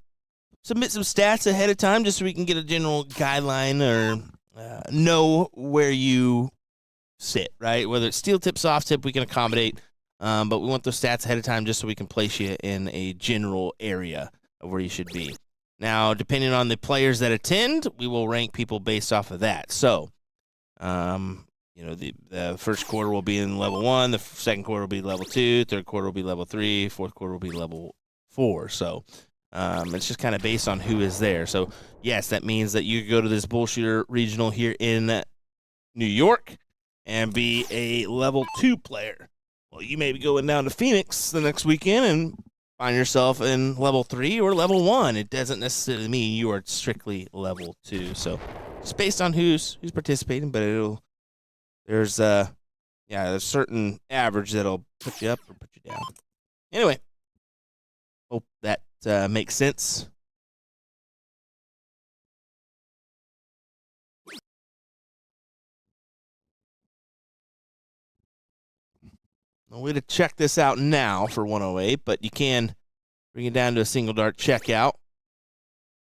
submit some stats ahead of time just so we can get a general guideline or know where you sit, right? Whether it's steel tip, soft tip, we can accommodate. But we want those stats ahead of time just so we can place you in a general area of where you should be. Now, depending on the players that attend, we will rank people based off of that. So, the first quarter will be in level 1, the second quarter will be level 2, third quarter will be level 3, fourth quarter will be level 4. So, it's just kind of based on who is there. So, yes, that means that you could go to this BullShooter Regional here in New York and be a level 2 player. Well, you may be going down to Phoenix the next weekend and find yourself in level 3 or level 1. It doesn't necessarily mean you are strictly level 2. So, it's based on who's participating, but there's a certain average that'll put you up or put you down. Anyway, hope that makes sense. No way to check this out now for 108, but you can bring it down to a single dart checkout.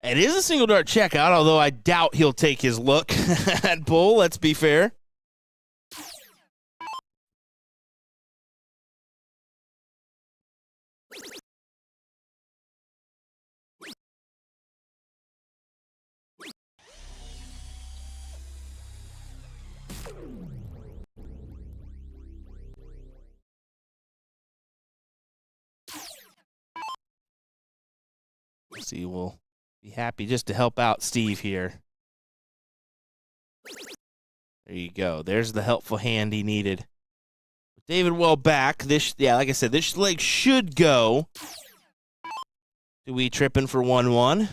It is a single dart checkout, although I doubt he'll take his look at Bull, let's be fair. See, we'll be happy just to help out Steve here. There you go. There's the helpful hand he needed. David well back. Like I said, this leg should go. Do we tripping for 1-1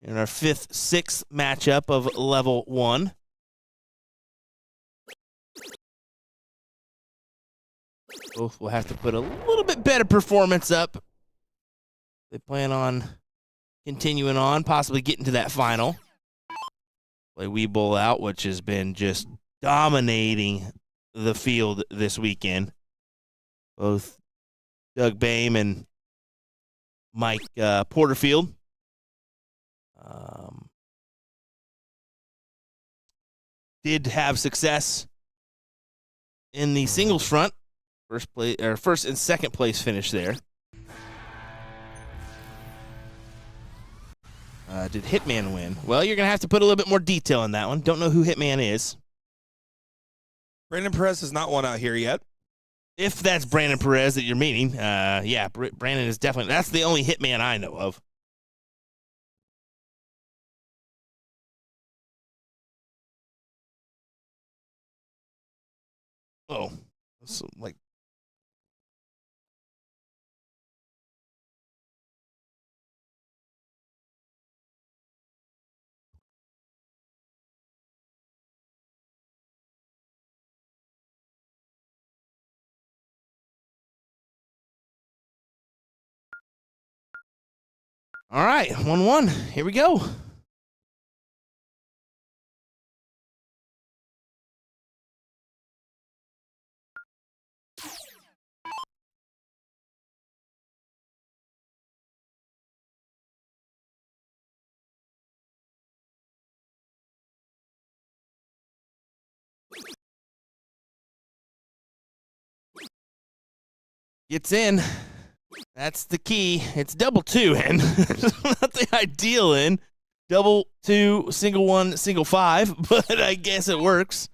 in our 5th, 6th matchup of level 1. Both will have to put a little bit better performance up. They plan on continuing on, possibly getting to that final. Play Wee Bull out, which has been just dominating the field this weekend. Both Doug Boehm and Mike Porterfield. Did have success in the singles front. First and second place finish there. Did Hitman win? Well, you're going to have to put a little bit more detail in that one. Don't know who Hitman is. Brandon Perez has not won out here yet. If that's Brandon Perez that you're meaning, Brandon is definitely, that's the only Hitman I know of. Oh, so like. All right, 1-1. Here we go. Gets in. That's the key. It's double two in. Not the ideal in. Double two, single one, single five, but I guess it works.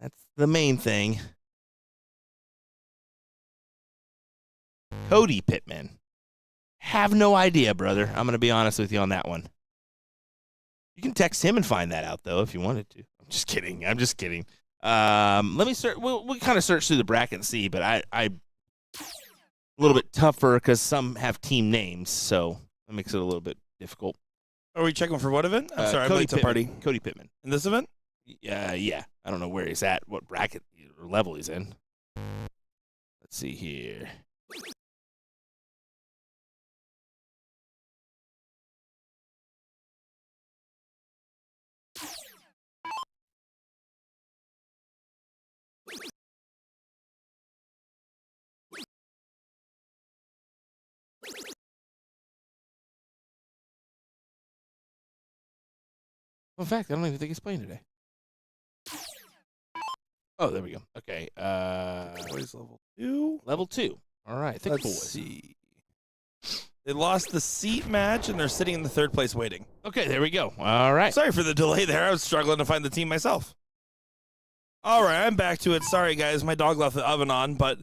That's the main thing. Cody Pittman. Have no idea, brother. I'm going to be honest with you on that one. You can text him and find that out, though, if you wanted to. I'm just kidding. Let me search. We'll kind of search through the bracket and see, but I a little bit tougher because some have team names, so that makes it a little bit difficult. Are we checking for what event? I'm sorry, I'm late to the party. Cody Pittman. In this event? Yeah. I don't know where he's at, what bracket or level he's in. Let's see here. In fact, I don't even think he's playing today. Oh, there we go. Okay. Boys level 2. Level 2. All right. Let's see. They lost the seat match, and they're sitting in the third place waiting. Okay, there we go. All right. Sorry for the delay there. I was struggling to find the team myself. All right, I'm back to it. Sorry, guys. My dog left the oven on, but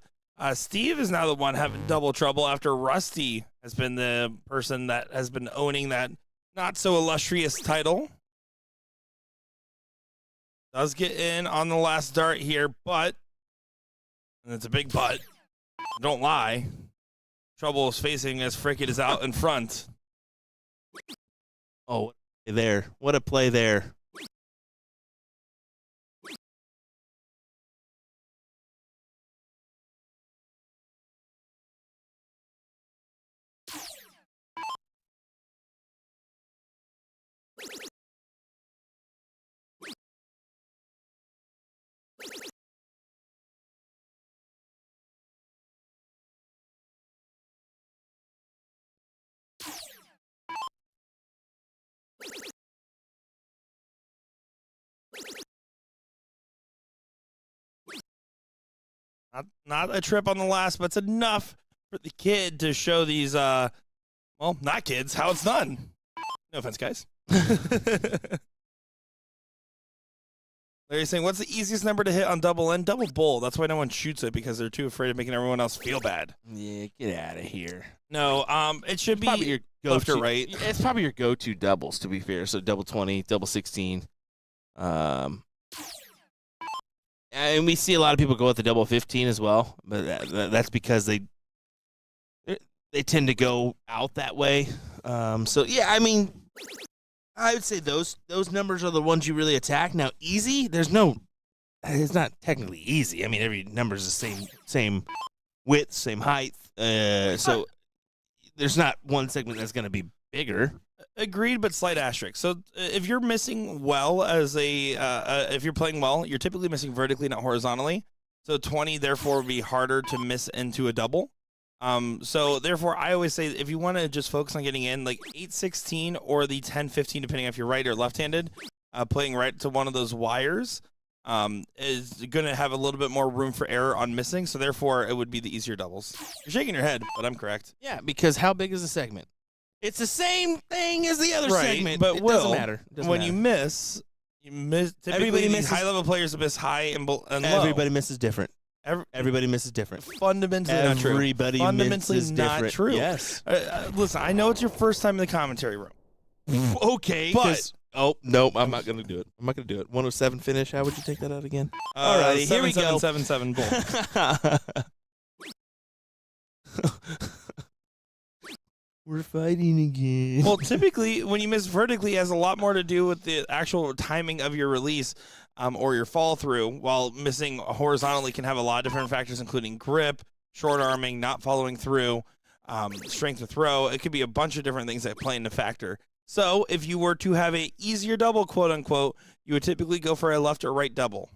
Steve is now the one having double trouble after Rusty has been the person that has been owning that not-so-illustrious title. Does get in on the last dart here, but, and it's a big but, don't lie, trouble is facing as Frickett is out in front. Oh, what a play there. Not a trip on the last, but it's enough for the kid to show these, well, not kids, how it's done. No offense, guys. Larry's saying, what's the easiest number to hit on double N? Double bull. That's why no one shoots it, because they're too afraid of making everyone else feel bad. Yeah, get out of here. No, it should be your left or right. It's probably your go-to doubles, to be fair. So double 20, double 16. And we see a lot of people go with the double 15 as well, but that's because they tend to go out that way. So yeah, I mean, I would say those numbers are the ones you really attack. Now, easy, it's not technically easy. I mean, every number is the same width, same height. So there's not one segment that's going to be bigger. Agreed, but slight asterisk. So if you're missing well if you're playing well, you're typically missing vertically, not horizontally. So 20, therefore, would be harder to miss into a double. So therefore, I always say if you want to just focus on getting in, like 8-16 or the 10-15, depending if you're right or left-handed, playing right to one of those wires is going to have a little bit more room for error on missing. So therefore, it would be the easier doubles. You're shaking your head, but I'm correct. Yeah, because how big is the segment? It's the same thing as the other segment, but it doesn't matter. When you miss. Typically, everybody misses. High-level players miss high and low. Everybody misses different. Everybody misses different. Fundamentally not true. Everybody misses not different. True. Yes. Listen, I know it's your first time in the commentary room. Okay, but Oh, nope, I'm not going to do it. 107 finish. How would you take that out again? All right, here we go. 7-7 bull. We're fighting again. Well, typically, when you miss vertically, it has a lot more to do with the actual timing of your release or your fall through, while missing horizontally can have a lot of different factors, including grip, short arming, not following through, strength of throw. It could be a bunch of different things that play into factor. So if you were to have a easier double, quote unquote, you would typically go for a left or right double.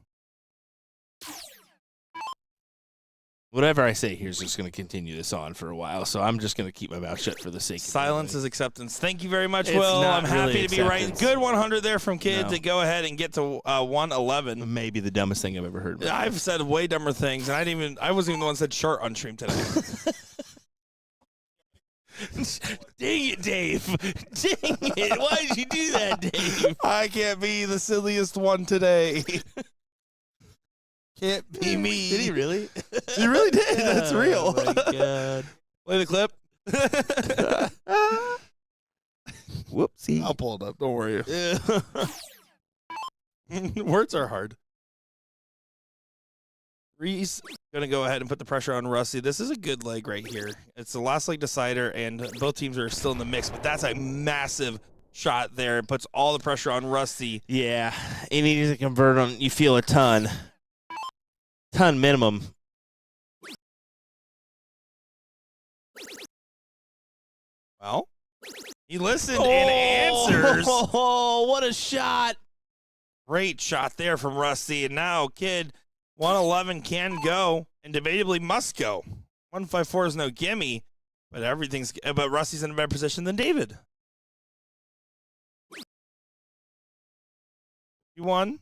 Whatever I say here is just going to continue this on for a while, so I'm just going to keep my mouth shut for the sake of Silence is acceptance. Thank you very much, It's Will. not I'm happy really to be right. acceptance. Good 100 there from Kid No. to go ahead and get to 111. Maybe the dumbest thing I've ever heard. I've said way dumber things, and I wasn't even the one that said short on stream today. Dang it, Dave. Dang it. Why did you do that, Dave? I can't be the silliest one today. Can't be me. Did he really? He really did. That's real. Oh, my God. Play the clip. Whoopsie. I'll pull it up. Don't worry. Words are hard. Reese going to go ahead and put the pressure on Rusty. This is a good leg right here. It's the last leg decider, and both teams are still in the mix, but that's a massive shot there. It puts all the pressure on Rusty. Yeah. He needs to convert on, you feel a ton. Ton minimum. Well, he listened and answers. Oh, what a shot. Great shot there from Rusty. And now, Kid, 111 can go and debatably must go. 154 is no gimme, but Rusty's in a better position than David. You won.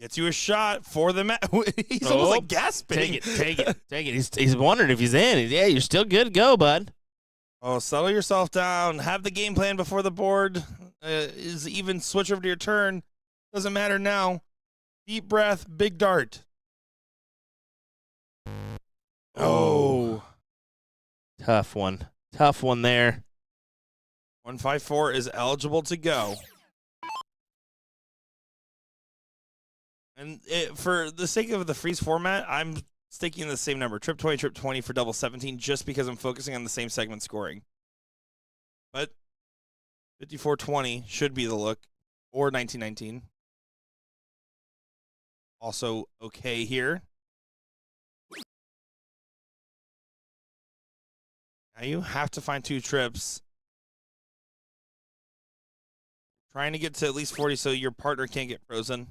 Gets you a shot for the match. He's almost like gasping. Take it. He's wondering if he's in. Yeah, you're still good to go, bud. Oh, settle yourself down. Have the game plan before the board is even. Switch over to your turn. Doesn't matter now. Deep breath, big dart. Oh. Tough one. Tough one there. 154 is eligible to go. And for the sake of the freeze format, I'm sticking the same number, trip 20 for double 17, just because I'm focusing on the same segment scoring. But 54-20 should be the look, or 19-19. Also okay here. Now you have to find 2 trips. Trying to get to at least 40 so your partner can't get frozen.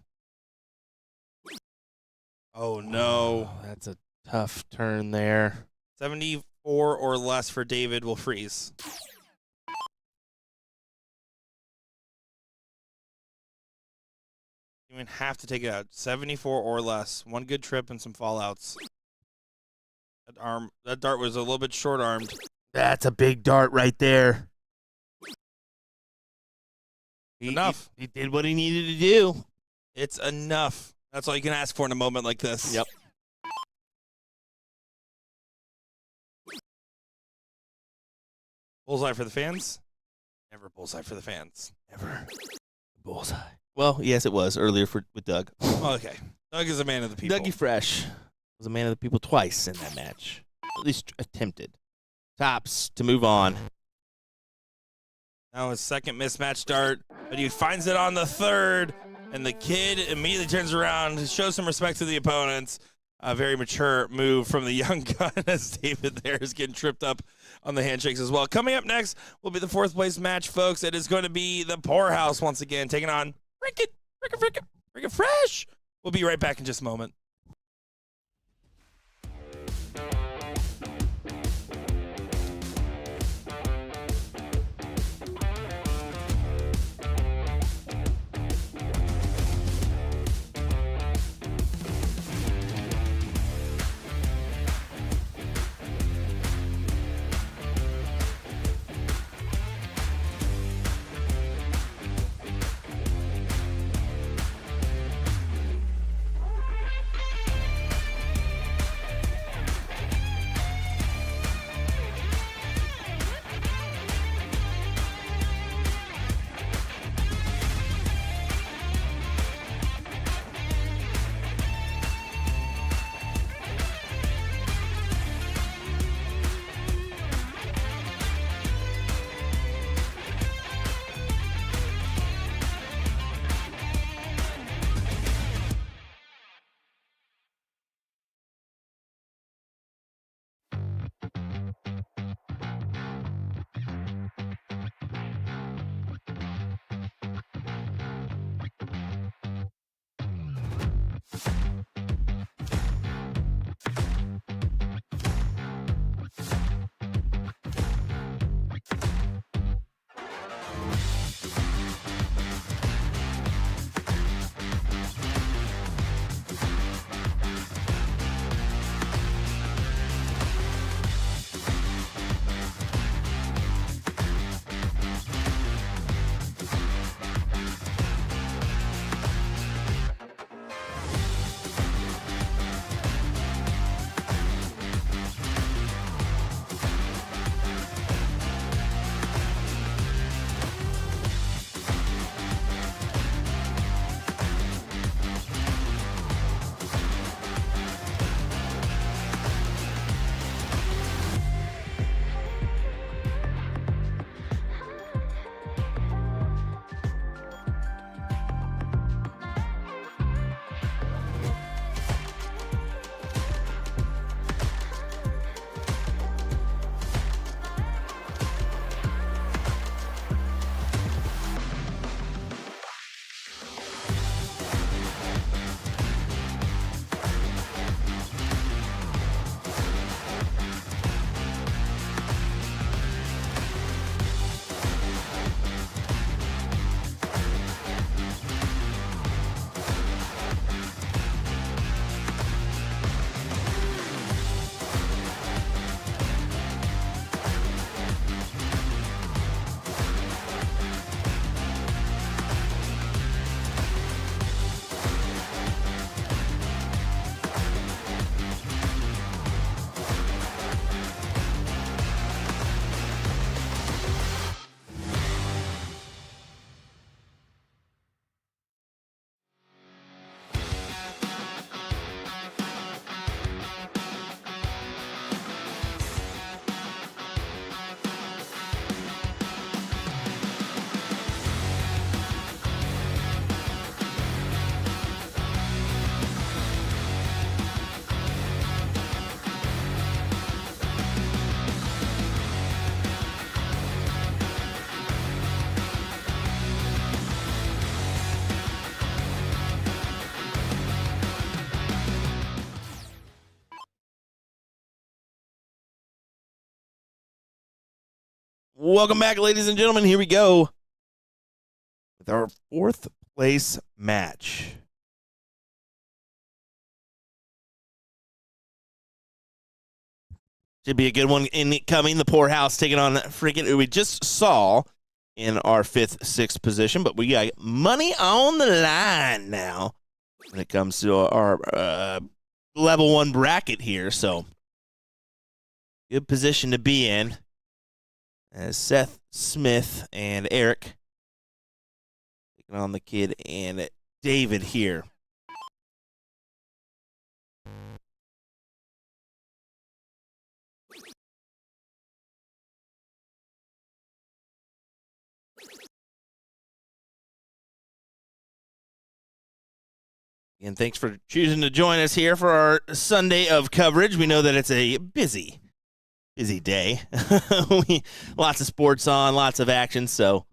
Oh, no. That's a tough turn there. 74 or less for David will freeze. You even have to take it out. 74 or less. One good trip and some fallouts. That dart was a little bit short-armed. That's a big dart right there. Enough. He did what he needed to do. It's enough. That's all you can ask for in a moment like this. Yep. Bullseye for the fans? Never bullseye for the fans. Never. Bullseye. Well, yes, it was earlier with Doug. Okay. Doug is a man of the people. Dougie Fresh was a man of the people twice in that match. At least attempted. Tops to move on. Now his second mismatch dart, but he finds it on the third, and the Kid immediately turns around, shows some respect to the opponents. A very mature move from the young gun as David there is getting tripped up on the handshakes as well. Coming up next will be the 4th place match, folks. It is going to be the Poorhouse once again, taking on Frickin' Fresh. We'll be right back in just a moment. Welcome back, ladies and gentlemen. Here we go with our fourth place match. Should be a good one incoming. The Poorhouse taking on freaking who we just saw in our fifth, sixth position, but we got money on the line now when it comes to our level 1 bracket here. So good position to be in as Seth Smith and Eric taking on the kid and David here. And thanks for choosing to join us here for our Sunday of coverage. We know that it's a busy day. Lots of sports on, lots of action, so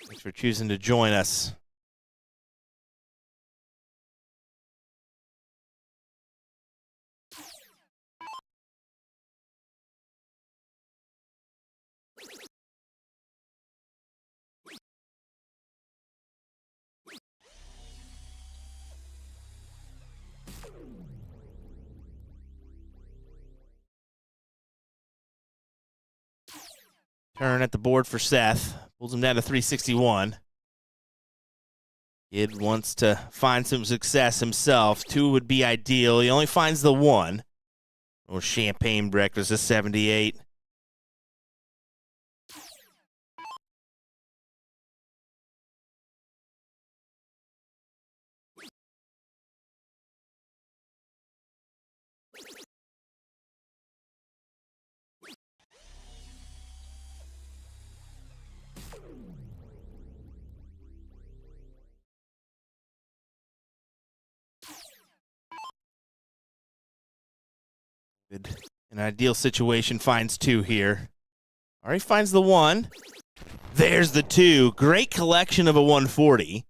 thanks for choosing to join us. Turn at the board for Seth. Pulls him down to 361. Kid wants to find some success himself. 2 would be ideal. He only finds the 1. Little champagne breakfast is 78. An ideal situation, finds 2 here. Already finds the 1. There's the 2. Great collection of a 140.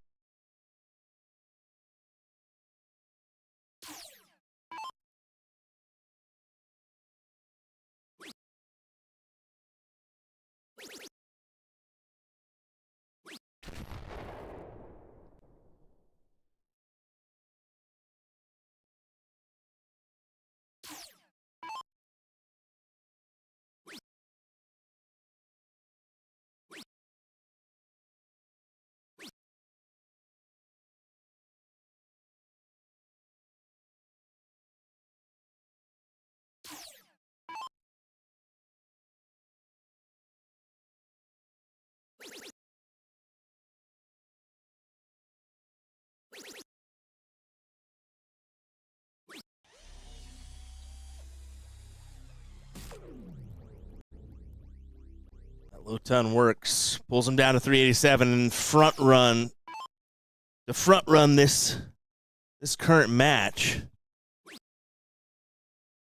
That low ton works. Pulls him down to 387 and front run. To front run this current match.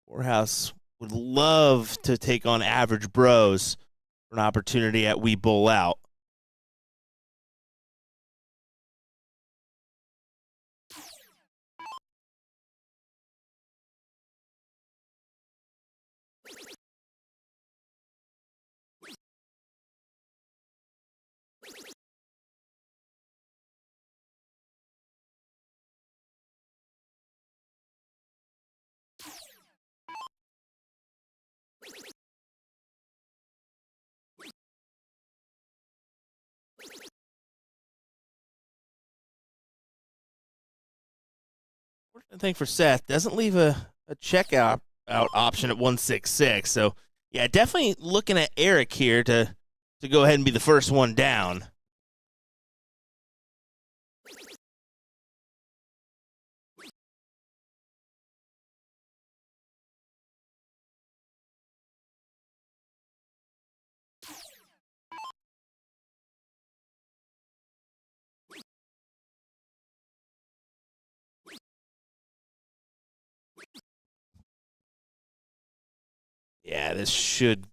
Poorhouse would love to take on Average Bros for an opportunity at We Bull Out. Fortunate thing for Seth, doesn't leave a checkout option at 166. So, yeah, definitely looking at Eric here to go ahead and be the first one down. Yeah, this should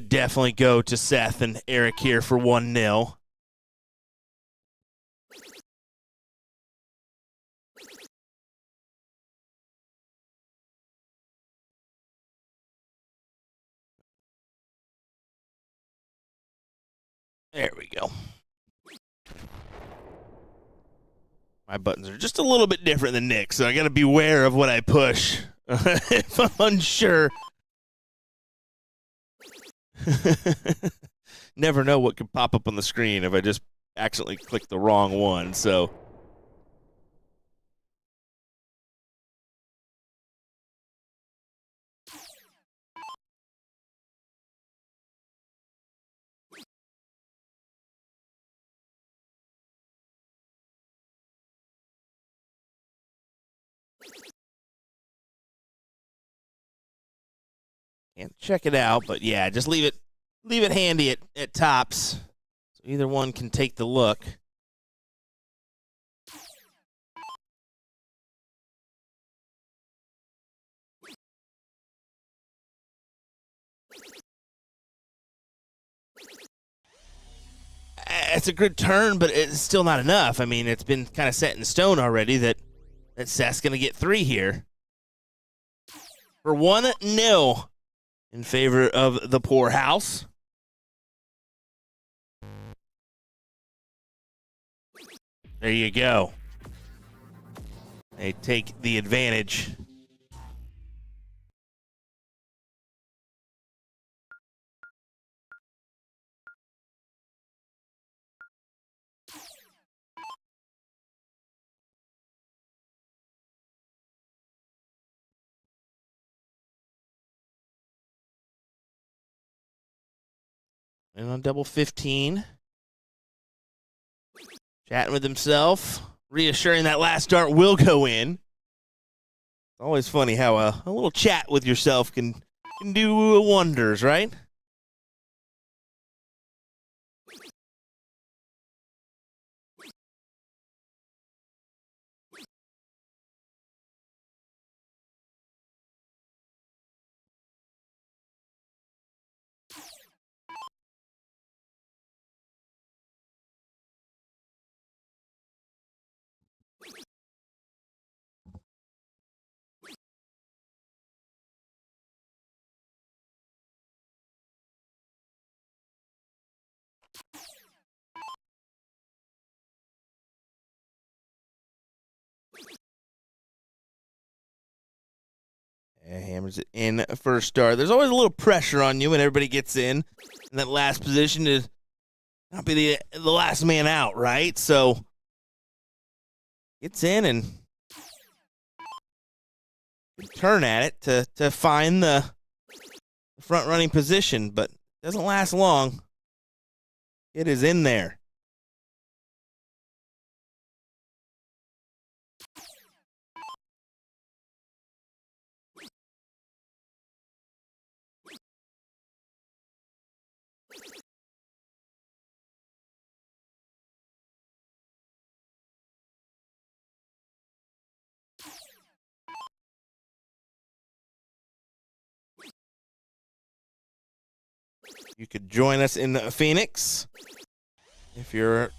definitely go to Seth and Eric here for 1-0. There we go. My buttons are just a little bit different than Nick's, so I got to beware of what I push if I'm unsure. Never know what could pop up on the screen if I just accidentally click the wrong one, so. Can't check it out, but yeah, just leave it handy at tops, so either one can take the look. It's a good turn, but it's still not enough. I mean, it's been kind of set in stone already that Seth's going to get 3 here. For 1-0 in favor of the poorhouse. There you go. They take the advantage. And on double 15. Chatting with himself. Reassuring that last dart will go in. It's always funny how a little chat with yourself can do wonders, right? Hammers it in first start. There's always a little pressure on you when everybody gets in that last position to not be the last man out, right? So gets in and turn at it to find the front running position, but doesn't last long. It is in there. You could join us in Phoenix if you're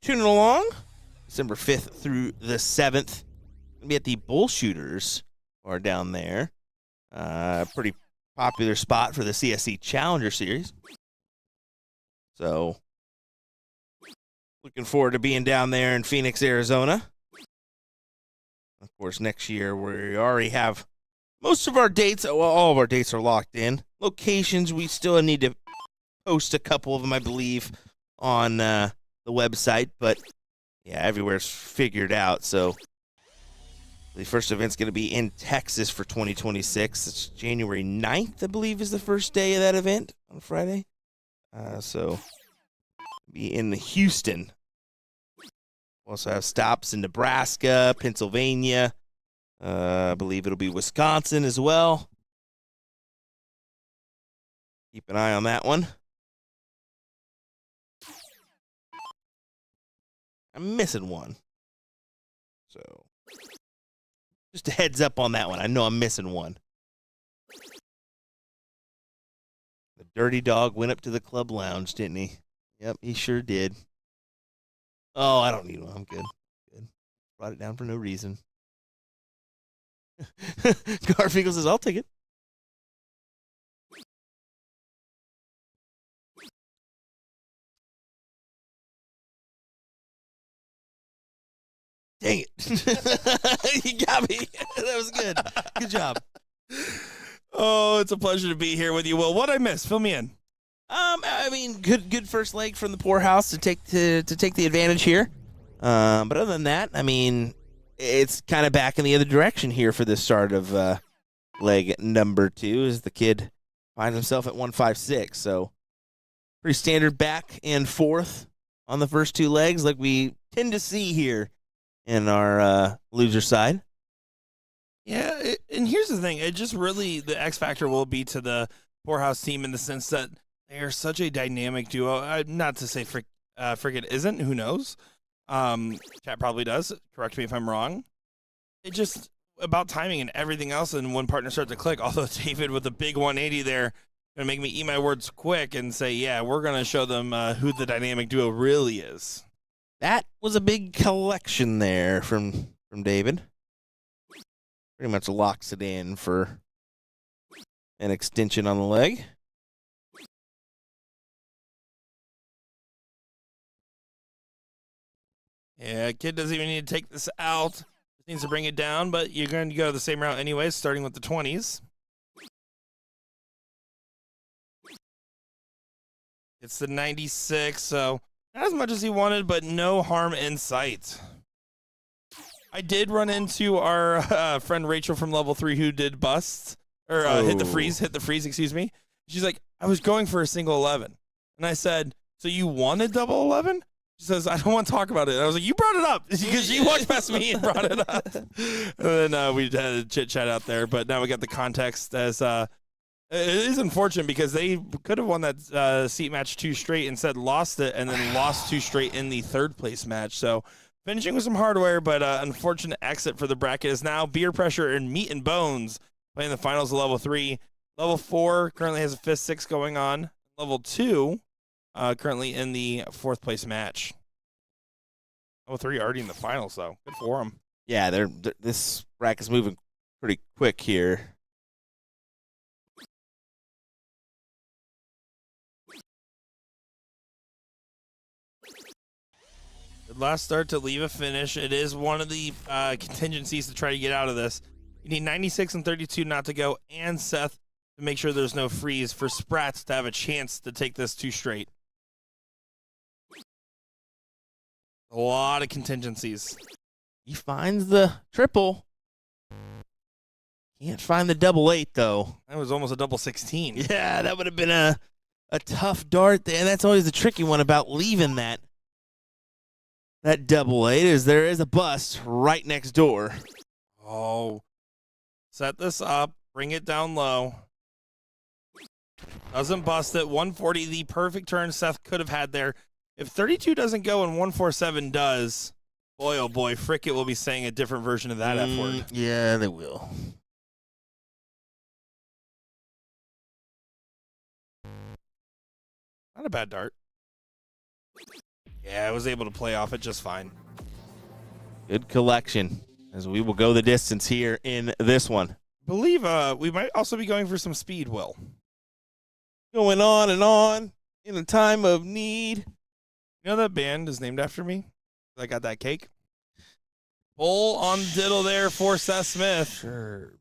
tuning along. December 5th through the 7th. We'll be at the BullShooters, or down there. Pretty popular spot for the CSC Challenger Series. So, looking forward to being down there in Phoenix, Arizona. Of course, next year we already have most of our dates. Well, all of our dates are locked in. Locations, we still need to post a couple of them, I believe, on the website. But, yeah, everywhere's figured out. So, the first event's going to be in Texas for 2026. It's January 9th, I believe, is the first day of that event on Friday. So, be in Houston. We'll also have stops in Nebraska, Pennsylvania. I believe it'll be Wisconsin as well. Keep an eye on that one. I'm missing one. So, just a heads up on that one. I know I'm missing one. The dirty dog went up to the club lounge, didn't he? Yep, he sure did. Oh, I don't need one. I'm good. Good. Brought it down for no reason. Garfinkel says, I'll take it. Dang it. You got me. That was good. Good job. Oh, it's a pleasure to be here with you. Will, what'd I miss? Fill me in. I mean, good first leg from the poorhouse to take the advantage here. But other than that, I mean, it's kind of back in the other direction here for the start of leg number 2 as the kid finds himself at 156. So pretty standard back and forth on the first 2 legs like we tend to see here in our loser side. Yeah, and here's the thing. It just really, the X factor will be to the poorhouse team in the sense that they are such a dynamic duo. Not to say Frigate isn't. Who knows? Chat probably does. Correct me if I'm wrong. It just about timing and everything else, and when partners start to click. Although David with a big 180 there, gonna make me eat my words quick and say, yeah, we're gonna show them who the dynamic duo really is. That was a big collection there from David. Pretty much locks it in for an extension on the leg. Yeah, kid doesn't even need to take this out. Just needs to bring it down, but you're going to go the same route anyways, starting with the 20s. It's the 96, so not as much as he wanted, but no harm in sight. I did run into our friend Rachel from level 3 who did bust, or hit the freeze, excuse me. She's like, I was going for a single 11. And I said, so you wanted double 11? She says, I don't want to talk about it. And I was like, you brought it up because she walked past me and brought it up. And then we had a chit chat out there, but now we got the context as it is unfortunate because they could have won that seat match 2 straight, instead lost it, and then lost 2 straight in the 3rd place match. So finishing with some hardware, but unfortunate exit for the bracket is now Beer Pressure and Meat and Bones playing the finals of level 3. Level 4 currently has a 5th, 6th going on. Level 2 currently in the 4th place match. Level 3 already in the finals, though. Good for them. Yeah, this bracket's moving pretty quick here. The last start to leave a finish. It is one of the contingencies to try to get out of this. You need 96 and 32 not to go, and Seth to make sure there's no freeze for Sprats to have a chance to take this 2 straight. A lot of contingencies. He finds the triple. Can't find the double 8, though. That was almost a double 16. Yeah, that would have been a tough dart there. And that's always the tricky one about leaving that double 8 is there is a bust right next door. Oh. Set this up. Bring it down low. Doesn't bust it. 140, the perfect turn Seth could have had there. If 32 doesn't go and 147 does, boy, oh boy, Frigate will be saying a different version of that F word. Yeah, they will. Not a bad dart. Yeah, I was able to play off it just fine. Good collection as we will go the distance here in this one. Believe we might also be going for some speed, Will. Going on and on in a time of need. You know that band is named after me? I got that cake. Bull on diddle there for Seth Smith. Sure.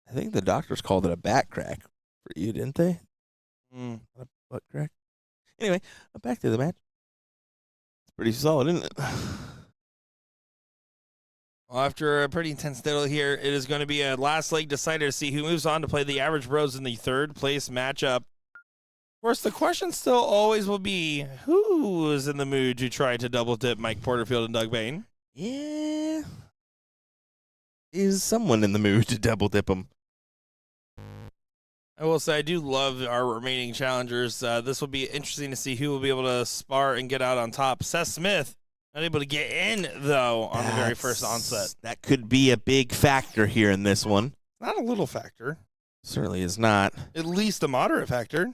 I think the doctors called it a back crack for you, didn't they? Not a butt crack. Anyway, back to the match. It's pretty solid, isn't it? Well, after a pretty intense diddle here, it is going to be a last leg decider to see who moves on to play the Average Bros in the 3rd place matchup. Of course, the question still always will be, who is in the mood to try to double dip Mike Porterfield and Doug Bain? Yeah. Is someone in the mood to double dip them? I will say I do love our remaining challengers. This will be interesting to see who will be able to spar and get out on top. Seth Smith, not able to get in, though, on the very first onset. That could be a big factor here in this one. Not a little factor. Certainly is not. At least a moderate factor.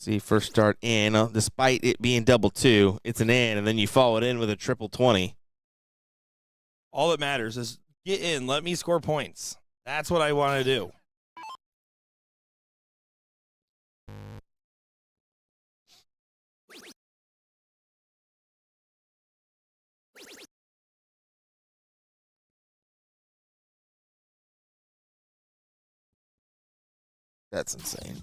See, first start in, despite it being double 2, it's an in, and then you follow it in with a triple 20. All that matters is get in, let me score points. That's what I want to do. That's insane.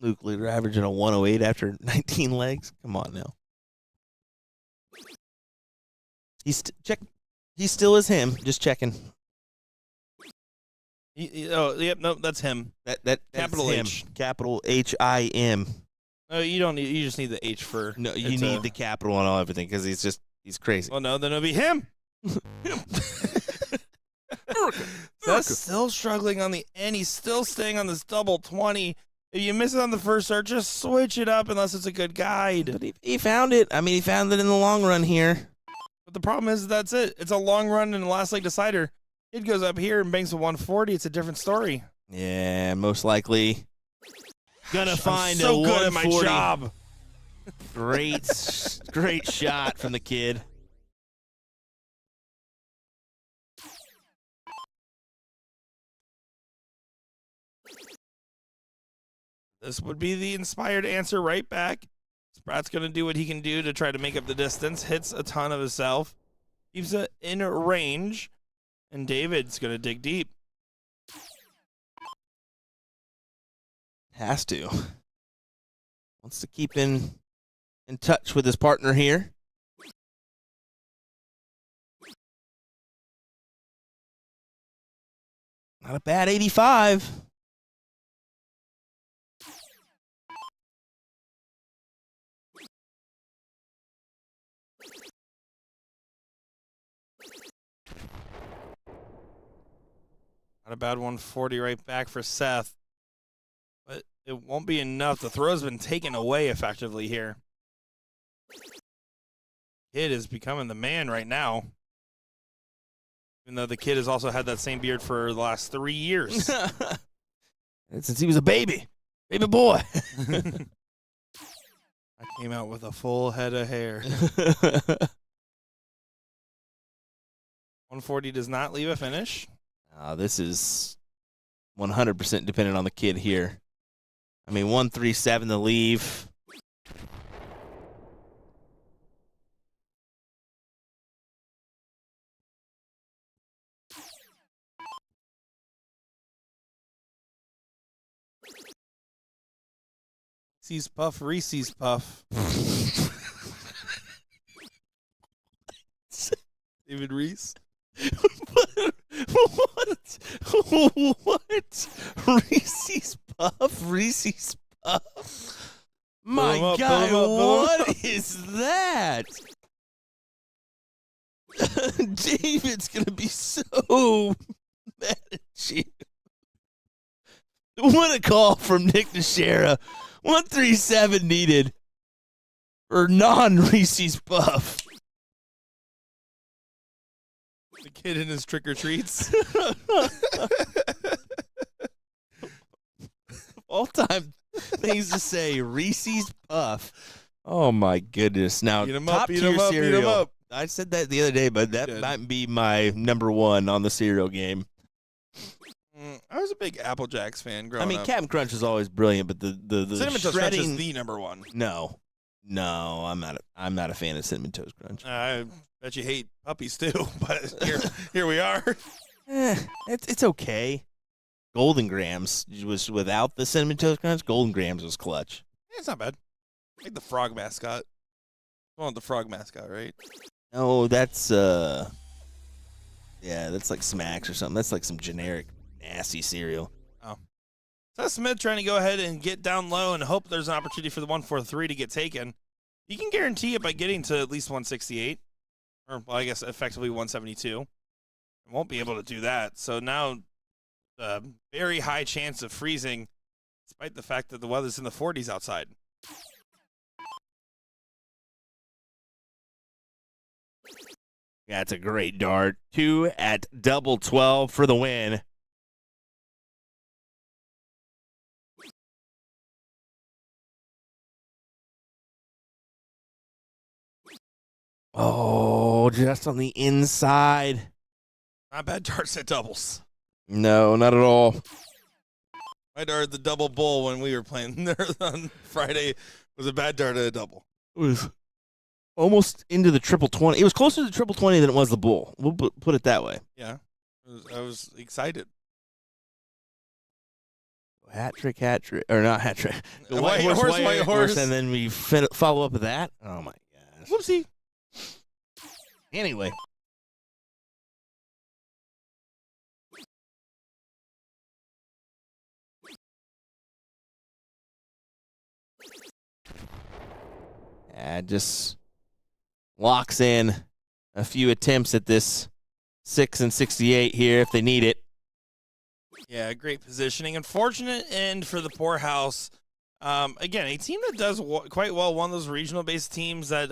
Luke Leader averaging a 108 after 19 legs. Come on now. He still is him. Just checking. Oh, yep, no, that's him. That Capital him. H. Capital H-I-M. No, you don't need. You just need the H for. No, you need the capital on everything because he's crazy. Well, no, then it'll be him. That's still struggling on the end. He's still staying on this double 20. If you miss it on the first start, just switch it up unless it's a good guide. But he found it. I mean, he found it in the long run here. But the problem is that's it. It's a long run and the last leg decider. Kid goes up here and banks a 140. It's a different story. Yeah, most likely. Gonna find I'm so a good at my 140. job. Great shot from the kid. This would be the inspired answer right back. Sprat's going to do what he can do to try to make up the distance. Hits a ton of himself. Keeps it in range. And David's going to dig deep. Has to. Wants to keep in touch with his partner here. Not a bad 85. Not a bad 140 right back for Seth. But it won't be enough. The throw's been taken away effectively here. Kid is becoming the man right now. Even though the kid has also had that same beard for the last 3 years. Since he was a baby boy. I came out with a full head of hair. 140 does not leave a finish. This is 100% dependent on the kid here. I mean, 137 to leave. Reese's Puff, Reese's Puff. David Reese. What? Reese's Puff? Reese's Puff? My God, what is that? David's going to be so mad at you. What a call from Nick Nashera. 137 needed for non-Reese's Puff. The kid in his trick-or-treats. All-time things to say, Reese's Puff. Oh, my goodness. Now, Eat 'em up, eat top-tier 'em up, eat 'em cereal. up. I said that the other day, but that might be my number one on the cereal game. I was a big Apple Jacks fan growing up. I mean, Captain Crunch is always brilliant, but the Cinnamon Toast Crunch shredding is the number one. No, I'm not a fan of Cinnamon Toast Crunch. I bet you hate puppies too, but here we are. It's okay. Golden Grams was without the Cinnamon Toast Crunch. Golden Grams was clutch. It's not bad. Like the frog mascot. You want the frog mascot, right? No, that's that's like Smacks or something. That's like some generic nasty cereal. Oh. Seth Smith trying to go ahead and get down low and hope there's an opportunity for the 143 to get taken. You can guarantee it by getting to at least 168. Or, well, I guess effectively 172. Won't be able to do that. So now, very high chance of freezing, despite the fact that the weather's in the 40s outside. That's a great dart. 2 at double 12 for the win. Oh, just on the inside. Not bad darts at doubles. No, not at all. My dart at the double bull when we were playing there on Friday was a bad dart at a double. It was almost into the triple 20. It was closer to the triple 20 than it was the bull. We'll put it that way. Yeah, I was excited. hat trick, or not hat trick. The White horse. And then we follow up with that. Oh my gosh. Whoopsie. Anyway. Just locks in a few attempts at this 6 and 68 here if they need it. Yeah, great positioning. Unfortunate end for the poorhouse. Again, a team that does quite well, one of those regional-based teams that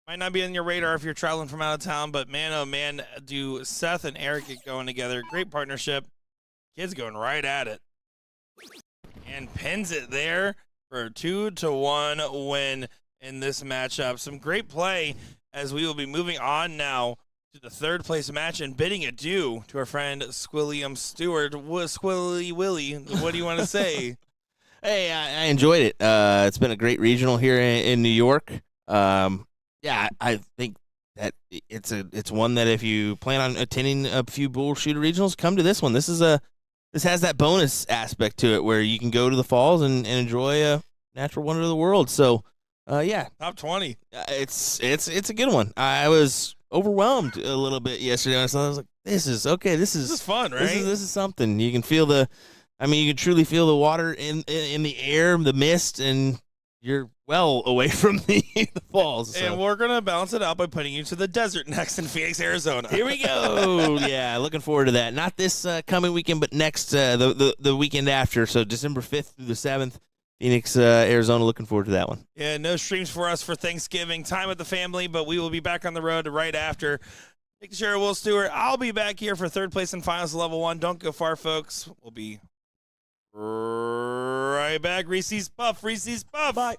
might not be on your radar if you're traveling from out of town, but man, oh man, do Seth and Eric get going together. Great partnership. Kids going right at it. And pins it there for a 2-1 win in this matchup. Some great play as we will be moving on now to the third place match and bidding adieu to our friend Squilliam Stewart. Squilly Willie, what do you want to say? Hey, I enjoyed it. It's been a great regional here in New York. Yeah, I think that it's one that if you plan on attending a few BullShooter regionals, come to this one. This has that bonus aspect to it where you can go to the falls and enjoy a natural wonder of the world. So, yeah, top 20. It's a good one. I was overwhelmed a little bit yesterday. I was like, this is fun, right? This is something. You can feel you can truly feel the water in the air, the mist, and you're well away from the falls. So. And we're going to balance it out by putting you to the desert next in Phoenix, Arizona. Here we go. Yeah, looking forward to that. Not this coming weekend, but next, the weekend after. So December 5th through the 7th, Phoenix, Arizona. Looking forward to that one. Yeah, no streams for us for Thanksgiving. Time with the family, but we will be back on the road right after. Take care of Will Stewart. I'll be back here for third place in finals level 1. Don't go far, folks. We'll be right back. Reese's Puff. Bye.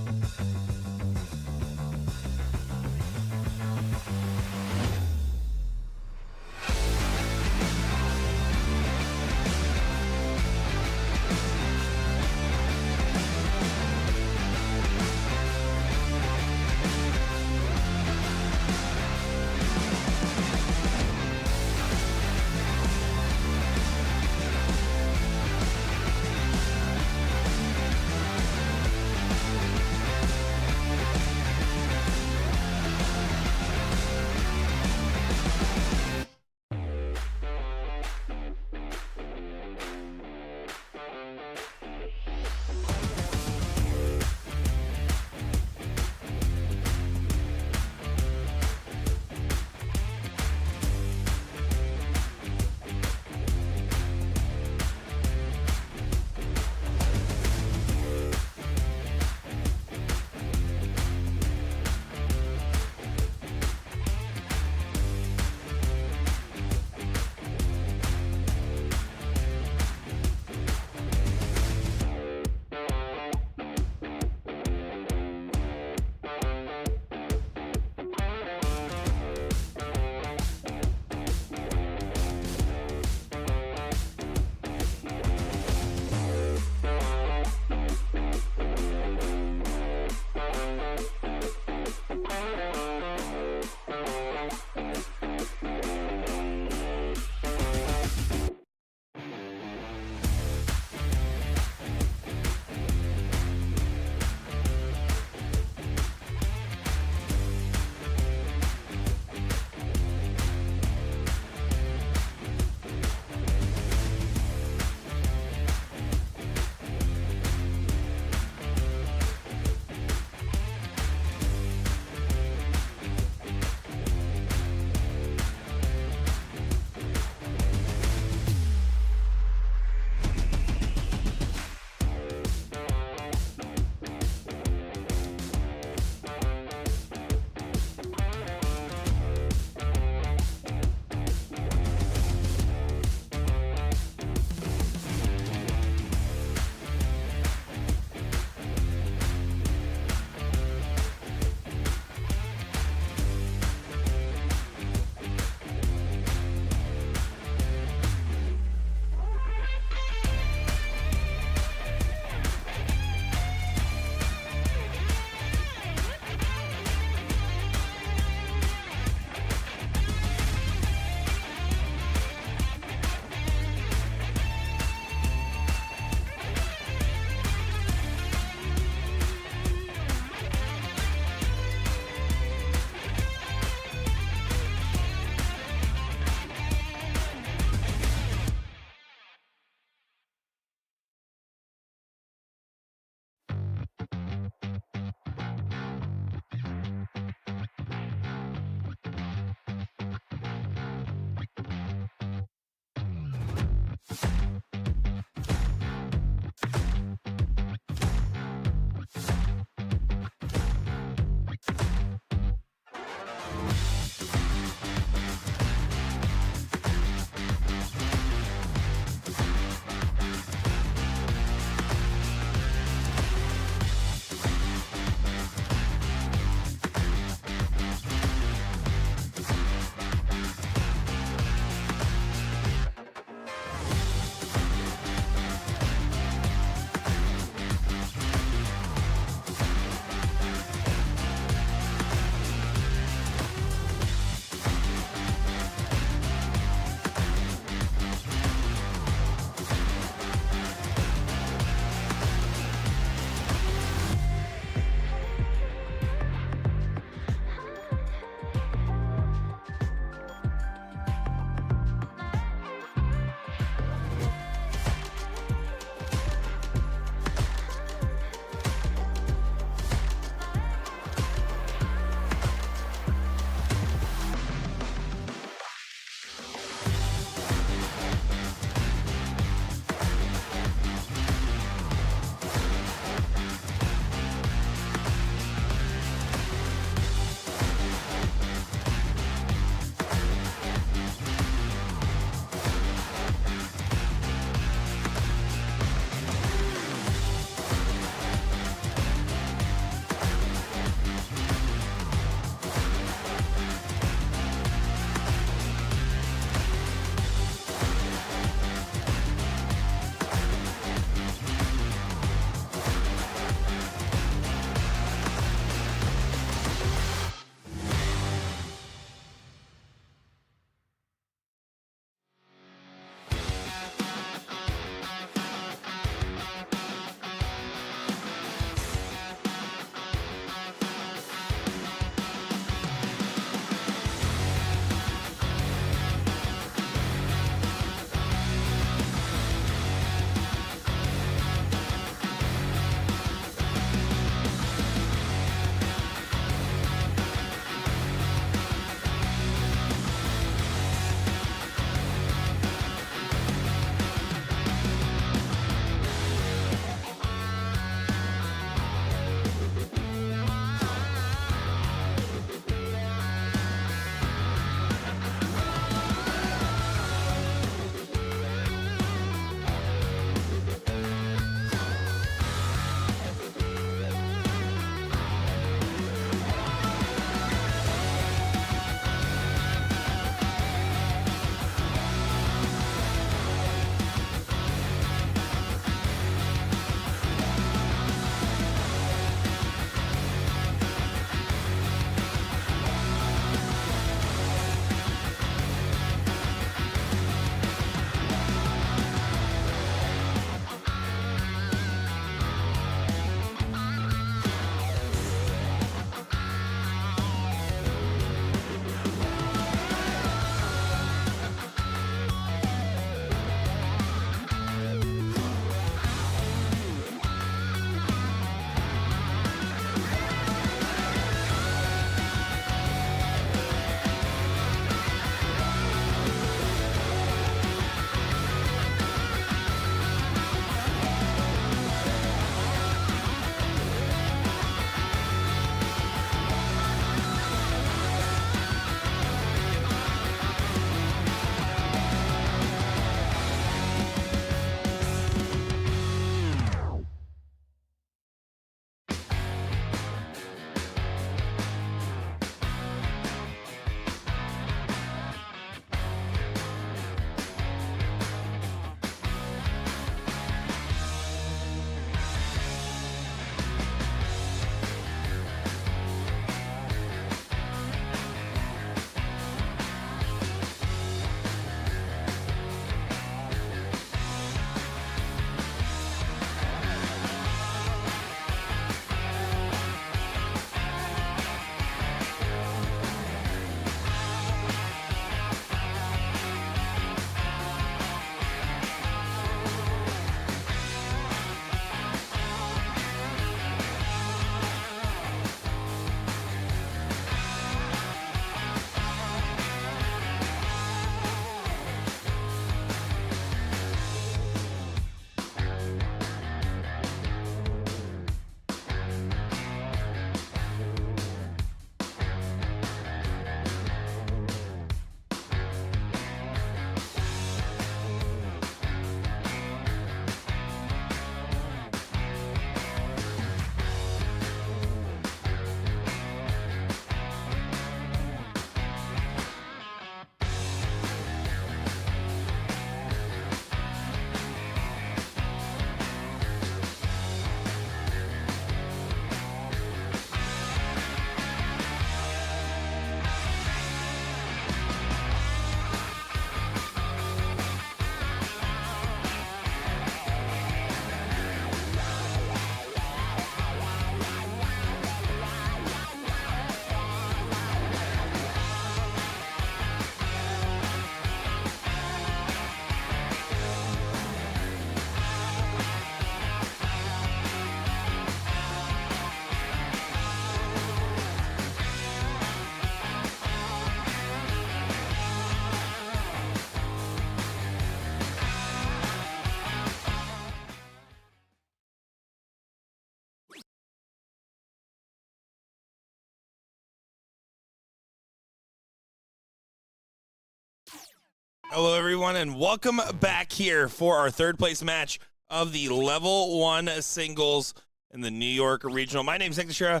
Hello, everyone, and welcome back here for our third place match of the Level 1 singles in the New York Regional. My name is Nick Teixeira,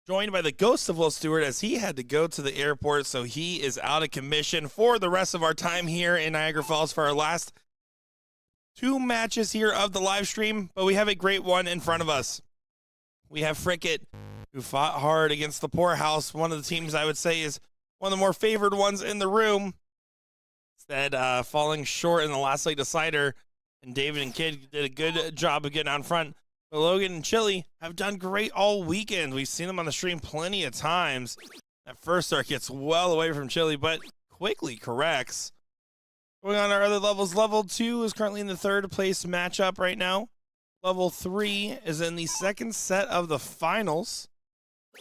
joined by the ghost of Will Stewart as he had to go to the airport, so he is out of commission for the rest of our time here in Niagara Falls for our last two matches here of the live stream, but we have a great one in front of us. We have Fricket, who fought hard against the Poorhouse, one of the teams I would say is one of the more favored ones in the room. Instead, falling short in the last leg decider, and David and Kid did a good job of getting out in front. But Logan and Chili have done great all weekend. We've seen them on the stream plenty of times. That first start gets well away from Chili, but quickly corrects. Going on our other levels, level 2 is currently in the third place matchup right now. Level 3 is in the second set of the finals.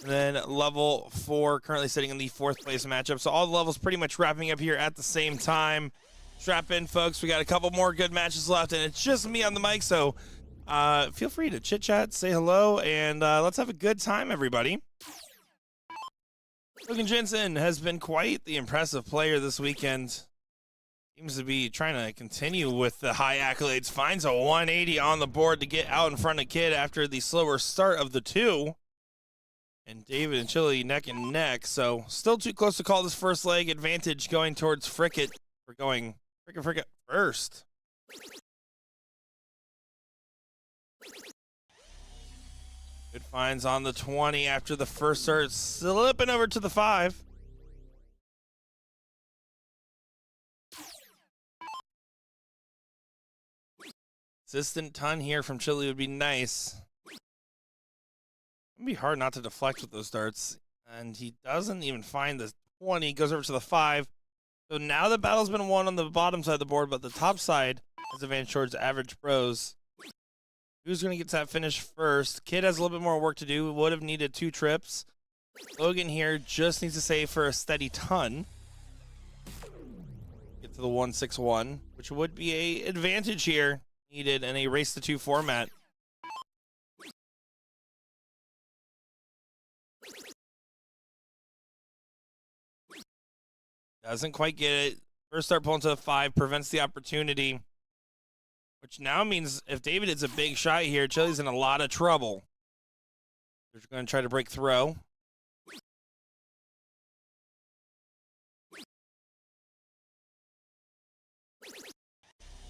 And then level 4 currently sitting in the fourth place matchup. So all the levels pretty much wrapping up here at the same time. Strap in, folks. We got a couple more good matches left, and it's just me on the mic. So feel free to chit chat, say hello, and let's have a good time, everybody. Logan Jensen has been quite the impressive player this weekend. Seems to be trying to continue with the high accolades. Finds a 180 on the board to get out in front of Kid after the slower start of the two. And David and Chili neck and neck. So still too close to call this first leg. Advantage going towards Fricket. We're going Fricket first. Good finds on the 20 after the first start. Slipping over to the 5. Consistent ton here from Chili would be nice. It'd be hard not to deflect with those darts. And he doesn't even find the 20. Goes over to the 5. So now the battle's been won on the bottom side of the board, but the top side has advantage towards average pros. Who's going to get to that finish first? Kid has a little bit more work to do. Would have needed 2 trips. Logan here just needs to save for a steady ton. Get to the 161, which would be a advantage here needed in a race to 2 format. Doesn't quite get it. First start pulling to the 5 prevents the opportunity, which now means if David hits a big shot here, Chili's in a lot of trouble. They're going to try to break throw.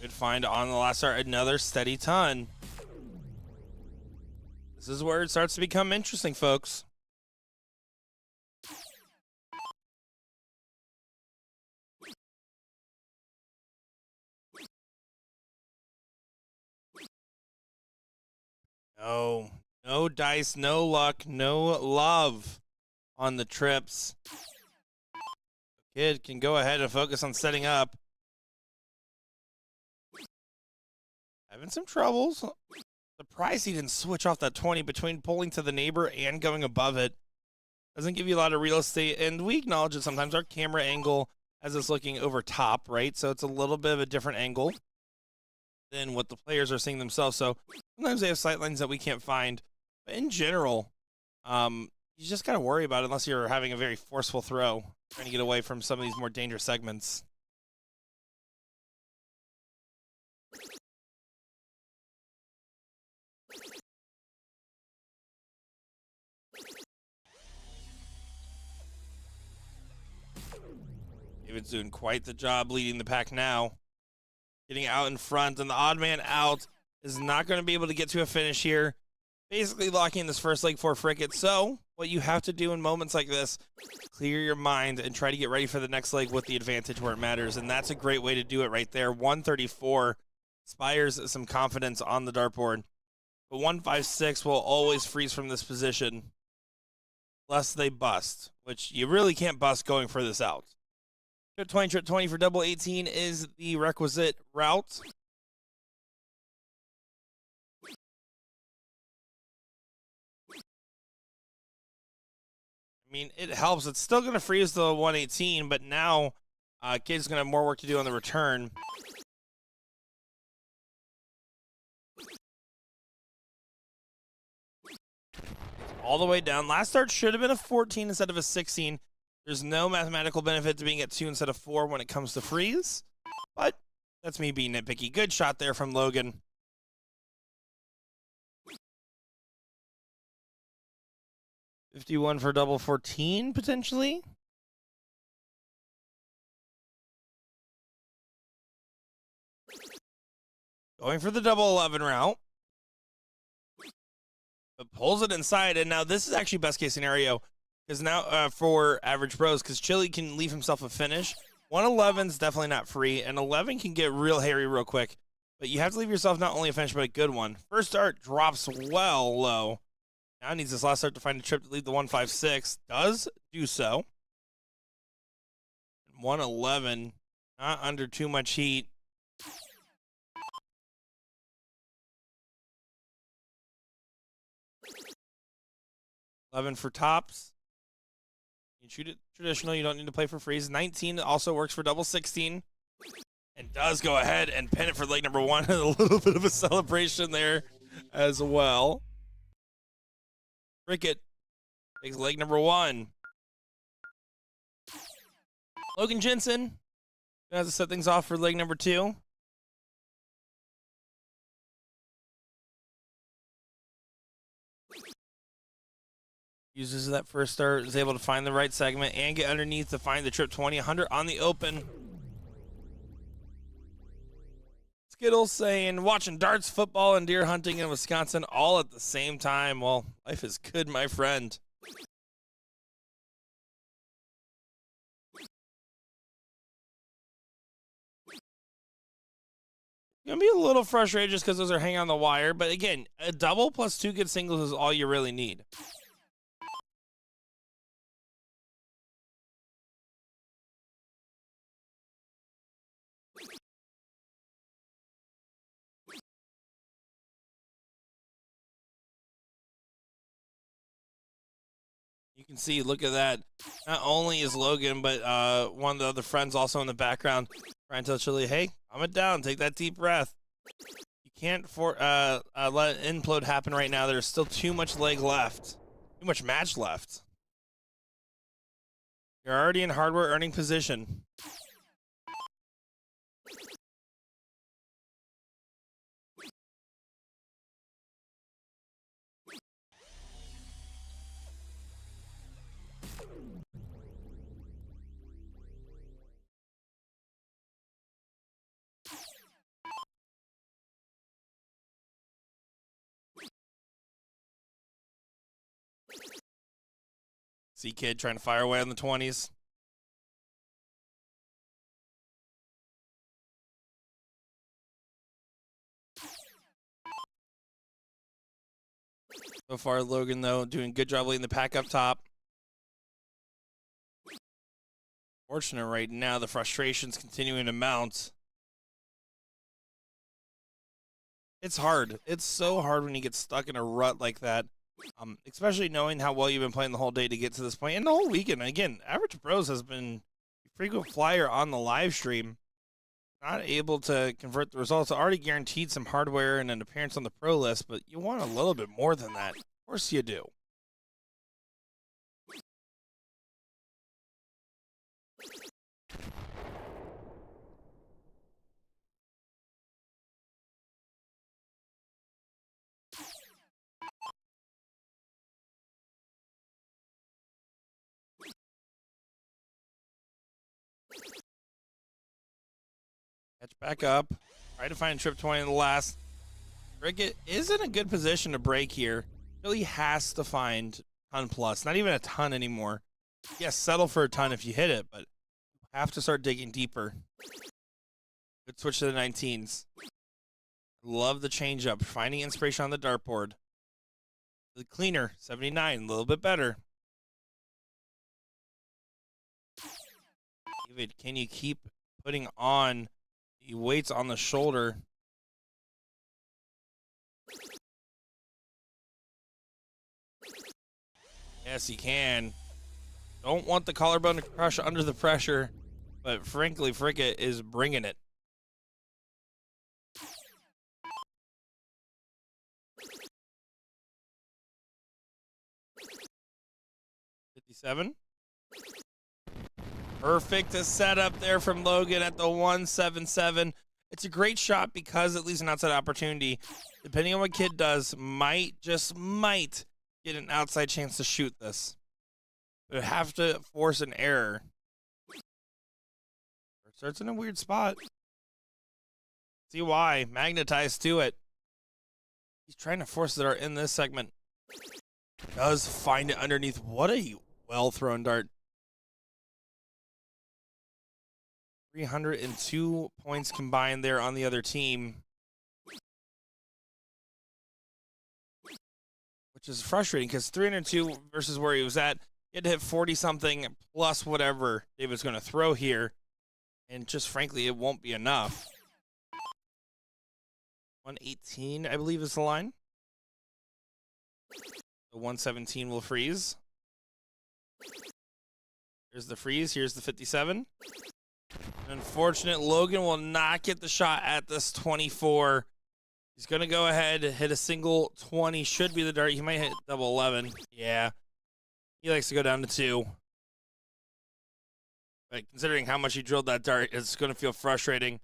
Good find on the last start. Another steady ton. This is where it starts to become interesting, folks. No dice, no luck, no love on the trips. Kid can go ahead and focus on setting up. Having some troubles. Surprised he didn't switch off that 20 between pulling to the neighbor and going above it. Doesn't give you a lot of real estate, and we acknowledge that sometimes our camera angle has us looking over top, right? So it's a little bit of a different angle than what the players are seeing themselves. So sometimes they have sight lines that we can't find. But in general, you just got to worry about it unless you're having a very forceful throw, trying to get away from some of these more dangerous segments. David's doing quite the job leading the pack now. Getting out in front, and the odd man out is not going to be able to get to a finish here. Basically locking this first leg for Fricket. So what you have to do in moments like this, clear your mind and try to get ready for the next leg with the advantage where it matters. And that's a great way to do it right there. 134 inspires some confidence on the dartboard. But 156 will always freeze from this position unless they bust, which you really can't bust going for this out. Trip 20 for double 18 is the requisite route. I mean, it helps. It's still going to freeze the 118, but now Kid's going to have more work to do on the return. All the way down. Last start should have been a 14 instead of a 16. There's no mathematical benefit to being at 2 instead of 4 when it comes to freeze. But that's me being nitpicky. Good shot there from Logan. $51 for double 14, potentially. Going for the double 11 route. But pulls it inside, and now this is actually best case scenario because now for average pros, because Chili can leave himself a finish. 111 is definitely not free, and 11 can get real hairy real quick. But you have to leave yourself not only a finish, but a good one. First start drops well low. Now needs this last start to find a trip to lead the 156. Does do so. 111, not under too much heat. 11 for tops. You shoot it traditional. You don't need to play for freeze. 19 also works for double 16. And does go ahead and pin it for leg number 1. A little bit of a celebration there as well. Cricket takes leg number 1. Logan Jensen has to set things off for leg number 2. Uses that first start, is able to find the right segment and get underneath to find the trip 20, 100 on the open. Skittles saying, watching darts, football, and deer hunting in Wisconsin all at the same time. Well, life is good, my friend. Gonna be a little frustrated just because those are hanging on the wire, but again, a double plus 2 good singles is all you really need. You can see, look at that. Not only is Logan, but one of the other friends also in the background trying to tell Chili, hey, calm it down. Take that deep breath. You can't let an implode happen right now. There's still too much leg left. Too much match left. You're already in hardware earning position. See Kid trying to fire away on the 20s. So far, Logan, though, doing a good job leading the pack up top. Fortunate right now, the frustration's continuing to mount. It's hard. It's so hard when you get stuck in a rut like that. Especially knowing how well you've been playing the whole day to get to this point, and the whole weekend. Again, Average Bros has been a frequent flyer on the live stream. Not able to convert the results. Already guaranteed some hardware and an appearance on the pro list, but you want a little bit more than that. Of course you do. Catch back up. Try to find trip 20 in the last. Cricket is in a good position to break here. Really has to find ton plus. Not even a ton anymore. Yes, settle for a ton if you hit it, but you have to start digging deeper. Good switch to the 19s. Love the change up. Finding inspiration on the dartboard. The cleaner, 79, a little bit better. David, can you keep putting on the weights on the shoulder? Yes, he can. Don't want the collarbone to crush under the pressure, but frankly, Frickett is bringing it. $57. Perfect setup there from Logan at the 177. It's a great shot because it leaves an outside opportunity. Depending on what kid does, just might get an outside chance to shoot this. But have to force an error. Starts in a weird spot. See why. Magnetized to it. He's trying to force the dart in this segment. Does find it underneath. What a well-thrown dart. 302 points combined there on the other team. Which is frustrating because 302 versus where he was at. He had to hit 40-something plus whatever David's going to throw here. And just frankly, it won't be enough. 118, I believe, is the line. The 117 will freeze. Here's the freeze. Here's the 57. Unfortunate, Logan will not get the shot at this 24. He's going to go ahead, hit a single 20. Should be the dart. He might hit double 11. Yeah. He likes to go down to 2. But considering how much he drilled that dart, it's going to feel frustrating.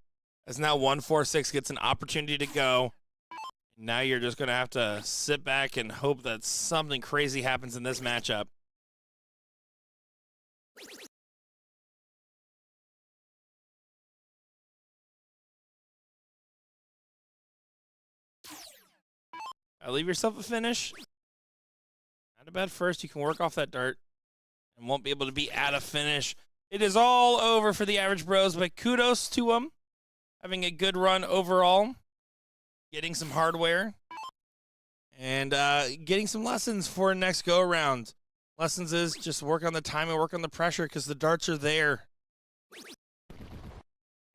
As now 146 gets an opportunity to go. Now you're just going to have to sit back and hope that something crazy happens in this matchup. Leave yourself a finish. Not a bad first. You can work off that dart and won't be able to be at a finish. It is all over for the average bros, but kudos to them. Having a good run overall. Getting some hardware. And getting some lessons for next go-around. Lessons is just work on the time and work on the pressure because the darts are there. You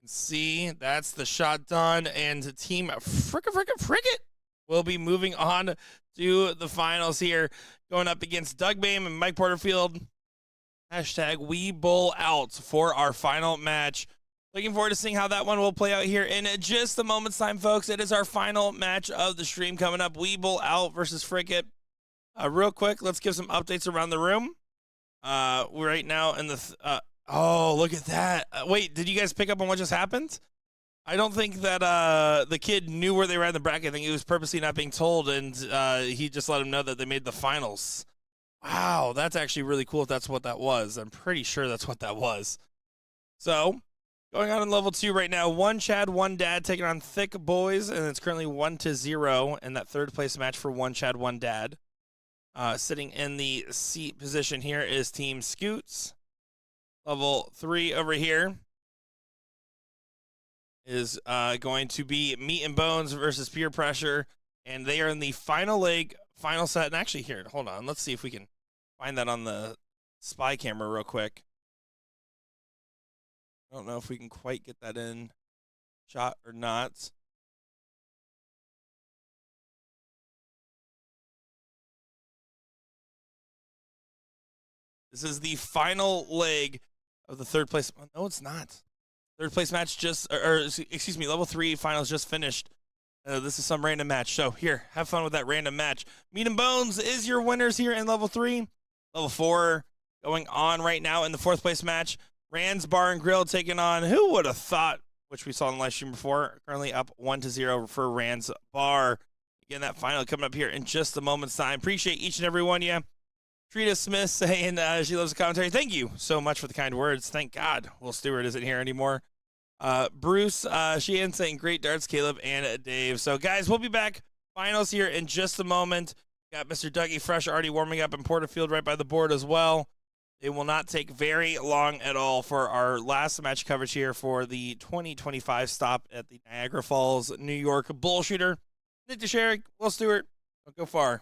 can see that's the shot done. And team Frickin' will be moving on to the finals here. Going up against Doug Bame and Mike Porterfield. Hashtag we bull out for our final match. Looking forward to seeing how that one will play out here in just a moment's time, folks. It is our final match of the stream coming up. We bull out versus Fricket. Real quick, let's give some updates around the room. We're right now in the... oh, look at that. Wait, did you guys pick up on what just happened? I don't think that the kid knew where they were at in the bracket. I think he was purposely not being told, and he just let him know that they made the finals. Wow, that's actually really cool if that's what that was. I'm pretty sure that's what that was. So, going on in level 2 right now, 1 Chad, 1 Dad taking on Thick Boys, and it's currently 1-0 in that third place match for 1 Chad, 1 Dad. Sitting in the seat position here is Team Scoots. Level 3 over here is going to be Meat and Bones versus Peer Pressure, and they are in the final leg, final set. And actually, here, hold on. Let's see if we can find that on the spy camera real quick. I don't know if we can quite get that in shot or not. This is the final leg of the third place. No, it's not. Third place match excuse me, level 3 finals just finished. This is some random match. So here, have fun with that random match. Meat and Bones is your winners here in level 3. Level 4 going on right now in the fourth place match. Rand's Bar and Grill taking on, who would have thought, which we saw in the live stream before, currently up 1-0 for Rand's Bar. Again, that final coming up here in just a moment's time. Appreciate each and every one of you. Trita Smith saying she loves the commentary. Thank you so much for the kind words. Thank God Will Stewart isn't here anymore. Bruce Sheehan saying great darts, Caleb and Dave. So, guys, we'll be back. Finals here in just a moment. Got Mr. Dougie Fresh already warming up in Porterfield right by the board as well. It will not take very long at all for our last match coverage here for the 2025 stop at the Niagara Falls, New York BullShooter. Nick DeSherrick, Will Stewart, don't go far.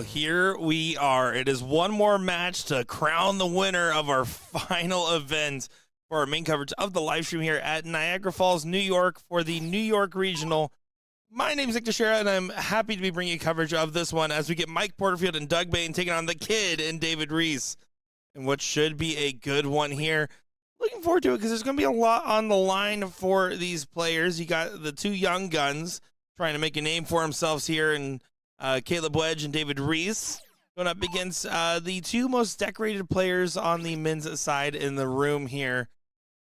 Well, here we are. It is one more match to crown the winner of our final event for our main coverage of the live stream here at Niagara Falls, New York for the New York Regional. My name is Nick Teixeira, and I'm happy to be bringing you coverage of this one as we get Mike Porterfield and Doug Bain taking on the Kid and David Reese. And what should be a good one here. Looking forward to it because there's going to be a lot on the line for these players. You got the two young guns trying to make a name for themselves here, and Caleb Wedge and David Reese going up against the two most decorated players on the men's side in the room here.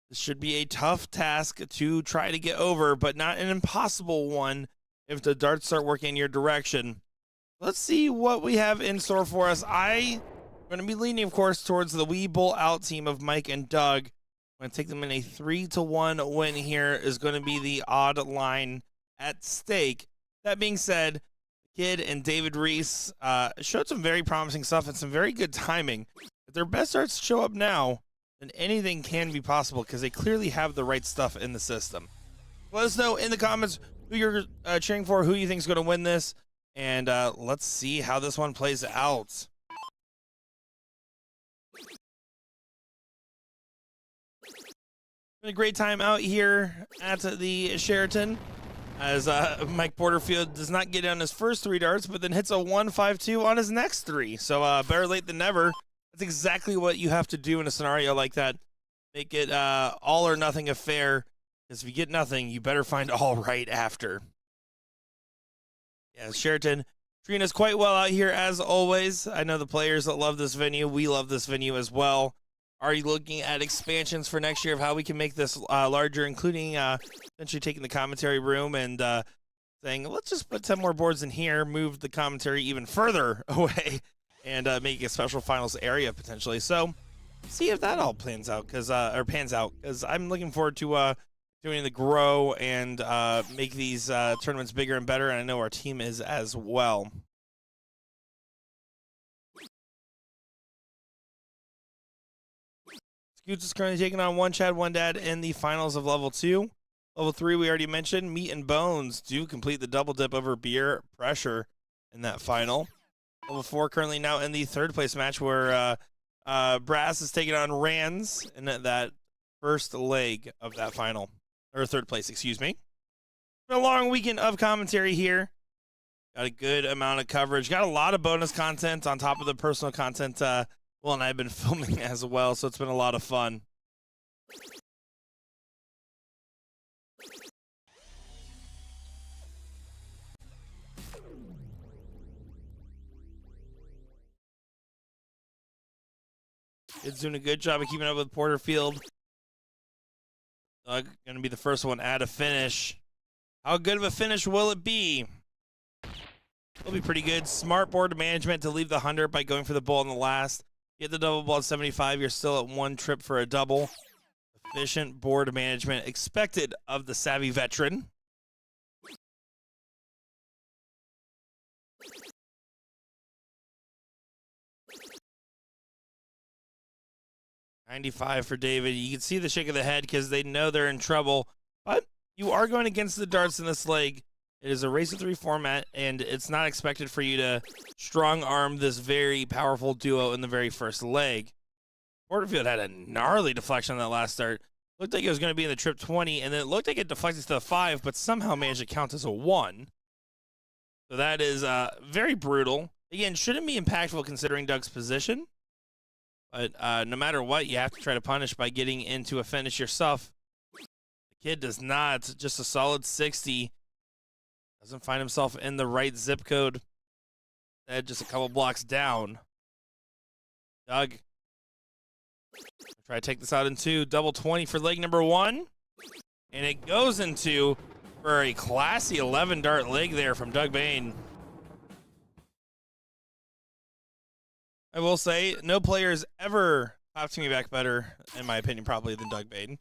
This should be a tough task to try to get over, but not an impossible one if the darts start working in your direction. Let's see what we have in store for us. I'm going to be leaning, of course, towards the Wee Bull Out team of Mike and Doug. I'm going to take them in a 3-1 win here is going to be the odd line at stake. That being said, Kid and David Reese showed some very promising stuff and some very good timing. If their best starts show up now, then anything can be possible because they clearly have the right stuff in the system. Let us know in the comments who you're cheering for, who you think is going to win this, and let's see how this one plays out. Been a great time out here at the Sheraton as Mike Porterfield does not get on his first 3 darts, but then hits a 1-5-2 on his next 3. So better late than never. That's exactly what you have to do in a scenario like that. Make it all or nothing affair. Because if you get nothing, you better find all right after. Yeah, Sheraton treating us quite well out here as always. I know the players that love this venue. We love this venue as well. Are you looking at expansions for next year of how we can make this larger, including essentially taking the commentary room and saying, let's just put 10 more boards in here, move the commentary even further away, and make a special finals area potentially. So see if that all pans out, because I'm looking forward to doing the grow and make these tournaments bigger and better, and I know our team is as well. Scoots is currently taking on One Chad, One Dad in the finals of Level 2. Level 3, we already mentioned. Meat and Bones do complete the double dip over Beer Pressure in that final. Level 4 currently now in the 3rd place match where Brass is taking on Rands in that first leg of that final. Or 3rd place, excuse me. Been a long weekend of commentary here. Got a good amount of coverage. Got a lot of bonus content on top of the personal content Will and I have been filming as well, so it's been a lot of fun. It's doing a good job of keeping up with Porterfield. Going to be the first one at a finish. How good of a finish will it be? It'll be pretty good. Smart board management to leave the 100 by going for the bull in the last. Get the double ball at 75. You're still at 1 trip for a double. Efficient board management expected of the savvy veteran. $95 for David. You can see the shake of the head because they know they're in trouble. But you are going against the darts in this leg. It is a race of 3 format, and it's not expected for you to strong-arm this very powerful duo in the very first leg. Porterfield had a gnarly deflection on that last start. Looked like it was going to be in the trip 20, and then it looked like it deflected to the 5, but somehow managed to count as a 1. So that is very brutal. Again, shouldn't be impactful considering Doug's position. But no matter what, you have to try to punish by getting into a finish yourself. The Kid does not. Just a solid 60. Doesn't find himself in the right zip code. Just a couple blocks down. Doug. Try to take this out in 2. Double 20 for leg number 1. And it goes into for a classy 11 dart leg there from Doug Bain. I will say, no player has ever popped me back better, in my opinion, probably than Doug Bain.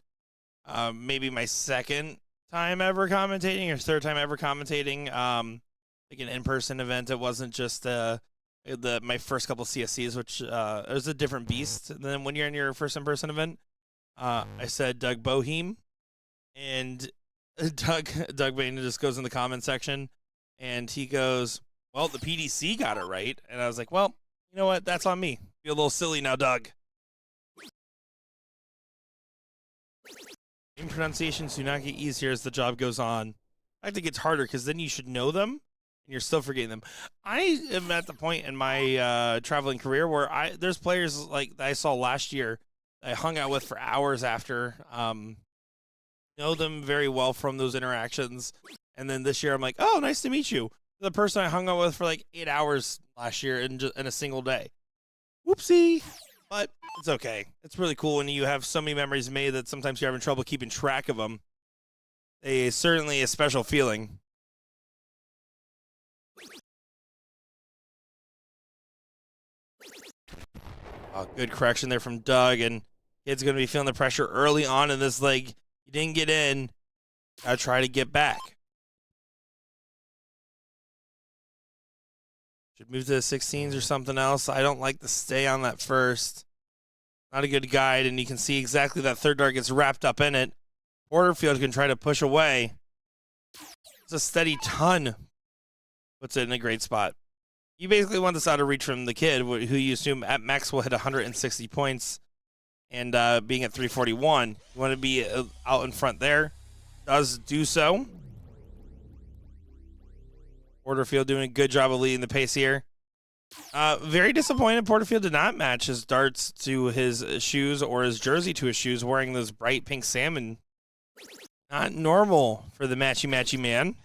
Maybe my second time ever commentating or 3rd time ever commentating, like an in-person event. It wasn't just my first couple CSCs, which it was a different beast than when you're in your first in-person event. I said Doug Boheim, and Doug Bain just goes in the comment section, and he goes, well, the PDC got it right. And I was like, well, you know what? That's on me. Feel a little silly now, Doug. Name pronunciations do not get easier as the job goes on. I think it's harder because then you should know them and you're still forgetting them. I am at the point in my traveling career where there's players like that I saw last year that I hung out with for hours after, know them very well from those interactions. And then this year I'm like, oh, nice to meet you. The person I hung out with for like 8 hours last year in a single day. Whoopsie. But it's okay. It's really cool when you have so many memories made that sometimes you're having trouble keeping track of them. It's certainly a special feeling. Oh, good correction there from Doug. And kid's going to be feeling the pressure early on in this leg. You didn't get in. Gotta try to get back. Should move to the 16s or something else. I don't like to stay on that first. Not a good guide, and you can see exactly that third dart gets wrapped up in it. Porterfield can try to push away. It's a steady ton. Puts it in a great spot. You basically want this out of reach from the kid, who you assume at max will hit 160 points, and being at 341. You want to be out in front there. Does do so. Porterfield doing a good job of leading the pace here. Very disappointed Porterfield did not match his darts to his shoes or his jersey to his shoes, wearing those bright pink salmon. Not normal for the matchy man.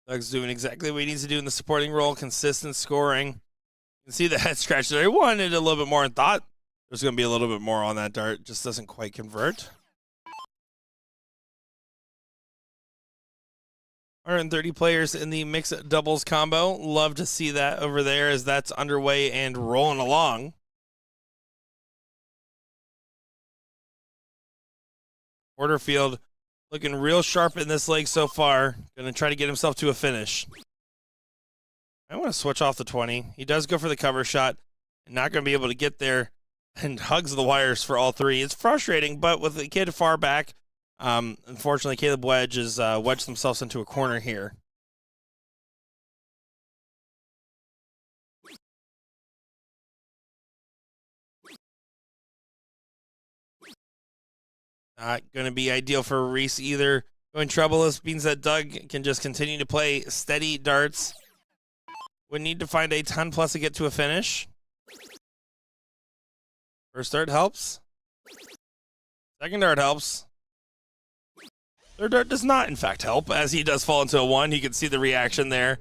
Doug's doing exactly what he needs to do in the supporting role, consistent scoring. You can see the head scratch there. He wanted a little bit more and thought there's going to be a little bit more on that dart. Just doesn't quite convert. 130 players in the mixed doubles combo. Love to see that over there as that's underway and rolling along. Porterfield looking real sharp in this leg so far. Going to try to get himself to a finish. I want to switch off the 20. He does go for the cover shot. Not going to be able to get there, and hugs the wires for all three. It's frustrating, but with the kid far back, unfortunately, Caleb Wedge has wedged themselves into a corner here. Not going to be ideal for Reese either. Going troubleless means that Doug can just continue to play steady darts. We need to find a ton plus to get to a finish. First dart helps. Second dart helps. Third dart does not, in fact, help, as he does fall into a 1. You can see the reaction there.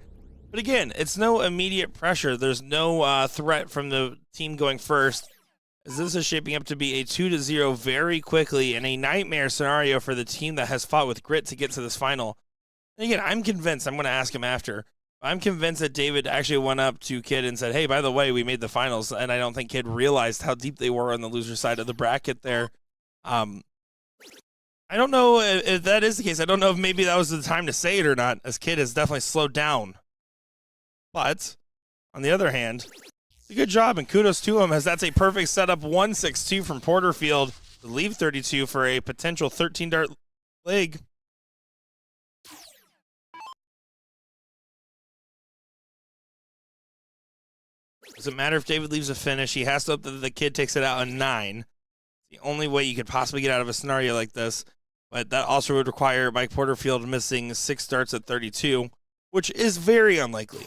But again, it's no immediate pressure. There's no threat from the team going first, as this is shaping up to be a 2-0 very quickly, and a nightmare scenario for the team that has fought with grit to get to this final. And again, I'm convinced, I'm going to ask him after, I'm convinced that David actually went up to Kid and said, hey, by the way, we made the finals, and I don't think Kid realized how deep they were on the loser side of the bracket there. I don't know if that is the case. I don't know if maybe that was the time to say it or not, as Kid has definitely slowed down. But, on the other hand, it's a good job, and kudos to him, as that's a perfect setup. 1-6-2 from Porterfield to leave 32 for a potential 13-dart leg. Doesn't matter if David leaves a finish. He has to hope that the kid takes it out on 9. It's the only way you could possibly get out of a scenario like this. But that also would require Mike Porterfield missing 6 starts at 32, which is very unlikely.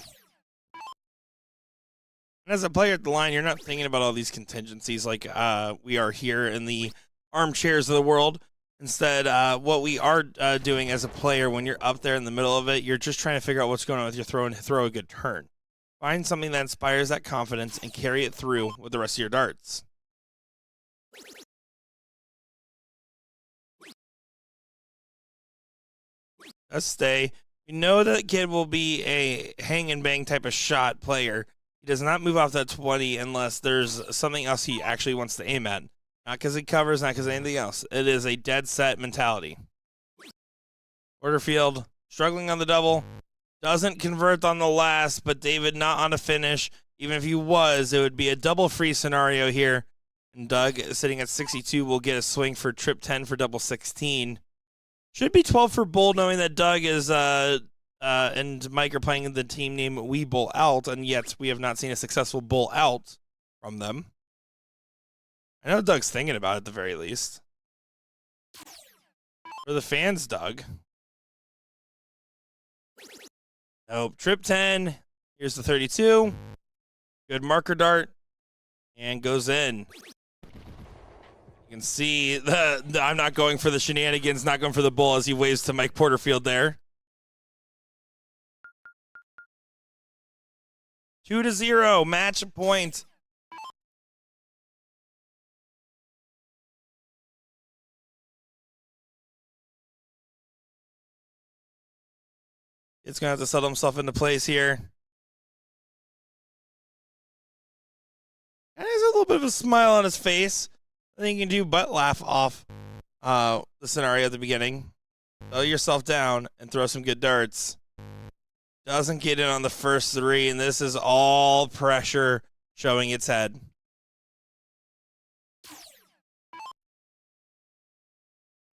And as a player at the line, you're not thinking about all these contingencies like we are here in the armchairs of the world. Instead, what we are doing as a player when you're up there in the middle of it, you're just trying to figure out what's going on with your throw and throw a good turn. Find something that inspires that confidence and carry it through with the rest of your darts. Let's stay. We know that Kid will be a hang and bang type of shot player. He does not move off that 20 unless there's something else he actually wants to aim at. Not because he covers, not because of anything else. It is a dead set mentality. Porterfield struggling on the double. Doesn't convert on the last, but David not on a finish. Even if he was, it would be a double free scenario here. And Doug, sitting at 62, will get a swing for trip 10 for double 16. Should be 12 for Bull, knowing that Doug is and Mike are playing the team name We Bull Out, and yet we have not seen a successful Bull Out from them. I know Doug's thinking about it at the very least. For the fans, Doug. Nope. Trip 10. Here's the 32. Good marker dart. And goes in. You can see the I'm not going for the shenanigans, not going for the bull as he waves to Mike Porterfield there. 2-0. Match point. It's going to have to settle himself into place here. And there's a little bit of a smile on his face. I think you can do but laugh off the scenario at the beginning. Throw yourself down and throw some good darts. Doesn't get in on the first three, and this is all pressure showing its head.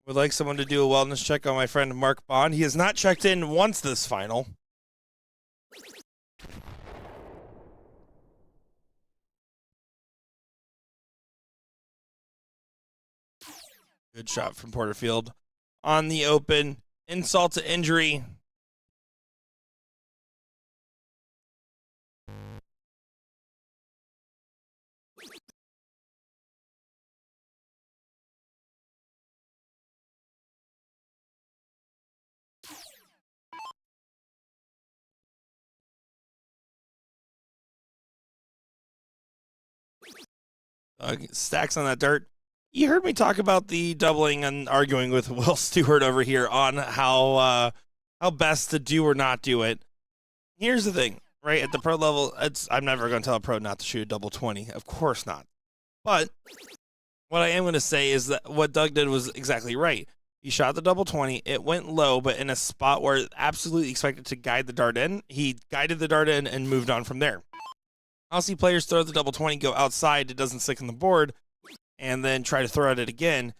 Would like someone to do a wellness check on my friend Mark Bond. He has not checked in once this final. Good shot from Porterfield. On the open. Insult to injury. Stacks on that dirt. You heard me talk about the doubling and arguing with Will Stewart over here on how best to do or not do it. Here's the thing, right? At the pro level, I'm never going to tell a pro not to shoot a double 20. Of course not. But what I am going to say is that what Doug did was exactly right. He shot the double 20. It went low, but in a spot where it absolutely expected to guide the dart in. He guided the dart in and moved on from there. I'll see players throw the double 20, go outside, it doesn't stick on the board, and then try to throw at it again.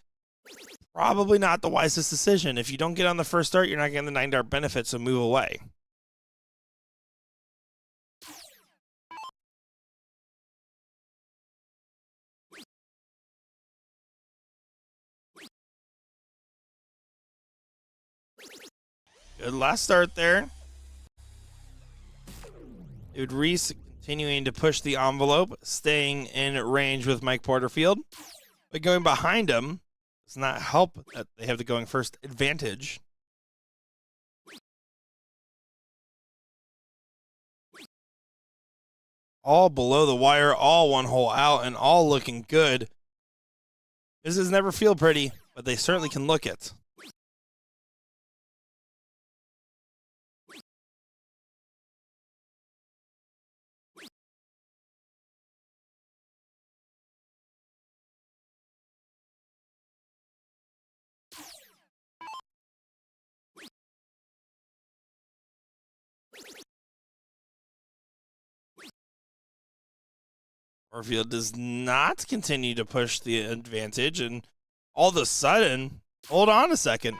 Probably not the wisest decision. If you don't get on the first dart, you're not getting the 9 dart benefit, so move away. Good last start there. Dude, Reese continuing to push the envelope, staying in range with Mike Porterfield. But going behind him does not help that they have the going first advantage. All below the wire, all one hole out, and all looking good. Misses never feel pretty, but they certainly can look it. Porterfield does not continue to push the advantage, and all of a sudden, hold on a second,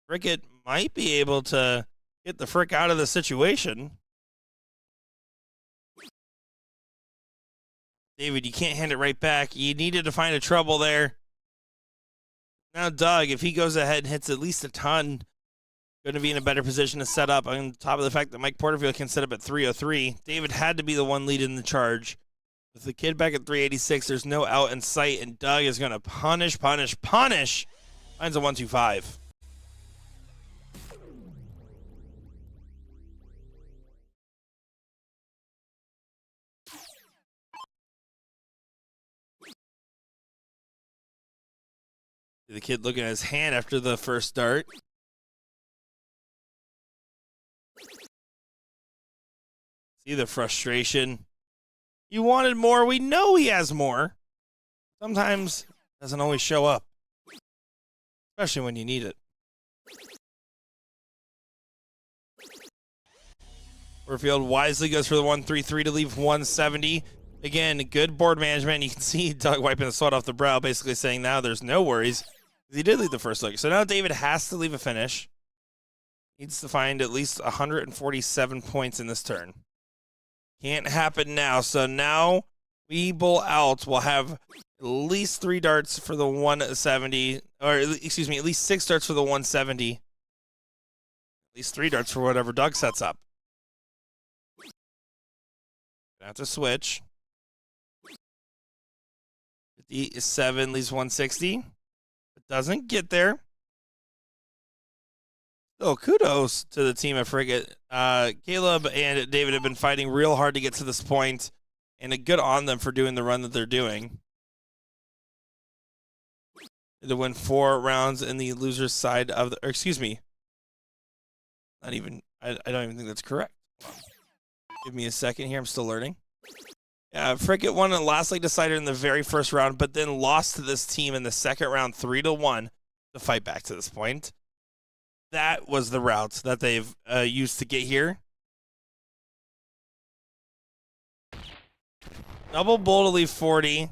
Rickett might be able to get the frick out of the situation. David, you can't hand it right back. You needed to find a trouble there. Now Doug, if he goes ahead and hits at least a ton, going to be in a better position to set up, on top of the fact that Mike Porterfield can set up at 303. David had to be the one leading the charge. With the kid back at 386, there's no out in sight, and Doug is going to punish. Finds a 125. The kid looking at his hand after the first start. See the frustration. You wanted more. We know he has more. Sometimes it doesn't always show up, especially when you need it. Porterfield wisely goes for the 1-3-3 to leave 170. Again, good board management. You can see Doug wiping the sweat off the brow, basically saying now there's no worries. He did leave the first look. So now David has to leave a finish. Needs to find at least 147 points in this turn. Can't happen now. So now we bull out. We'll have at least 3 darts for the 170. Or, excuse me, at least 6 darts for the 170. At least 3 darts for whatever Doug sets up. Gonna have to switch. 57 leaves 160. It doesn't get there. So kudos to the team of Frigate. Caleb and David have been fighting real hard to get to this point, and good on them for doing the run that they're doing. To win 4 rounds in the loser's side of the, or excuse me, not even, I don't even think that's correct. Give me a second here, I'm still learning. Frigate won a last leg decider in the very first round, but then lost to this team in the second round 3-1 to fight back to this point. That was the route that they've used to get here. Double bull to leave 40.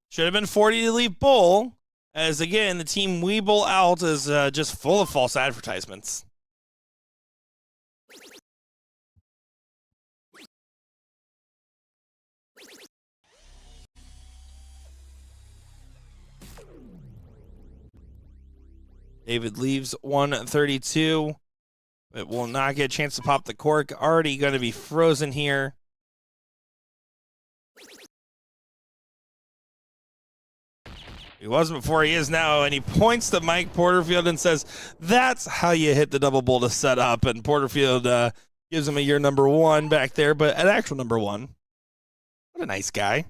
Should have been 40 to leave bull, as again, the team we bull out is just full of false advertisements. David leaves 132, but will not get a chance to pop the cork. Already going to be frozen here. He wasn't before, he is now, and he points to Mike Porterfield and says, that's how you hit the double bull to set up. And Porterfield gives him a year number 1 back there, but an actual number 1. What a nice guy.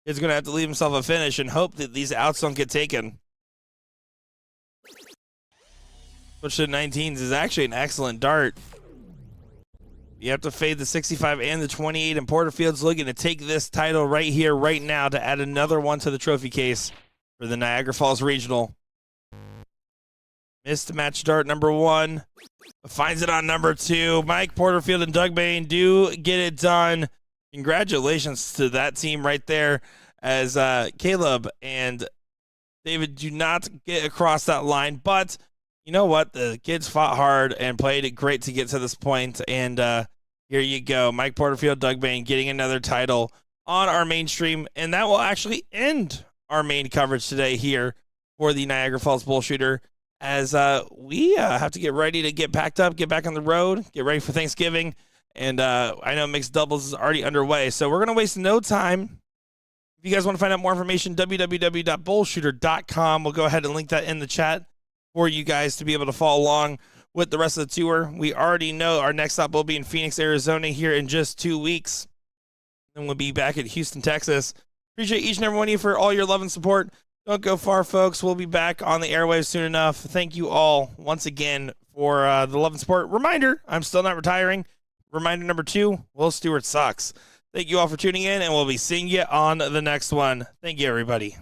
He's going to have to leave himself a finish and hope that these outs don't get taken. Switch to 19s is actually an excellent dart. You have to fade the 65 and the 28, and Porterfield's looking to take this title right here, right now, to add another one to the trophy case for the Niagara Falls Regional. Missed match dart number 1. Finds it on number 2. Mike Porterfield and Doug Bain do get it done. Congratulations to that team right there, as Caleb and David do not get across that line, but you know what? The kids fought hard and played it great to get to this point. And here you go. Mike Porterfield, Doug Bain getting another title on our mainstream. And that will actually end our main coverage today here for the Niagara Falls BullShooter, as we have to get ready to get packed up, get back on the road, get ready for Thanksgiving. And I know mixed doubles is already underway. So we're going to waste no time. If you guys want to find out more information, www.bullshooter.com. We'll go ahead and link that in the chat for you guys to be able to follow along with the rest of the tour. We already know our next stop will be in Phoenix, Arizona here in just 2 weeks. Then we'll be back at Houston, Texas. Appreciate each and every one of you for all your love and support. Don't go far, folks. We'll be back on the airwaves soon enough. Thank you all once again for the love and support. Reminder, I'm still not retiring. Reminder number 2, Will Stewart sucks. Thank you all for tuning in, and we'll be seeing you on the next one. Thank you, everybody.